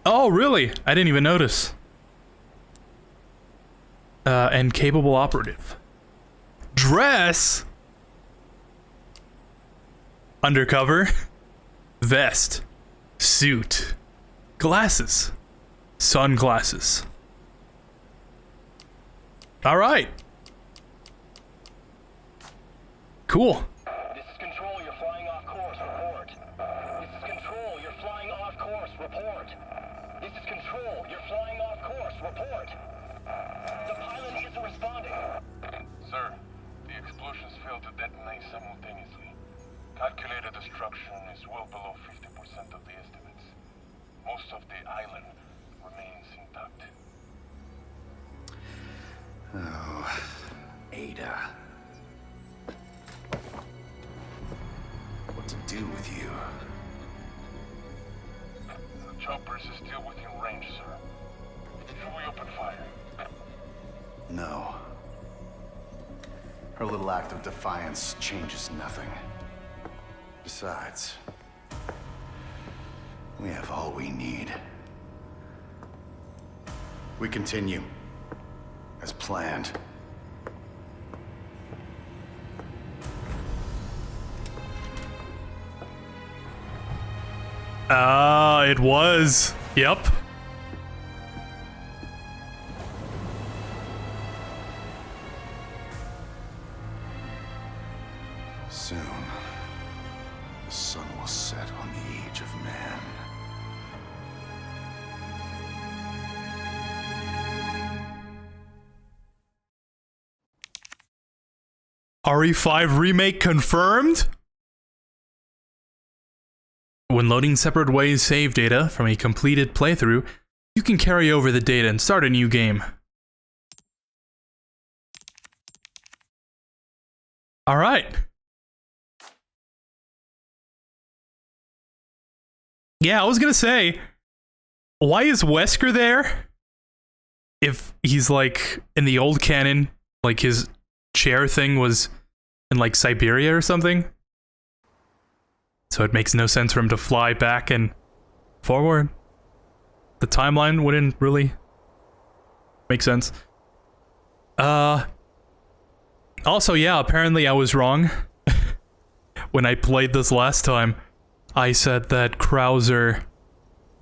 Oh, really? I didn't even notice. And capable operative. Dress? Undercover. Vest. Suit. Glasses. Sunglasses. All right. Cool. This is Control, you're flying off course, report. This is Control, you're flying off course, report. This is Control, you're flying off course, report. The pilot isn't responding. Sir, the explosions failed to detonate simultaneously. Calculated destruction is well below 50% of the estimates. Most of the island remains intact. Oh, Ada. What to do with you? The choppers is still within range, sir. Should we open fire? No. Her little act of defiance changes nothing. Besides, we have all we need. We continue. As planned. It was. Yep. Soon, the sun will set on the age of man. RE5 Remake confirmed? When loading separate ways save data from a completed playthrough, you can carry over the data and start a new game. Alright. Yeah, I was gonna say, why is Wesker there? If he's like in the old canon, like his chair thing was in like Siberia or something. So it makes no sense for him to fly back and forward. The timeline wouldn't really make sense. Also, yeah, apparently I was wrong. When I played this last time, I said that Krauser...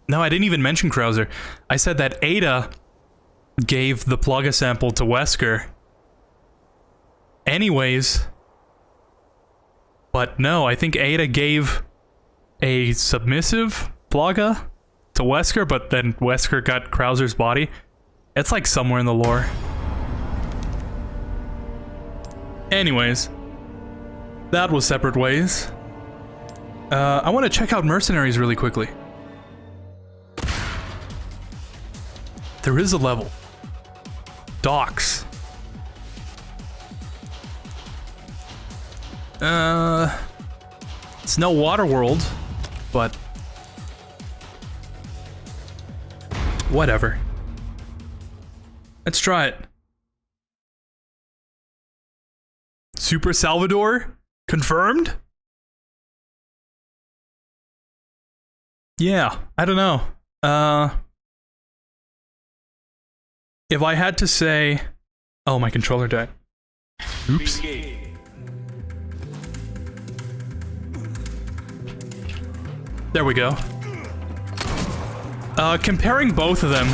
No, I didn't even mention Krauser. I said that Ada gave the Plaga sample to Wesker. Anyways... But no, I think Ada gave a submissive Plaga to Wesker, but then Wesker got Krauser's body. It's like somewhere in the lore. Anyways, that was Separate Ways. I want to check out Mercenaries really quickly. There is a level. Docks. It's no water world, but whatever. Let's try it. Super Salvador? Confirmed? Yeah, I don't know. If I had to say... Oh, my controller died. Oops. There we go. Comparing both of them,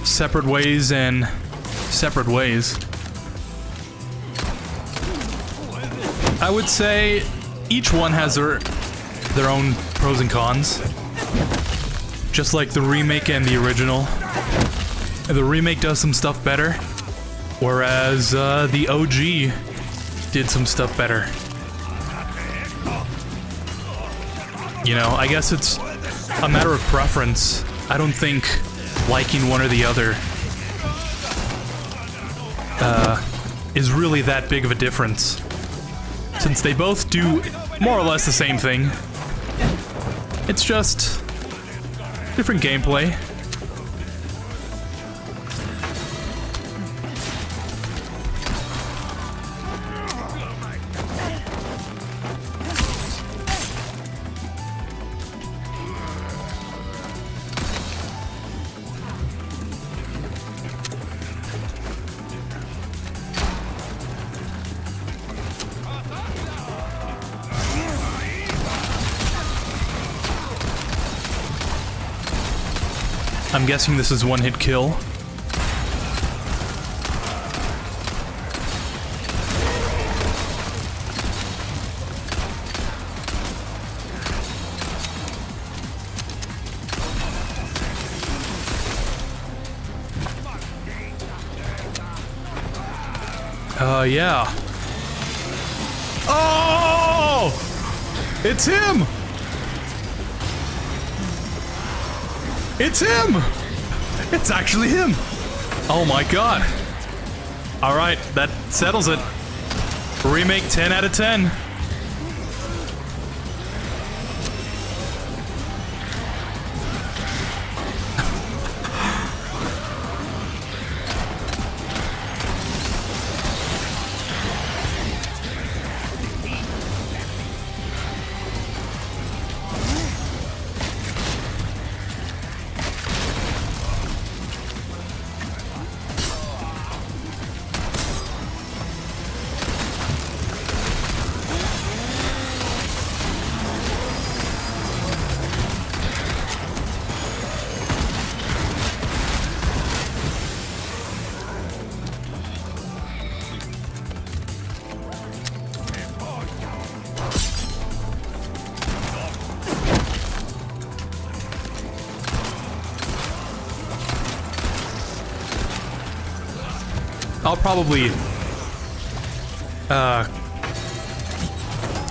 Separate Ways and Separate Ways, I would say each one has their own pros and cons. Just like the remake and the original. The remake does some stuff better, whereas the OG did some stuff better. You know, I guess it's a matter of preference. I don't think liking one or the other is really that big of a difference. Since they both do more or less the same thing. It's just different gameplay. I'm guessing this is one-hit kill. Yeah. Oh! It's him! It's him! It's actually him! Oh my god. Alright, that settles it. Remake 10 out of 10.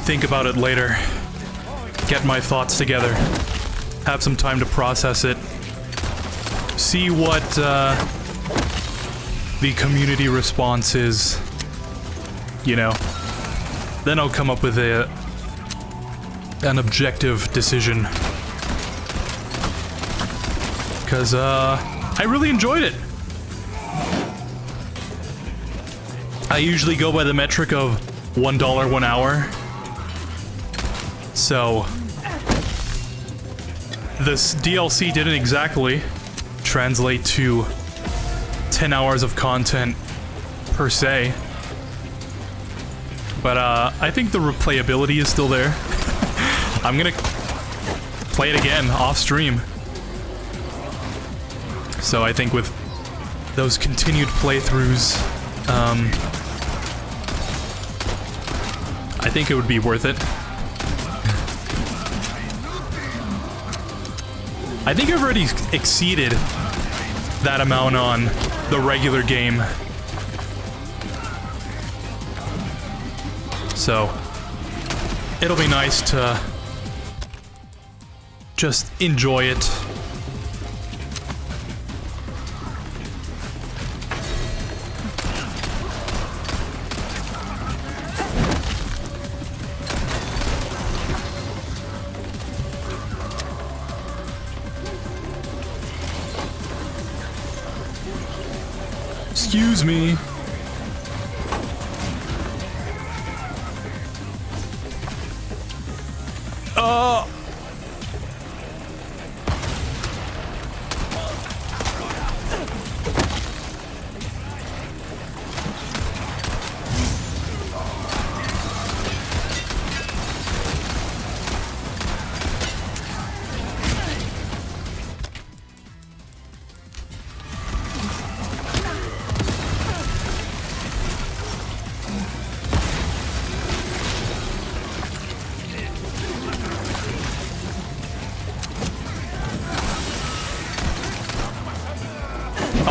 think about it later. Get my thoughts together. Have some time to process it. See what the community response is. You know. Then I'll come up with an objective decision. Because I really enjoyed it. I usually go by the metric of $1 1 hour. So this DLC didn't exactly translate to 10 hours of content per se. But I think the replayability is still there. I'm gonna play it again off stream. So I think with those continued playthroughs, I think it would be worth it. I think I've already exceeded that amount on the regular game. So, it'll be nice to just enjoy it. Excuse me.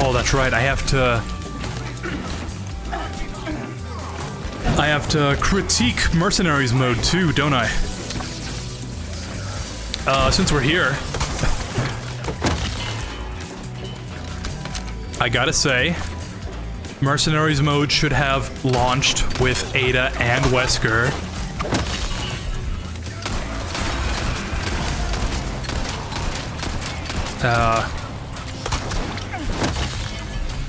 Oh, that's right. I have to critique Mercenaries mode too, don't I? Since we're here, I gotta say, Mercenaries mode should have launched with Ada and Wesker.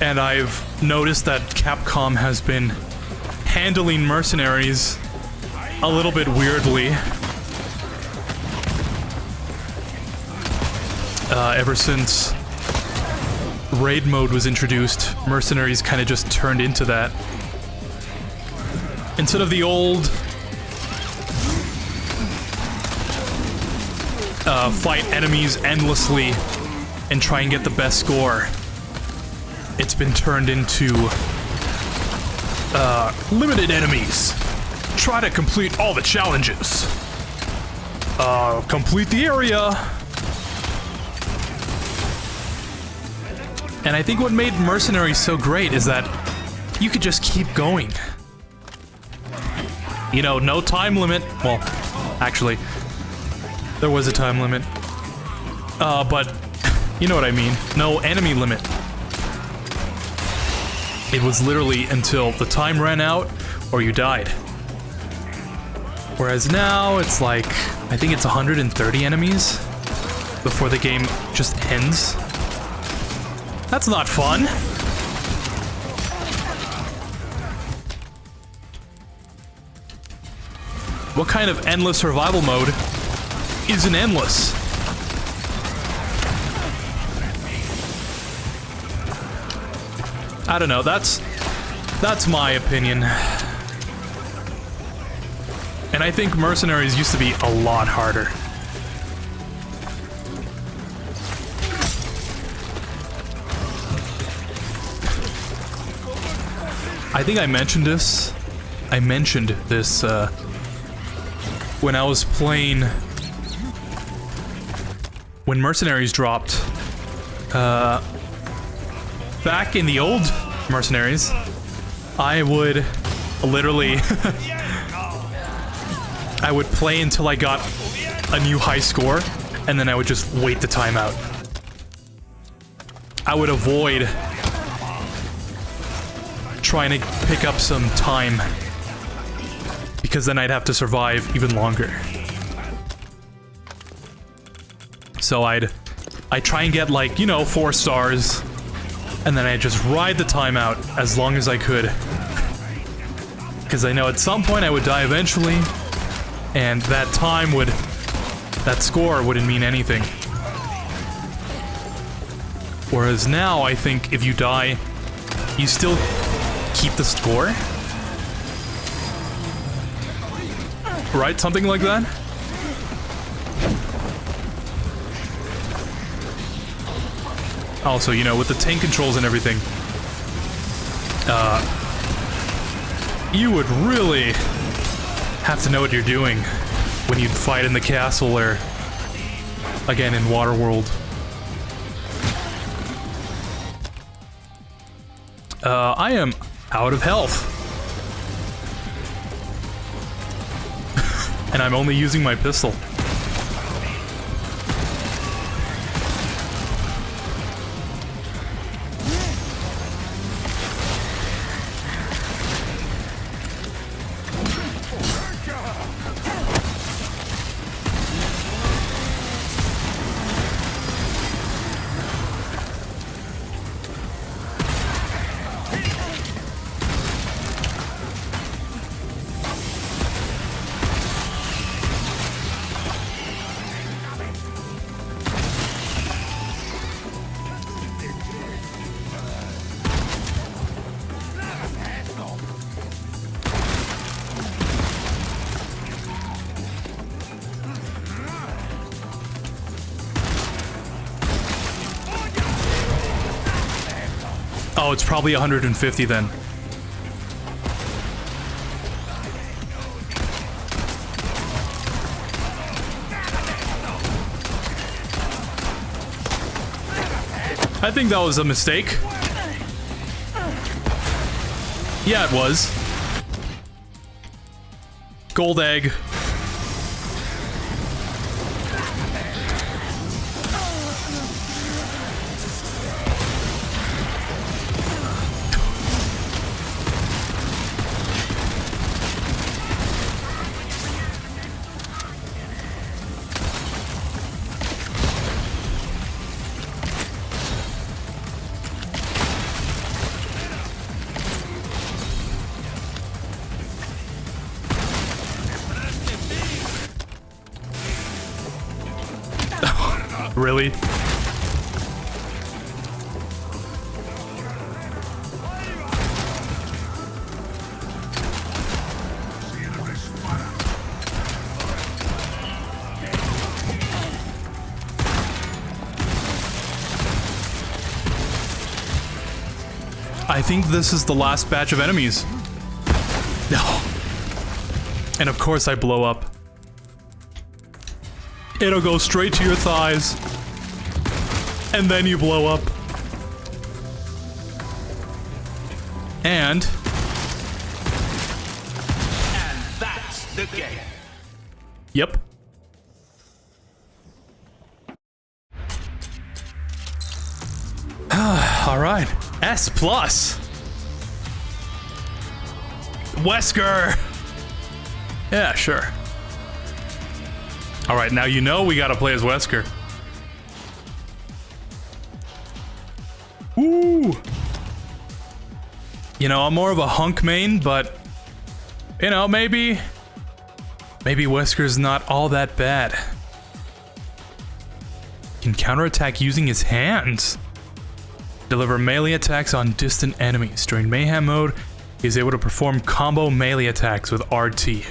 And I've noticed that Capcom has been handling Mercenaries a little bit weirdly. Ever since Raid mode was introduced, Mercenaries kind of just turned into that. Instead of the old fight enemies endlessly and try and get the best score, it's been turned into limited enemies. Try to complete all the challenges. Complete the area. And I think what made Mercenaries so great is that you could just keep going. You know, no time limit. Well, actually, there was a time limit. But you know what I mean. No enemy limit. It was literally until the time ran out or you died. Whereas now it's like, I think it's 130 enemies before the game just ends. That's not fun. What kind of endless survival mode isn't endless? I don't know, that's my opinion. And I think Mercenaries used to be a lot harder. I think I mentioned this. When I was playing, when Mercenaries dropped. Back in the old Mercenaries, I would literally, I would play until I got a new high score, and then I would just wait the timeout. I would avoid trying to pick up some time, because then I'd have to survive even longer. So I'd try and get, like, you know, 4 stars, and then I'd just ride the timeout as long as I could. Because I know at some point I would die eventually, and that score wouldn't mean anything. Whereas now, I think if you die, you still keep the score? Right? Something like that? Also, you know, with the tank controls and everything, you would really have to know what you're doing when you fight in the castle or, again, in Waterworld. I am out of health. And I'm only using my pistol. Oh, it's probably 150 then. I think that was a mistake. Yeah, it was. Gold egg. Really? I think this is the last batch of enemies. No. And of course I blow up. It'll go straight to your thighs. And then you blow up. And That's the game. yep. All right. S+. Wesker. Yeah, sure. All right, now you know we gotta play as Wesker. Ooh. You know, I'm more of a hunk main, but you know, maybe Wesker's not all that bad. He can counterattack using his hands. Deliver melee attacks on distant enemies. During mayhem mode, he is able to perform combo melee attacks with RT.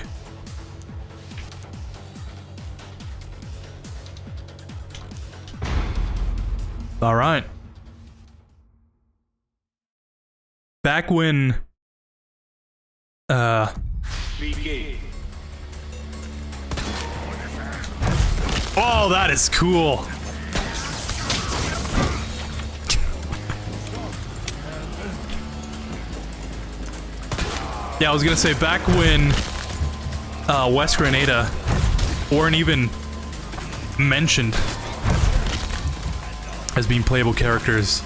All right. Back when Begin. oh, that is cool. Yeah, I was gonna say, back when Wesker and Ada weren't even mentioned as being playable characters,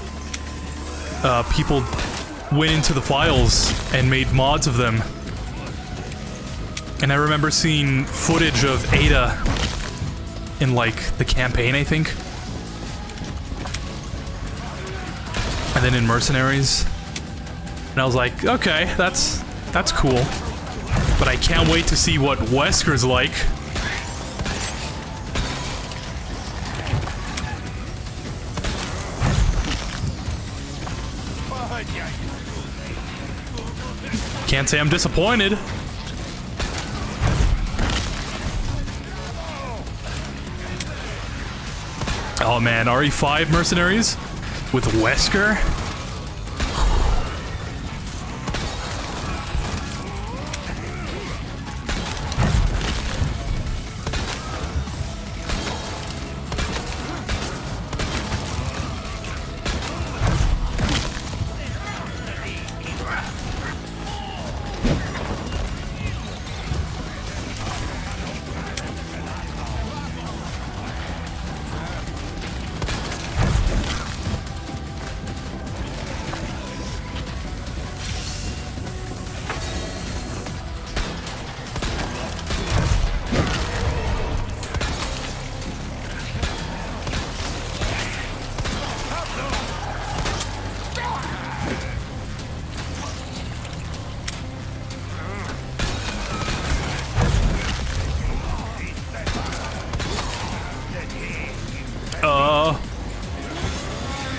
people went into the files and made mods of them. And I remember seeing footage of Ada in, like, the campaign, I think. And then in Mercenaries. And I was like, okay, that's cool. But I can't wait to see what Wesker's like. Can't say I'm disappointed. Oh man, RE5 Mercenaries with Wesker?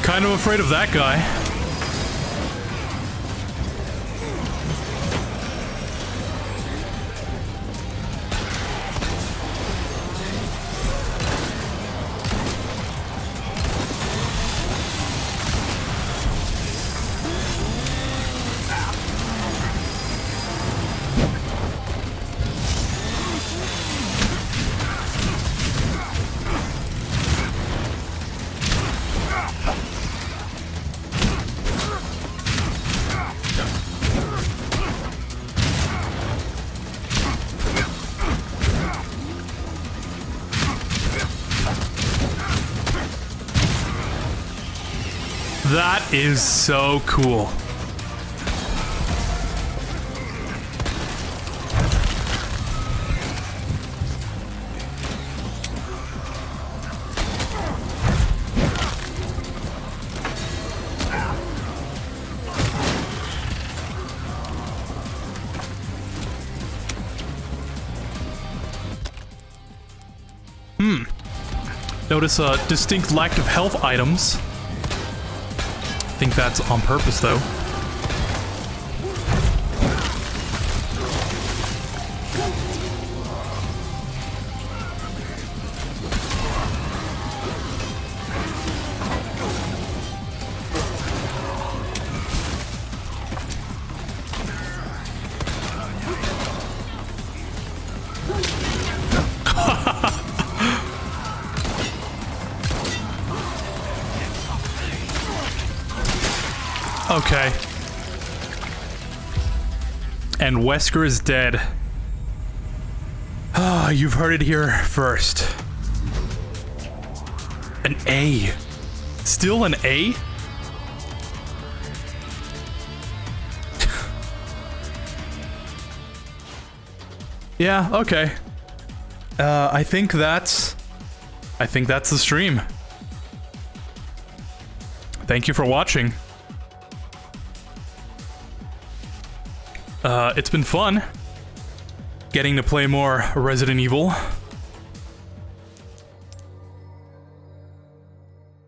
Kind of afraid of that guy. That is so cool. Notice a distinct lack of health items. I think that's on purpose, though. Okay. And Wesker is dead. Ah, you've heard it here first. An A. Still an A? Yeah, okay. I think that's the stream. Thank you for watching. It's been fun getting to play more Resident Evil.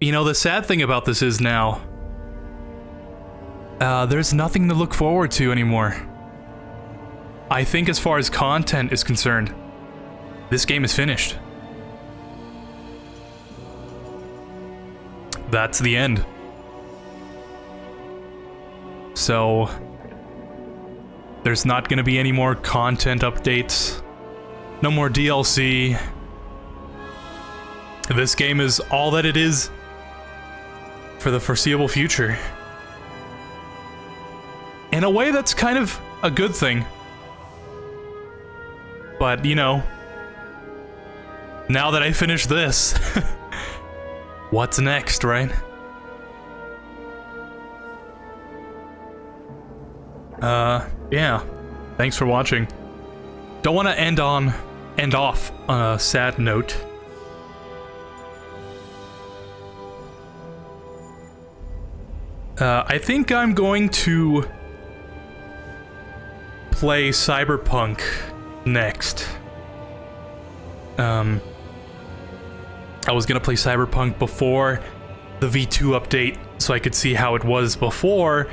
You know, the sad thing about this is now, there's nothing to look forward to anymore. I think as far as content is concerned, this game is finished. That's the end. So there's not going to be any more content updates. No more DLC. This game is all that it is for the foreseeable future. In a way that's kind of a good thing. But, you know, now that I finished this, what's next, right? Yeah. Thanks for watching. Don't want to end off on a sad note. I think I'm going to play Cyberpunk next. I was gonna play Cyberpunk before the V2 update so I could see how it was before,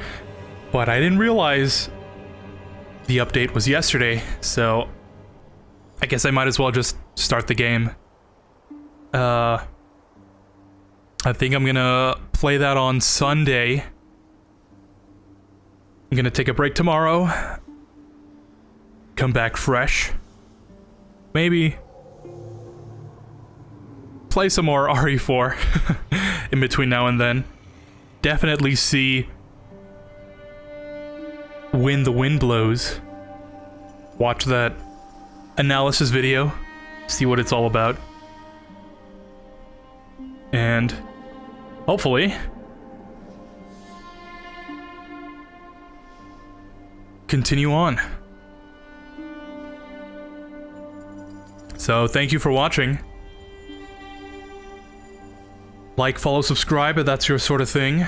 but I didn't realize the update was yesterday, so I guess I might as well just start the game. I think I'm gonna play that on Sunday. I'm gonna take a break tomorrow. Come back fresh. Maybe play some more RE4 in between now and then. Definitely see When the Wind Blows. Watch that analysis video. See what it's all about. And hopefully continue on. So thank you for watching. Like, follow, subscribe if that's your sort of thing.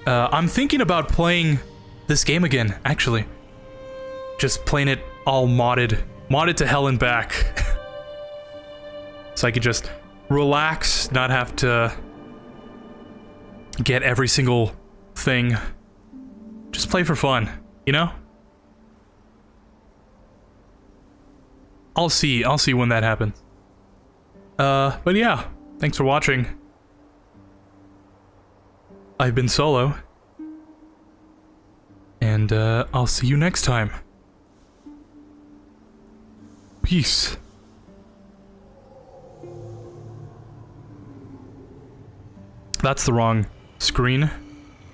I'm thinking about playing this game again, actually. Just playing it all modded to hell and back. So I could just relax, not have to get every single thing. Just play for fun, you know? I'll see when that happens. But yeah, thanks for watching. I've been Solo. And, I'll see you next time. Peace. That's the wrong screen.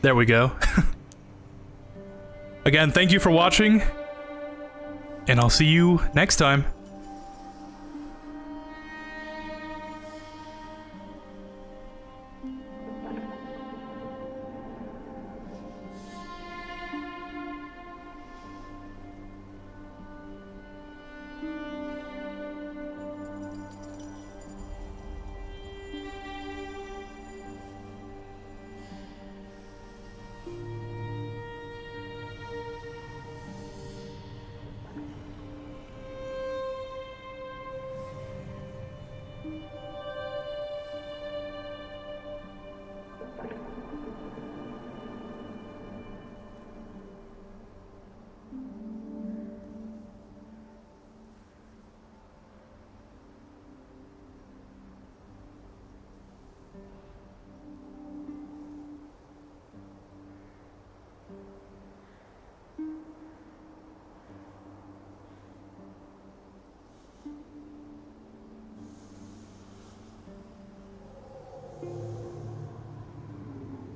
There we go. Again, thank you for watching. And I'll see you next time.